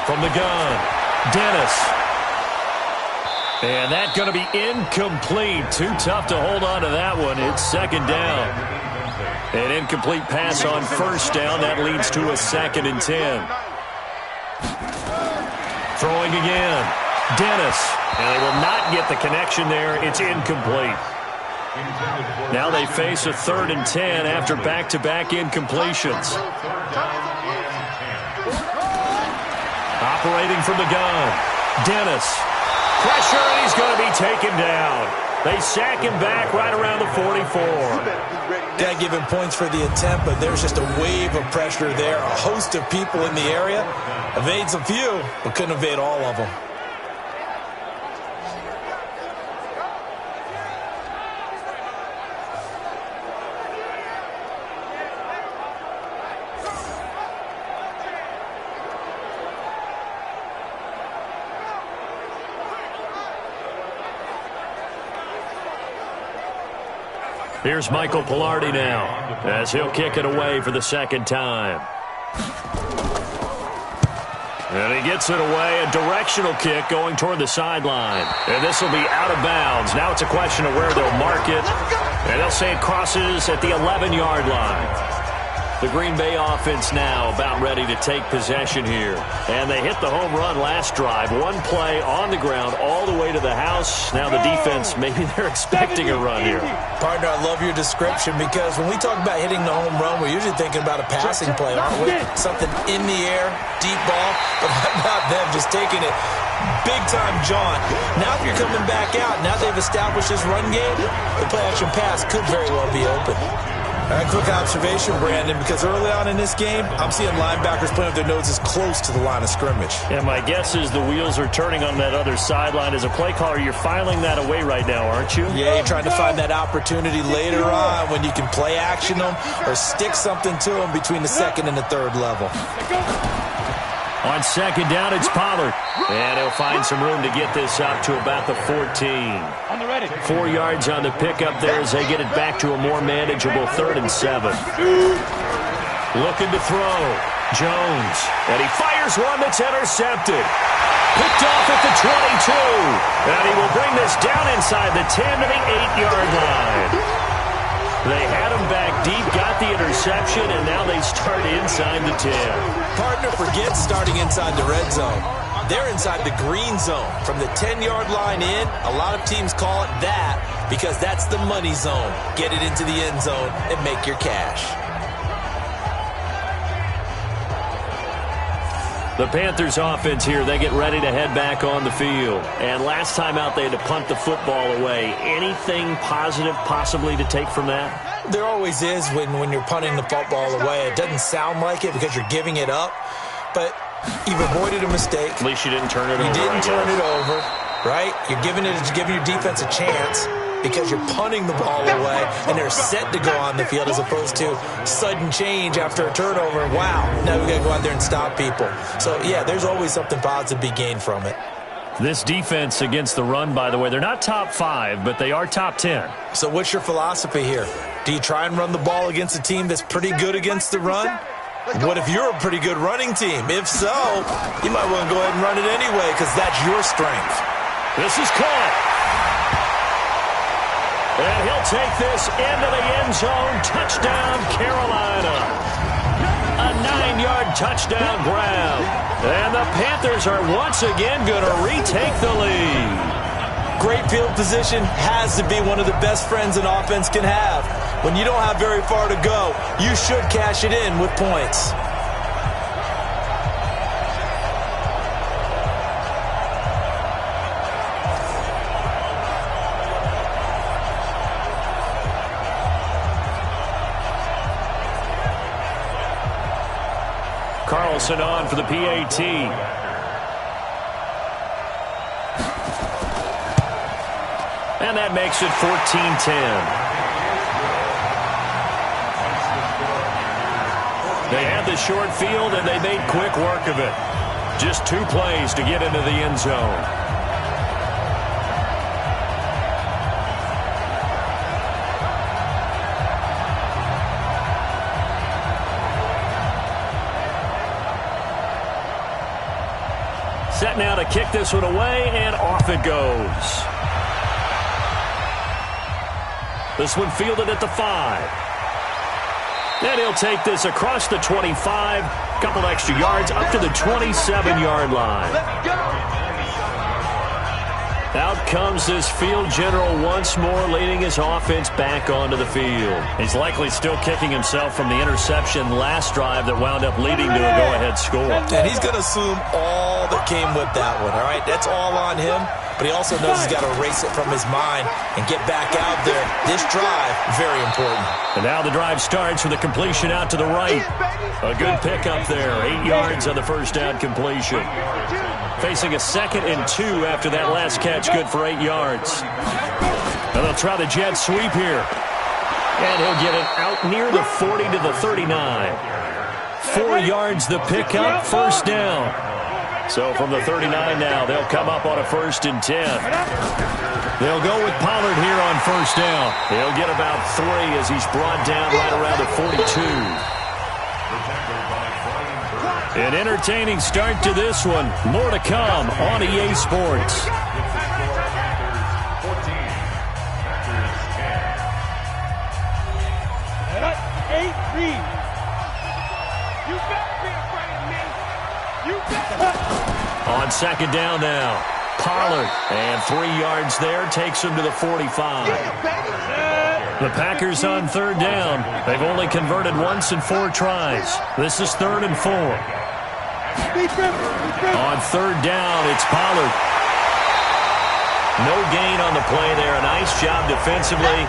From the gun, Dennis. And that's going to be incomplete. Too tough to hold on to that one. It's second down. An incomplete pass on first down. That leads to a 2nd and 10. Throwing again. Dennis. And they will not get the connection there. It's incomplete. Now they face a 3rd and 10 after back-to-back incompletions. Operating from the gun. Dennis. Pressure, and he's going to be taken down. They sack him back right around the 44.
Got to give him points for the attempt, but there's just a wave of pressure there. A host of people in the area. Evades a few, but couldn't evade all of them.
Here's Michael Pilardi now, as he'll kick it away for the 2nd time. And he gets it away, a directional kick going toward the sideline. And this will be out of bounds. Now it's a question of where they'll mark it. And they'll say it crosses at the 11-yard line. The Green Bay offense now about ready to take possession here. And they hit the home run last drive. One play on the ground all the way to the house. Now the defense, maybe they're expecting a run here.
Partner, I love your description because when we talk about hitting the home run, we're usually thinking about a passing play, aren't we? Something in the air, deep ball. But how about them just taking it big-time jaunt? Now that you're coming back out, now they've established this run game, the play-action pass could very well be open. A quick observation, Brandon, because early on in this game, I'm seeing linebackers playing with their noses close to the line of scrimmage.
And my guess is the wheels are turning on that other sideline. As a play caller, you're filing that away right now, aren't you?
Yeah, you're trying to find that opportunity later on when you can play action them or stick something to them between the 2nd and the 3rd level.
On 2nd down, it's Pollard. And he'll find some room to get this up to about the 14. 4 yards on the pickup there as they get it back to a more manageable 3rd and 7. Looking to throw. Jones. And he fires one that's intercepted. Picked off at the 22. And he will bring this down inside the 10 to the 8-yard line. They had him back deep, got the interception, and now they start inside the 10.
Partner, forget starting inside the red zone. They're inside the green zone. From the 10-yard line in, a lot of teams call it that because that's the money zone. Get it into the end zone and make your cash.
The Panthers offense here, they get ready to head back on the field. And last time out, they had to punt the football away. Anything positive possibly to take from that?
There always is when you're punting the football away. It doesn't sound like it because you're giving it up. But you've avoided a mistake.
At least you didn't turn it over.
You didn't turn it over, right? You're giving your defense a chance because you're punting the ball away and they're set to go on the field as opposed to sudden change after a turnover. And wow, now we got to go out there and stop people. So, yeah, there's always something positive to be gained from it.
This defense against the run, by the way, they're not top 5, but they are top 10.
So what's your philosophy here? Do you try and run the ball against a team that's pretty good against the run? What if you're a pretty good running team? If so, you might want to go ahead and run it anyway because that's your strength.
This is caught. And he'll take this into the end zone. Touchdown, Carolina. A 9-yard touchdown grab. And the Panthers are once again going to retake the lead.
Great field position has to be one of the best friends an offense can have. When you don't have very far to go, you should cash it in with points.
Carlson on for the PAT. And that makes it 14-10. They had the short field, and they made quick work of it. Just 2 plays to get into the end zone. Set now to kick this one away, and off it goes. This one fielded at the 5. And he'll take this across the 25, couple extra yards up to the 27-yard line. Out comes this field general once more, leading his offense back onto the field. He's likely still kicking himself from the interception last drive that wound up leading to a go-ahead score.
And he's going to assume all that came with that one, all right? That's all on him. But he also knows he's got to erase it from his mind and get back out there. This drive, very important.
And now the drive starts with a completion out to the right. A good pickup there. 8 yards on the first down completion. Facing a 2nd and 2 after that last catch, good for 8 yards. And they'll try the jet sweep here. And he'll get it out near the 40 to the 39. 4 yards the pickup, first down. So from the 39 now, they'll come up on a 1st and 10. They'll go with Pollard here on first down. He'll get about 3 as he's brought down right around the 42. An entertaining start to this one. More to come on EA Sports. On second down now, Pollard, and 3 yards there, takes him to the 45. The Packers on third down. They've only converted once in 4 tries. This is 3rd and 4. On third down, it's Pollard. No gain on the play there. A nice job defensively,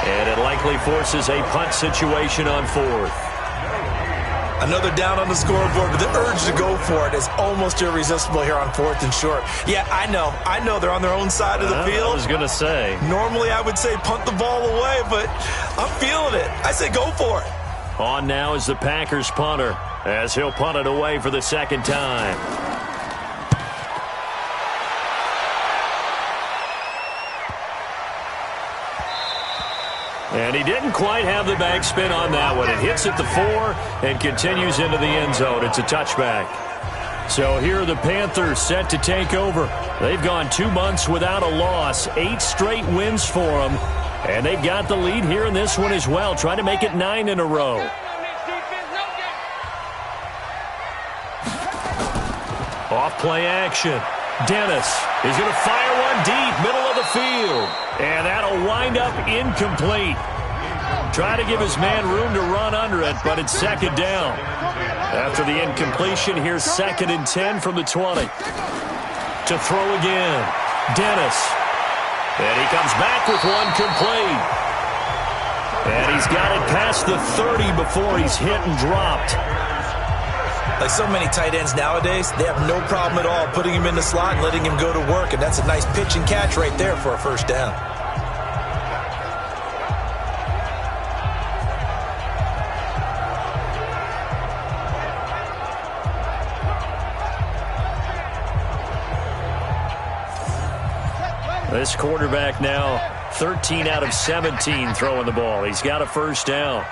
and it likely forces a punt situation on 4th.
Another down on the scoreboard, but the urge to go for it is almost irresistible here on 4th and short. Yeah, I know they're on their own side of the field.
I was going to say.
Normally I would say punt the ball away, but I'm feeling it. I say go for it.
On now is the Packers punter, as he'll punt it away for the 2nd time. And he didn't quite have the backspin on that one. It hits at the 4 and continues into the end zone. It's a touchback. So here are the Panthers set to take over. They've gone 2 months without a loss. 8 straight wins for them. And they've got the lead here in this one as well, trying to make it 9 in a row. Off play action. Dennis is going to fire one deep, middle of the field. And that'll wind up incomplete. Try to give his man room to run under it, but it's 2nd down. After the incompletion, here's 2nd and 10 from the 20. To throw again. Dennis. And he comes back with one complete. And he's got it past the 30 before he's hit and dropped.
Like so many tight ends nowadays, they have no problem at all putting him in the slot and letting him go to work, and that's a nice pitch and catch right there for a first down.
This quarterback now 13 out of 17 throwing the ball. He's got a first down.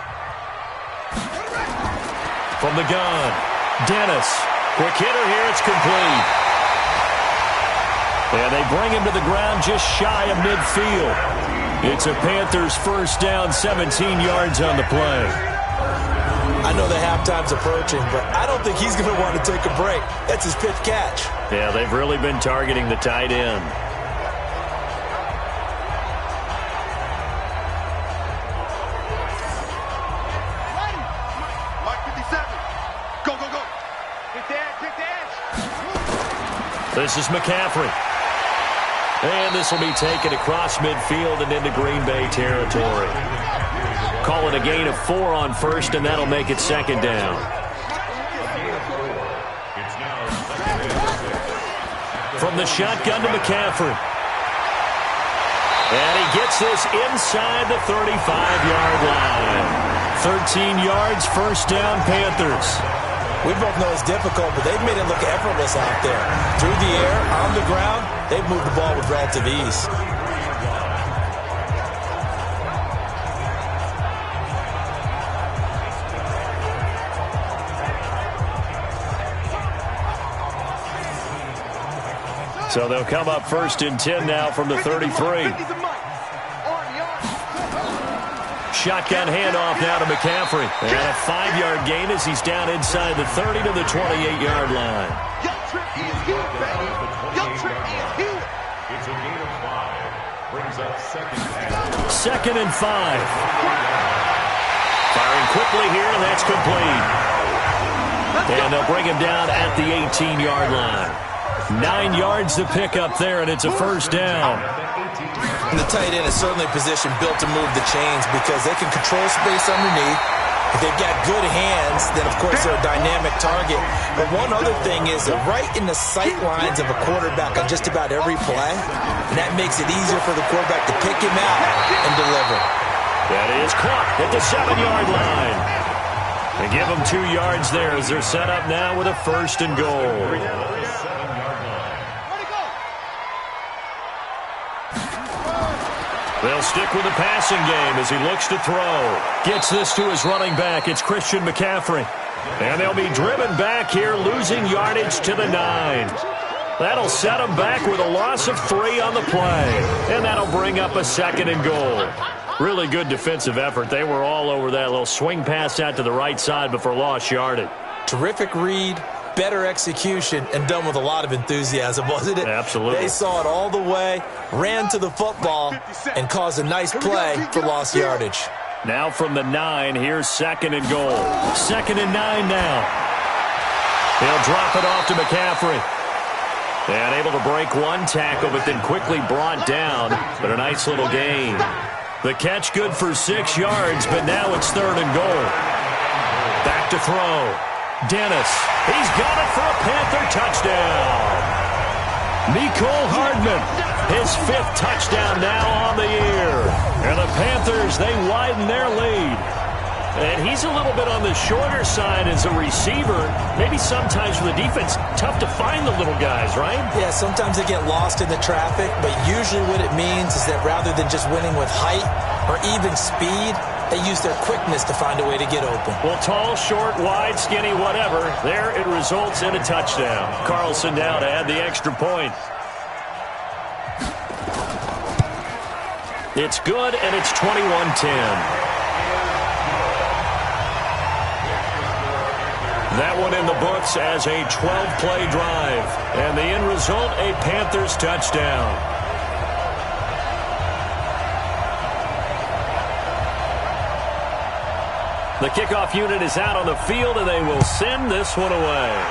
From the gun, Dennis. Quick hitter here, it's complete. And they bring him to the ground just shy of midfield. It's a Panthers first down, 17 yards on the play.
I know the halftime's approaching, but I don't think he's going to want to take a break. That's his pitch catch.
Yeah, they've really been targeting the tight end. This is McCaffrey. And this will be taken across midfield and into Green Bay territory. Call it a gain of 4 on first, and that'll make it 2nd down. From the shotgun to McCaffrey. And he gets this inside the 35-yard line. 13 yards, first down, Panthers.
We both know it's difficult, but they've made it look effortless out there. Through the air, on the ground, they've moved the ball with relative ease.
So they'll come up first and 10 now from the 33. Shotgun handoff now to McCaffrey. And a 5-yard gain as he's down inside the 30 to the 28-yard line.
It's a gain of 5. Brings up
second and 5. Firing quickly here, and that's complete. And they'll bring him down at the 18-yard line. 9 yards to pick up there, and it's a first down.
And the tight end is certainly a position built to move the chains because they can control space underneath. If they've got good hands, then, of course, they're a dynamic target. But one other thing is they're right in the sight lines of a quarterback on just about every play, and that makes it easier for the quarterback to pick him out and deliver.
That is caught at the 7-yard line. They give them 2 yards there as they're set up now with a first and goal. They'll stick with the passing game as he looks to throw. Gets this to his running back. It's Christian McCaffrey. And they'll be driven back here, losing yardage to the 9. That'll set them back with a loss of 3 on the play. And that'll bring up a second and goal. Really good defensive effort. They were all over that little swing pass out to the right side before lost yardage.
Terrific read. Better execution, and done with a lot of enthusiasm, wasn't it?
Absolutely.
They saw it all the way, ran to the football, and caused a nice play for lost yardage.
Now from the 9, here's second and goal. 2nd and 9 now. He'll drop it off to McCaffrey. And able to break one tackle, but then quickly brought down. But a nice little gain. The catch good for 6 yards, but now it's 3rd and goal. Back to throw. Dennis, he's got it for a Panther touchdown. Mecole Hardman, his 5th touchdown now on the year. And the Panthers, they widen their lead. And he's a little bit on the shorter side as a receiver. Maybe sometimes for the defense, tough to find the little guys, right?
Yeah, sometimes they get lost in the traffic, but usually what it means is that rather than just winning with height or even speed, they use their quickness to find a way to get open.
Well, tall, short, wide, skinny, whatever, there it results in a touchdown. Carlson now to add the extra point. It's good, and it's 21-10. That one in the books as a 12-play drive. And the end result, a Panthers touchdown. The kickoff unit is out on the field, and they will send this one away.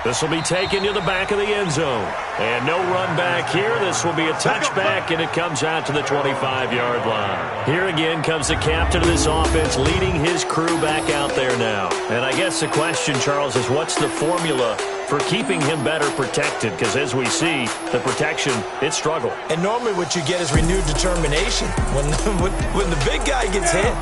This will be taken to the back of the end zone. And no run back here. This will be a touchback, and it comes out to the 25-yard line. Here again comes the captain of this offense leading his crew back out there now. And I guess the question, Charles, is what's the formula for keeping him better protected? Because as we see, the protection, it struggled.
And normally what you get is renewed determination. When the big guy gets hit,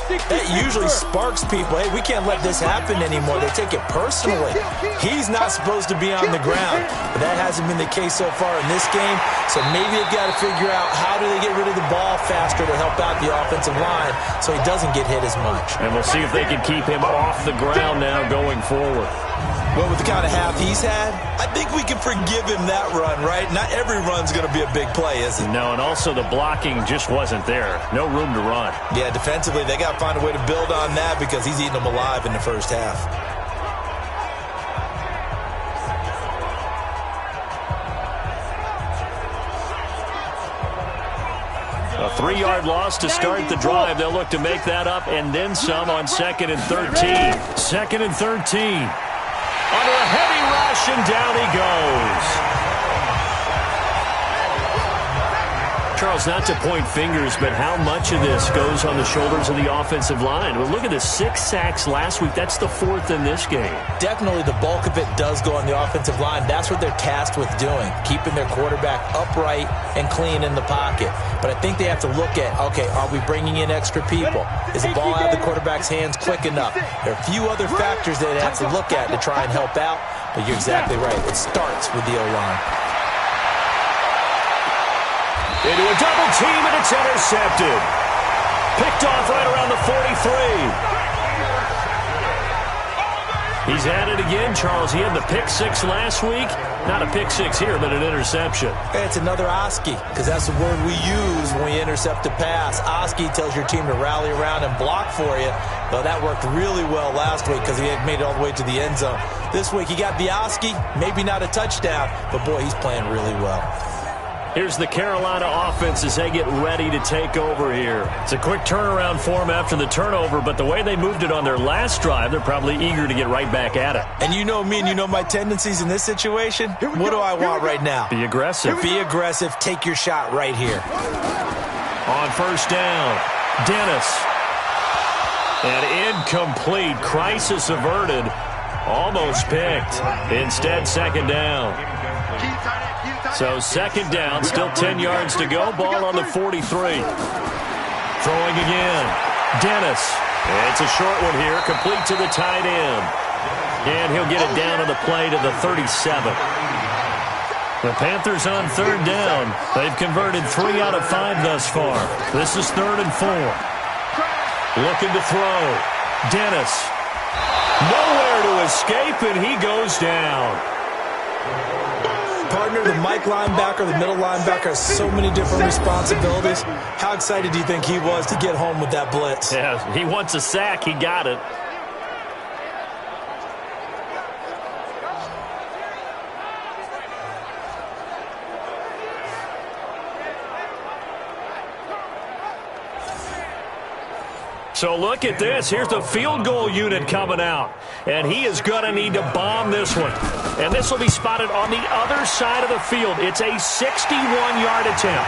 that usually sparks people. Hey, we can't let this happen anymore. They take it personally. He's not supposed to be on the ground. But that hasn't been the case so far in this game. So maybe they've got to figure out how do they get rid of the ball faster to help out the offensive line so he doesn't get hit as much.
And we'll see if they can keep him off the ground now going forward.
Well, with the kind of half he's had, I think we can forgive him that run, right? Not every run's going to be a big play, is it?
No, and also the blocking just wasn't there. No room to run.
Yeah, defensively, they got to find a way to build on that because he's eating them alive in the first half.
A 3-yard loss to start the drive. They'll look to make that up and then some on 2nd and 13. 2nd and 13. Under a heavy rush, and down he goes. Charles, not to point fingers, but how much of this goes on the shoulders of the offensive line? Well, look at the 6 sacks last week. That's the 4th in this game.
Definitely the bulk of it does go on the offensive line. That's what they're tasked with doing, keeping their quarterback upright and clean in the pocket. But I think they have to look at, okay, are we bringing in extra people? Is the ball out of the quarterback's hands quick enough? There are a few other factors that they have to look at to try and help out, but you're exactly right. It starts with the O-line.
Into a double team, and it's intercepted. Picked off right around the 43. He's at it again, Charles. He had the pick 6 last week. Not a pick 6 here, but an interception.
It's another Oski, because that's the word we use when we intercept a pass. Oski tells your team to rally around and block for you. Well, that worked really well last week because he had made it all the way to the end zone. This week he got the Oski, maybe not a touchdown, but boy, he's playing really well.
Here's the Carolina offense as they get ready to take over here. It's a quick turnaround for them after the turnover, but the way they moved it on their last drive, they're probably eager to get right back at it.
And you know me and you know my tendencies in this situation. What do I want right now?
Be aggressive.
Be aggressive. Take your shot right here.
On first down, Dennis. And incomplete. Crisis averted. Almost picked. Instead, second down. So second down, still 10 yards to go. Ball on the 43. Throwing again. Dennis. It's a short one here, complete to the tight end. And he'll get it down on the play to the 37. The Panthers on third down. They've converted 3 out of 5 thus far. This is 3rd and 4. Looking to throw. Dennis. Nowhere to escape, and he goes down.
Partner, the Mike linebacker, the middle linebacker has so many different responsibilities. How excited do you think he was to get home with that blitz?
Yeah, he wants a sack. He got it. So look at this. Here's the field goal unit coming out. And he is going to need to bomb this one. And this will be spotted on the other side of the field. It's a 61-yard attempt.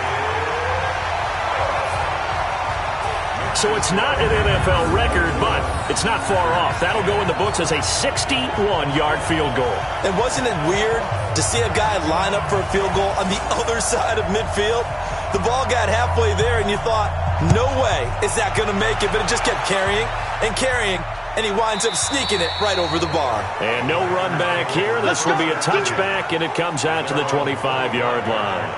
So it's not an NFL record, but it's not far off. That'll go in the books as a 61-yard field goal.
And wasn't it weird to see a guy line up for a field goal on the other side of midfield? The ball got halfway there, and you thought, no way is that going to make it, but it just kept carrying and carrying, and he winds up sneaking it right over the bar.
And no run back here. This will be a touchback, and it comes out to the 25-yard line.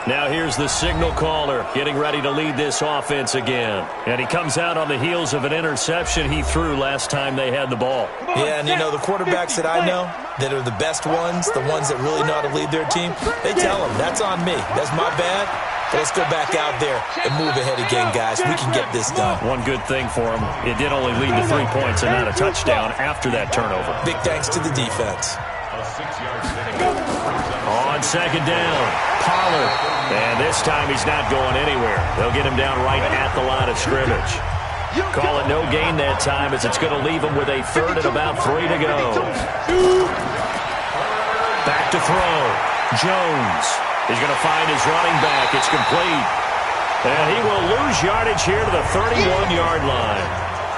Now here's the signal caller getting ready to lead this offense again. And he comes out on the heels of an interception he threw last time they had the ball.
Yeah, and you know, the quarterbacks that I know that are the best ones, the ones that really know how to lead their team, they tell them, that's on me. That's my bad. But let's go back out there and move ahead again, guys. We can get this done.
One good thing for him, it did only lead to 3 points and not a touchdown after that turnover.
Big thanks to the defense.
On second down, Pollard. And this time he's not going anywhere. They'll get him down right at the line of scrimmage. Call it no gain that time as it's going to leave him with a 3rd and about 3 to go. Back to throw. Jones. He's going to find his running back. It's complete. And he will lose yardage here to the 31-yard line.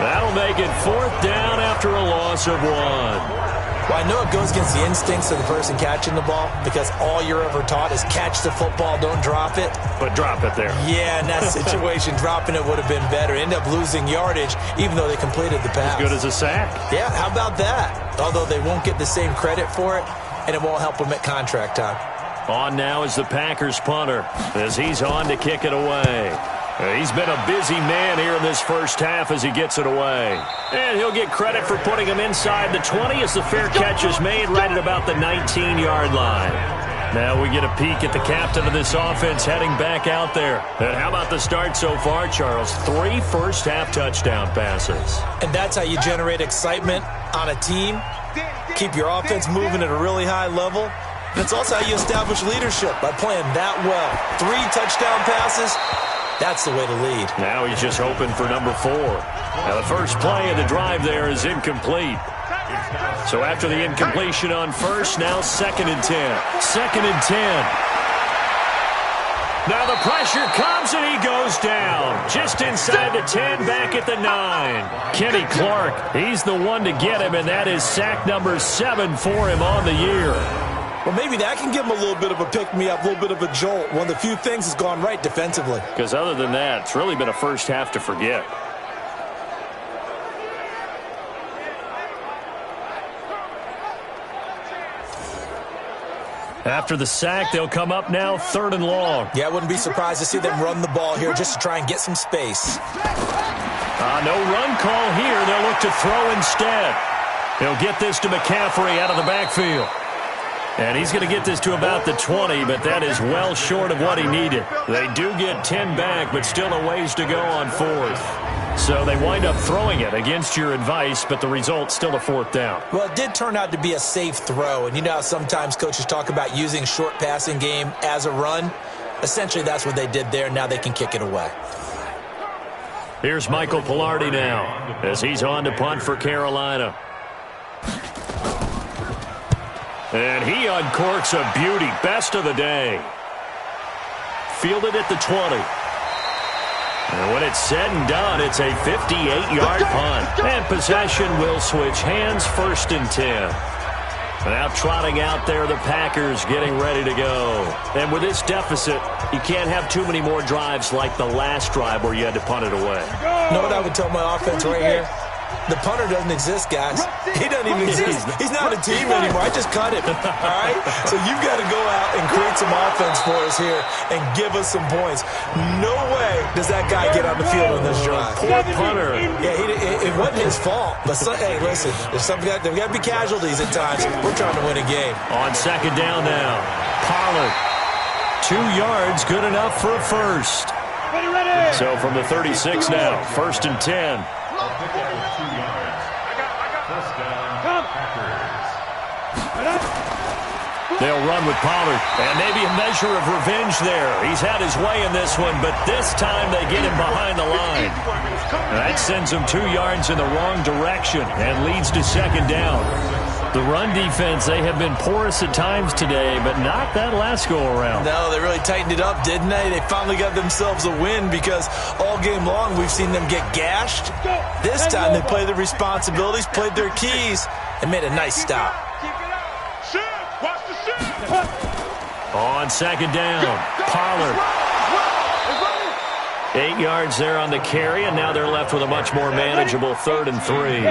That'll make it 4th down after a loss of 1.
Well, I know it goes against the instincts of the person catching the ball because all you're ever taught is catch the football, don't drop it.
But drop it there.
Yeah, in that situation, dropping it would have been better. End up losing yardage even though they completed the pass.
As good as a sack.
Yeah, how about that? Although they won't get the same credit for it, and it won't help them at contract time.
On now is the Packers punter as he's on to kick it away. He's been a busy man here in this first half as he gets it away. And he'll get credit for putting him inside the 20 as the fair catch is made right at about the 19-yard line. Now we get a peek at the captain of this offense heading back out there. And how about the start so far, Charles? 3 first-half touchdown passes.
And that's how you generate excitement on a team. Keep your offense moving at a really high level. And it's also how you establish leadership by playing that well. 3 touchdown passes, that's the way to lead.
Now he's just hoping for number 4. Now the first play of the drive there is incomplete. So after the incompletion on first, now 2nd and 10. 2nd and 10. Now the pressure comes, and he goes down. Just inside the 10, back at the 9. Kenny Clark, he's the one to get him, and that is sack number 7 for him on the year.
Well, maybe that can give him a little bit of a pick-me-up, a little bit of a jolt. One of the few things has gone right defensively.
Because other than that, it's really been a first half to forget. After the sack, they'll come up now 3rd and long.
Yeah, I wouldn't be surprised to see them run the ball here just to try and get some space.
No run call here. They'll look to throw instead. He'll get this to McCaffrey out of the backfield. And he's going to get this to about the 20, but that is well short of what he needed. They do get 10 back, but still a ways to go on 4th. So they wind up throwing it against your advice, but the result's still a 4th down.
Well, it did turn out to be a safe throw. And you know how sometimes coaches talk about using short passing game as a run? Essentially, that's what they did there. Now they can kick it away.
Here's Michael Pilardi now as he's on to punt for Carolina. And he uncorks a beauty. Best of the day. Fielded at the 20. And when it's said and done, it's a 58-yard punt. And possession will switch hands, 1st and 10. Now trotting out there, the Packers getting ready to go. And with this deficit, you can't have too many more drives like the last drive where you had to punt it away.
You know what I would tell my offense right here? The punter doesn't exist, guys. He doesn't even exist. He's not a team anymore. I just cut him. All right? So you've got to go out and create some offense for us here and give us some points. No way does that guy get on the field on this drive.
Poor punter.
Yeah, it wasn't his fault. But, hey, listen, there's got to be casualties at times. We're trying to win a game.
On 2nd down now, Pollard. 2 yards, good enough for a first. So from the 36 now, 1st and 10. They'll run with Pollard, and maybe a measure of revenge there. He's had his way in this one, but this time they get him behind the line. That sends him 2 yards in the wrong direction and leads to 2nd down. The run defense, they have been porous at times today, but not that last go-around.
No, they really tightened it up, didn't they? They finally got themselves a win because all game long we've seen them get gashed. This time they played their responsibilities, played their keys, and made a nice stop.
On 2nd down, Pollard. 8 yards there on the carry, and now they're left with a much more manageable 3rd and 3.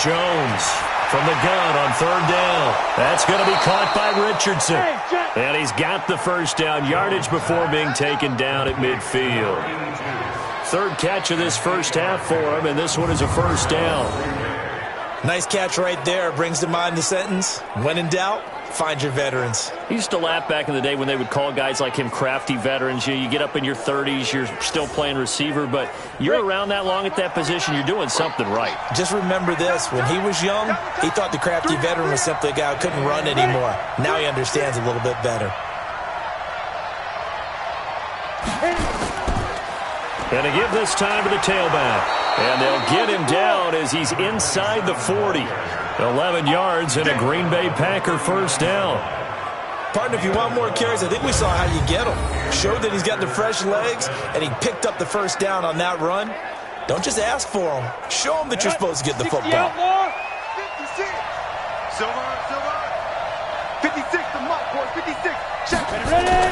Jones from the gun on 3rd down. That's going to be caught by Richardson. And he's got the 1st down, yardage before being taken down at midfield. 3rd catch of this first half for him, and this one is a 1st down.
Nice catch right there. Brings to mind the sentence, when in doubt, find your veterans.
I used to laugh back in the day when they would call guys like him crafty veterans. You get up in your 30s, you're still playing receiver, but you're around that long at that position, you're doing something right.
Just remember this. When he was young, he thought the crafty veteran was simply a guy who couldn't run anymore. Now he understands a little bit better.
And to give this time to the tailback. And they'll get him down as he's inside the 40. 11 yards and a Green Bay Packer 1st down.
Partner, if you want more carries, I think we saw how you get him. Showed that he's got the fresh legs, and he picked up the 1st down on that run. Don't just ask for him. Show him that you're supposed to get the football.
56. Silver. 56, the mark, boys. 56. Check.
Ready?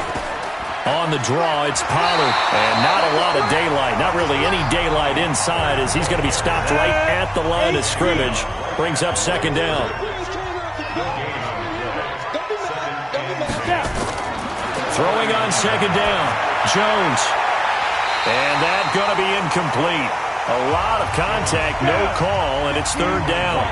On the draw, it's Pollard. And not a lot of daylight. Not really any daylight inside as he's going to be stopped right at the line of scrimmage. Brings up 2nd down. Throwing on 2nd down. Jones. And that's going to be incomplete. A lot of contact, no call, and it's 3rd down.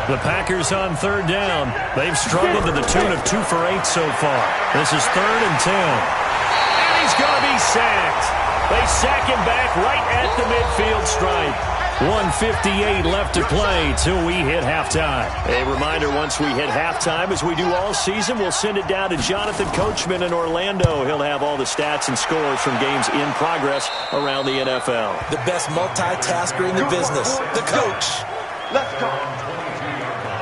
The Packers on 3rd down. They've struggled to the tune of 2 for 8 so far. This is 3rd and 10. And he's going to be sacked. They sack him back right at the midfield stripe. 1:58 left to play till we hit halftime. A reminder, once we hit halftime, as we do all season, we'll send it down to Jonathan Coachman in Orlando. He'll have all the stats and scores from games in progress around the NFL.
The best multitasker in the business, the coach.
Let's go.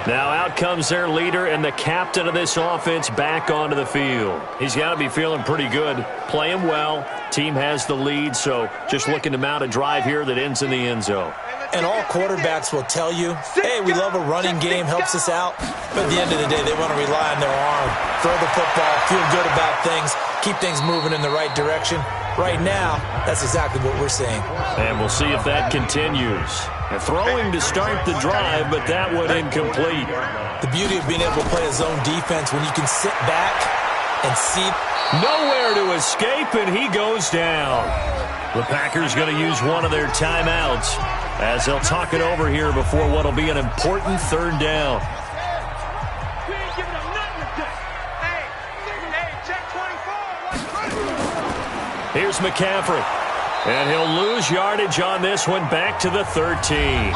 Now out comes their leader and the captain of this offense back onto the field. He's got to be feeling pretty good, playing well. Team has the lead, so just looking to mount a drive here that ends in the end zone.
And all quarterbacks will tell you, hey, we love a running game, helps us out. But at the end of the day, they want to rely on their arm, throw the football, feel good about things, keep things moving in the right direction. Right now, that's exactly what we're seeing.
And we'll see if that continues. And throwing to start the drive, but that one incomplete.
The beauty of being able to play a zone defense when you can sit back and see.
Nowhere to escape, and he goes down. The Packers going to use one of their timeouts as they'll talk it over here before what will be an important third down.
We ain't giving them nothing today. Hey, check 24.
Here's McCaffrey. And he'll lose yardage on this one, back to the 13.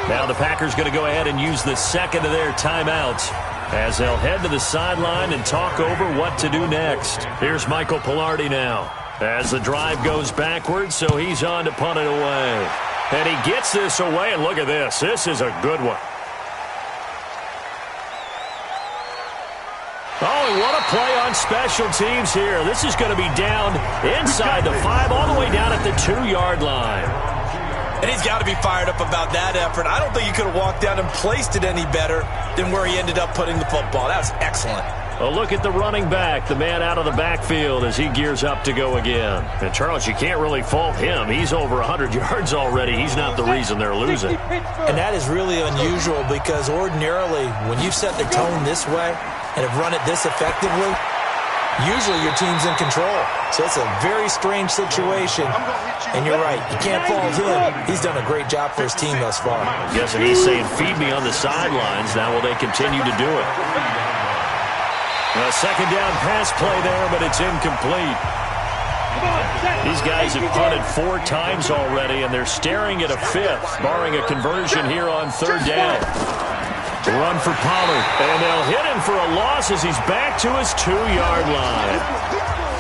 Now the Packers going to go ahead and use the second of their timeouts as they'll head to the sideline and talk over what to do next. Here's Michael Pilardi now as the drive goes backwards, so he's on to punt it away. And he gets this away, and look at this. This is a good one. Oh, and what a play on special teams here. This is going to be down inside the 5, all the way down at the 2-yard line.
And he's got to be fired up about that effort. I don't think he could have walked down and placed it any better than where he ended up putting the football. That was excellent.
A look at the running back, the man out of the backfield as he gears up to go again. And, Charles, you can't really fault him. He's over 100 yards already. He's not the reason they're losing.
And that is really unusual because ordinarily when you set the tone this way and have run it this effectively, usually your team's in control. So it's a very strange situation. And you're right, you can't fault him. He's done a great job for his team thus far.
I'm guessing he's saying, feed me on the sidelines. Now will they continue to do it? A second down pass play there, but it's incomplete. These guys have punted 4 times already, and they're staring at a 5th, barring a conversion here on third down. Run for Pollard, and they'll hit him for a loss as he's back to his 2-yard line.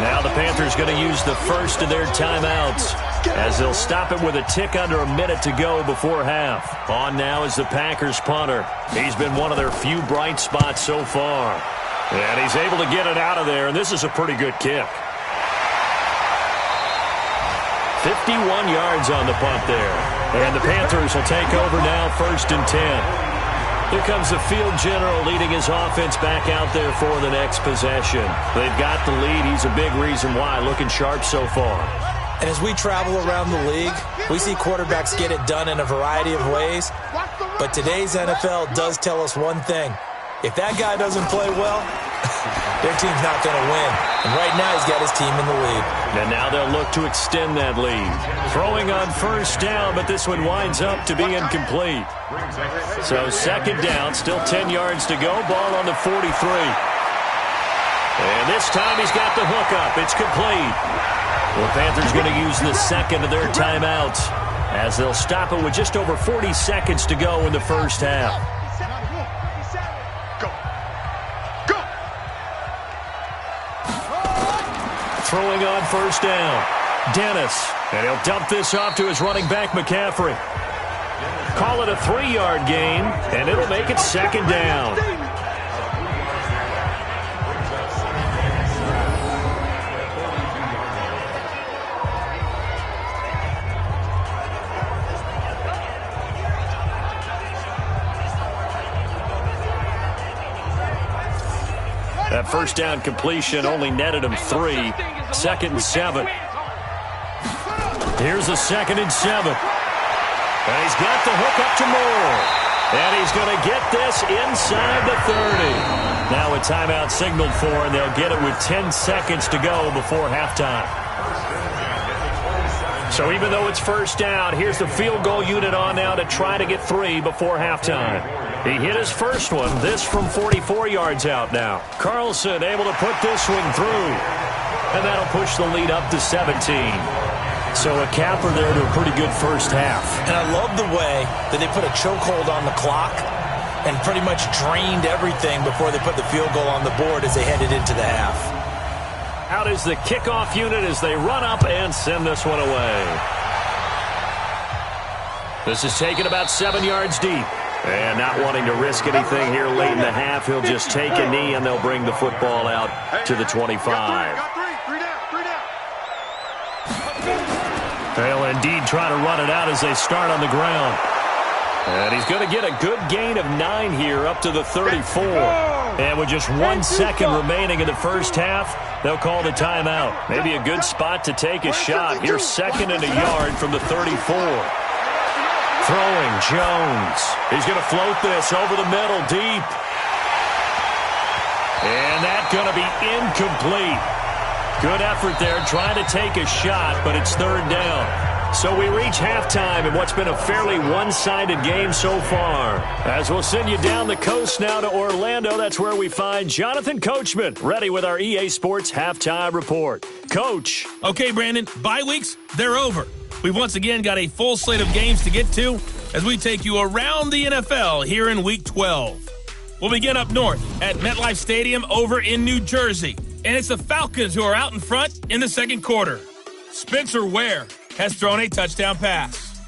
Now the Panthers going to use the first of their timeouts as they'll stop it with a tick under a minute to go before half. On now is the Packers punter. He's been one of their few bright spots so far. And he's able to get it out of there, and this is a pretty good kick. 51 yards on the punt there. And the Panthers will take over now, 1st and 10. Here comes the field general leading his offense back out there for the next possession. They've got the lead. He's a big reason why, looking sharp so far.
And as we travel around the league, we see quarterbacks get it done in a variety of ways. But today's NFL does tell us one thing. If that guy doesn't play well, their team's not going to win. And right now he's got his team in the lead.
And now they'll look to extend that lead. Throwing on first down, but this one winds up to be incomplete. So second down, still 10 yards to go. Ball on the 43. And this time he's got the hook up. It's complete. The Panthers going to use the second of their timeouts as they'll stop it with just over 40 seconds to go in the first half. Throwing on first down, Dennis. And he'll dump this off to his running back, McCaffrey. Call it a 3-yard gain, and it'll make it second down. That first down completion only netted him 3. 2nd and 7. Here's a 2nd and 7. And he's got the hook up to Moore. And he's going to get this inside the 30. Now a timeout signaled for, and they'll get it with 10 seconds to go before halftime. So even though it's first down, here's the field goal unit on now to try to get 3 before halftime. He hit his first one, this from 44 yards out now. Carlson able to put this one through. And that'll push the lead up to 17. So a capper there to a pretty good first half.
And I love the way that they put a chokehold on the clock and pretty much drained everything before they put the field goal on the board as they headed into the half.
Out is the kickoff unit as they run up and send this one away. This is taken about 7 yards deep. And not wanting to risk anything here late in the half, he'll just take a knee, and they'll bring the football out to the 25.
Three down.
They'll indeed try to run it out as they start on the ground. And he's going to get a good gain of 9 here up to the 34. And with just 1 second remaining in the first half, they'll call the timeout. Maybe a good spot to take a shot. Here's 2nd and a yard from the 34. Throwing, Jones. He's going to float this over the middle, deep. And that's going to be incomplete. Good effort there, trying to take a shot, but it's 3rd down. So we reach halftime in what's been a fairly one-sided game so far. As we'll send you down the coast now to Orlando, that's where we find Jonathan Coachman, ready with our EA Sports Halftime Report. Coach.
Okay, Brandon, bye weeks, they're over. We've once again got a full slate of games to get to as we take you around the NFL here in Week 12. We'll begin up north at MetLife Stadium over in New Jersey. And it's the Falcons who are out in front in the second quarter. Spencer Ware has thrown a touchdown pass.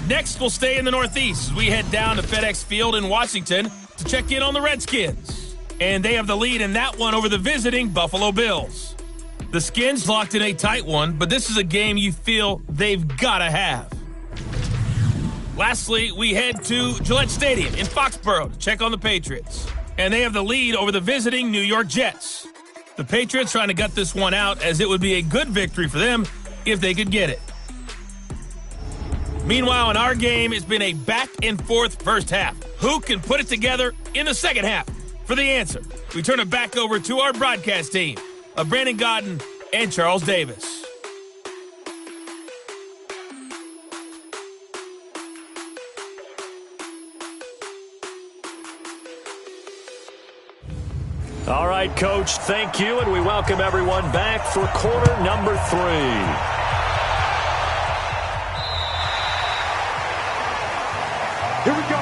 Next, we'll stay in the Northeast as we head down to FedEx Field in Washington to check in on the Redskins. And they have the lead in that one over the visiting Buffalo Bills. The Skins locked in a tight one, but this is a game you feel they've got to have. Lastly, we head to Gillette Stadium in Foxborough to check on the Patriots. And they have the lead over the visiting New York Jets. The Patriots trying to gut this one out as it would be a good victory for them if they could get it. Meanwhile, in our game, it's been a back-and-forth first half. Who can put it together in the second half? For the answer, we turn it back over to our broadcast team of Brandon Godden and Charles Davis.
All right, Coach, thank you, and we welcome everyone back for quarter number 3.
Here we go.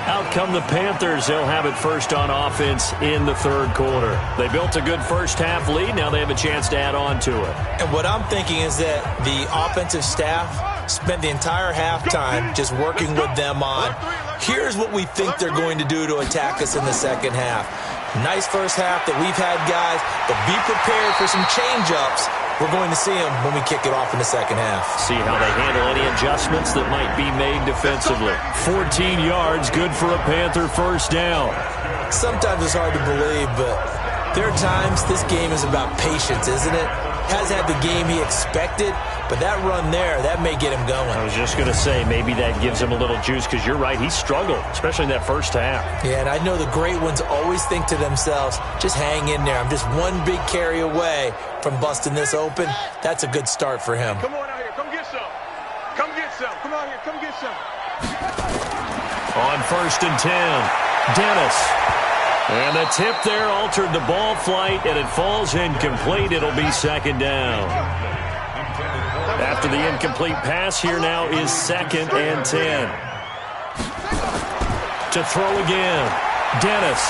Out come the Panthers. They'll have it first on offense in the third quarter. They built a good first half lead. Now they have a chance to add on to it.
And what I'm thinking is that the offensive staff spent the entire halftime just working with them on, here's what we think they're going to do to attack us in the second half. Nice first half that we've had, guys, but be prepared for some change-ups. We're going to see them when we kick it off in the second half.
See how they handle any adjustments that might be made defensively. 14 yards, good for a Panther first down.
Sometimes it's hard to believe, but there are times this game is about patience, isn't it? Has had the game he expected, but that run there, that may get him going.
I was just going to say, maybe that gives him a little juice, because you're right, he struggled, especially in that first half.
Yeah, and I know the great ones always think to themselves, just hang in there. I'm just one big carry away from busting this open. That's a good start for him.
Come on out here. Come get some. Come get some. Come out here. Come get some.
On 1st and 10, Dennis. And the tip there altered the ball flight, and it falls incomplete. It'll be second down. After the incomplete pass, here now is 2nd and 10. To throw again, Dennis.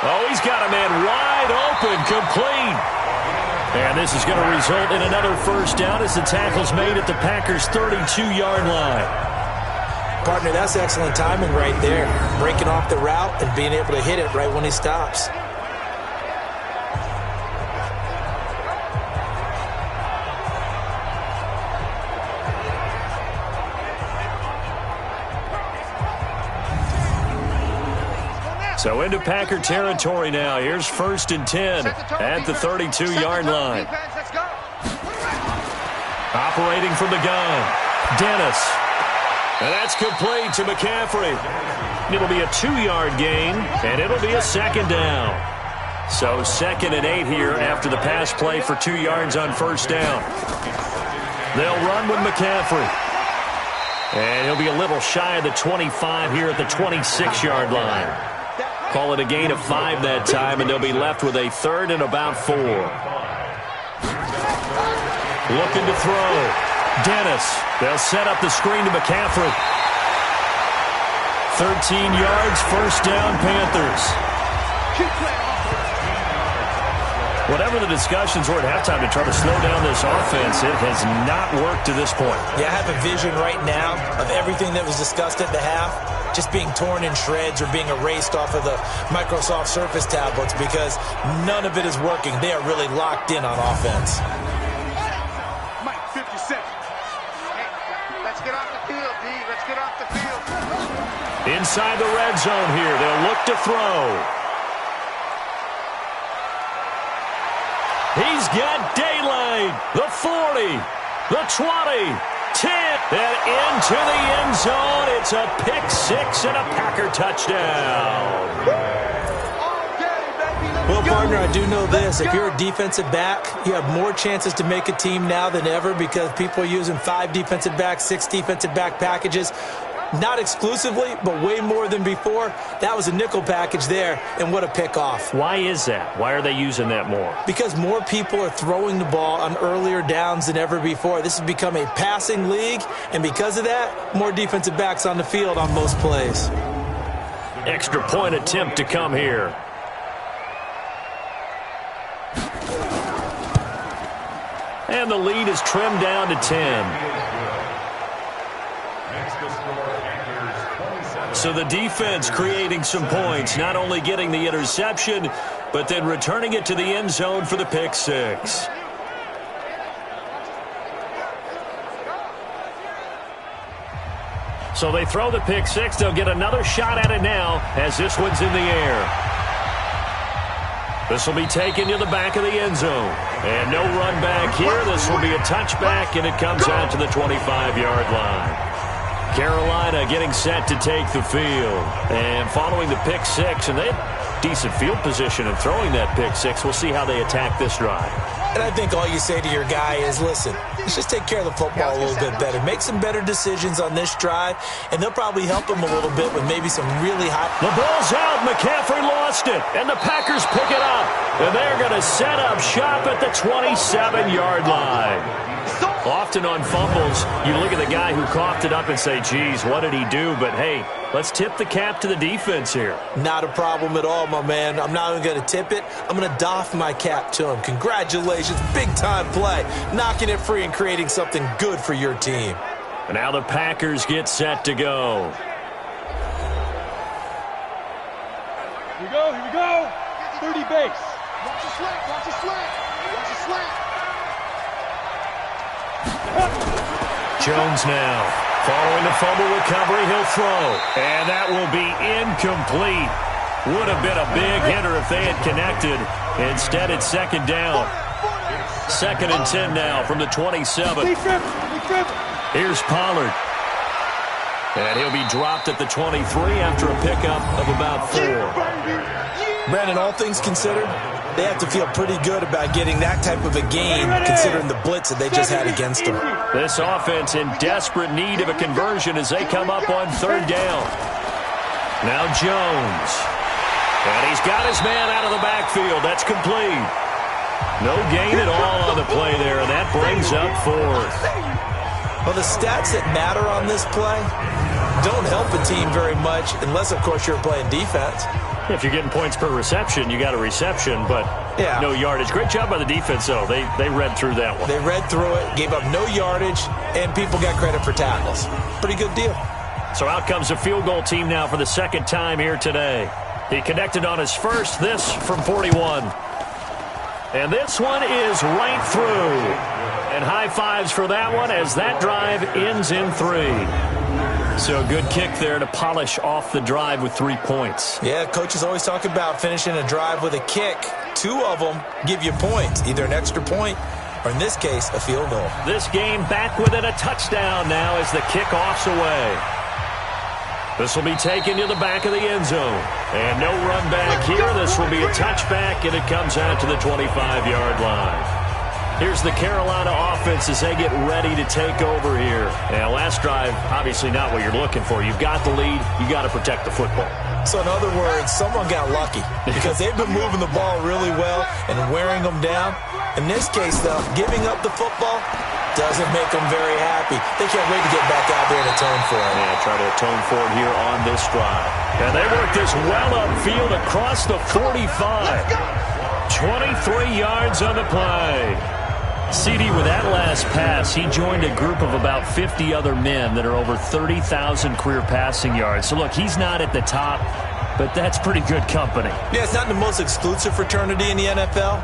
Oh, he's got a man wide open, complete. And this is going to result in another first down as the tackle's made at the Packers' 32-yard line.
Partner, that's excellent timing right there. Breaking off the route and being able to hit it right when he stops.
So into Packer territory now. Here's 1st and 10 at the 32-yard line. Operating from the gun, Dennis. And that's complete to McCaffrey. It'll be a 2-yard gain, and it'll be a second down. So 2nd and 8 here after the pass play for 2 yards on first down. They'll run with McCaffrey. And he'll be a little shy of the 25 here at the 26-yard line. Call it a gain of 5 that time, and they'll be left with a 3rd and about 4. Looking to throw. Dennis. They'll set up the screen to McCaffrey. 13 yards, first down, Panthers. Whatever the discussions were at halftime to try to slow down this offense, it has not worked to this point.
Yeah, I have a vision right now of everything that was discussed at the half just being torn in shreds or being erased off of the Microsoft Surface tablets because none of it is working. They are really locked in on offense.
Mike, 50 seconds. Hey, let's get off the field, D. Let's get off the field.
Inside the red zone here, they'll look to throw. He's got daylight. The 40, the 20, 10, and into the end zone. It's a pick six and a Packer touchdown.
Well, partner, I do know this. If you're a defensive back, you have more chances to make a team now than ever because people are using 5 defensive backs, 6 defensive back packages. Not exclusively, but way more than before. That was a nickel package there, and what a pick-off.
Why is that? Why are they using that more?
Because more people are throwing the ball on earlier downs than ever before. This has become a passing league, and because of that, more defensive backs on the field on most plays.
Extra point attempt to come here. And the lead is trimmed down to 10. So the defense creating some points, not only getting the interception, but then returning it to the end zone for the pick six. So they throw the pick six. They'll get another shot at it now as this one's in the air. This will be taken to the back of the end zone. And no run back here. This will be a touchback, and it comes out to the 25-yard line. Carolina getting set to take the field. And following the pick six, and they have decent field position in throwing that pick six. We'll see how they attack this drive.
And I think all you say to your guy is, listen, let's just take care of the football a little bit better. Make some better decisions on this drive, and they'll probably help him a little bit with maybe some really high.
The ball's out. McCaffrey lost it, and the Packers pick it up. And they're going to set up shop at the 27-yard line. Often on fumbles, you look at the guy who coughed it up and say, geez, what did he do? But, hey, let's tip the cap to the defense here.
Not a problem at all, my man. I'm not even going to tip it. I'm going to doff my cap to him. Congratulations. Big-time play. Knocking it free and creating something good for your team.
And now the Packers get set to go.
Here we go, here we go. 30 base.
Watch the slant, watch the slant, watch the slant.
Jones now. Following the fumble recovery, he'll throw. And that will be incomplete. Would have been a big hitter if they had connected. Instead, it's second down. 2nd and 10 now from the 27. Here's Pollard. And he'll be dropped at the 23 after a pickup of about 4.
Brandon, all things considered, they have to feel pretty good about getting that type of a game considering the blitz that they just had against them.
This offense in desperate need of a conversion as they come up on 3rd down. Now Jones. And he's got his man out of the backfield. That's complete. No gain at all on the play there, and that brings up 4th.
Well, the stats that matter on this play don't help a team very much unless, of course, you're playing defense.
If you're getting points per reception, you got a reception, but no yardage. Great job by the defense, though. They read through that one.
They read through it, gave up no yardage, and people got credit for tackles. Pretty good deal.
So out comes a field goal team now for the 2nd time here today. He connected on his first, this from 41. And this one is right through. And high fives for that one as that drive ends in 3. So a good kick there to polish off the drive with 3 points.
Yeah, coaches always talk about finishing a drive with a kick. 2 of them give you points, either an extra point or, in this case, a field goal.
This game back within a touchdown now as the kickoff's away. This will be taken to the back of the end zone. And no run back here. This will be a touchback, and it comes out to the 25-yard line. Here's the Carolina offense as they get ready to take over here. And last drive, obviously not what you're looking for. You've got the lead. You got to protect the football.
So in other words, someone got lucky because they've been moving the ball really well and wearing them down. In this case, though, giving up the football doesn't make them very happy. They can't wait to get back out there and atone for it.
Yeah, try to atone for it here on this drive. And they work this well upfield across the 45. 23 yards on the play. CD, with that last pass, he joined a group of about 50 other men that are over 30,000 career passing yards. So, look, he's not at the top, but that's pretty good company.
Yeah, it's not the most exclusive fraternity in the NFL,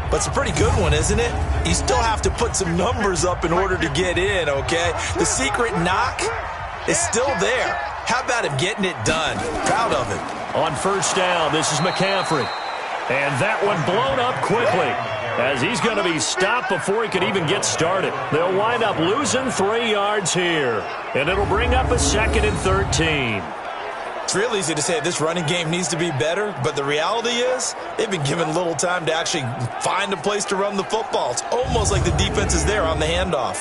but it's a pretty good one, isn't it? You still have to put some numbers up in order to get in, okay? The secret knock is still there. How about him getting it done? Proud of him.
On first down, this is McCaffrey. And that one blown up quickly, as he's going to be stopped before he could even get started. They'll wind up losing 3 yards here, and it'll bring up a 2nd and 13.
It's real easy to say this running game needs to be better, but the reality is they've been given little time to actually find a place to run the football. It's almost like the defense is there on the handoff.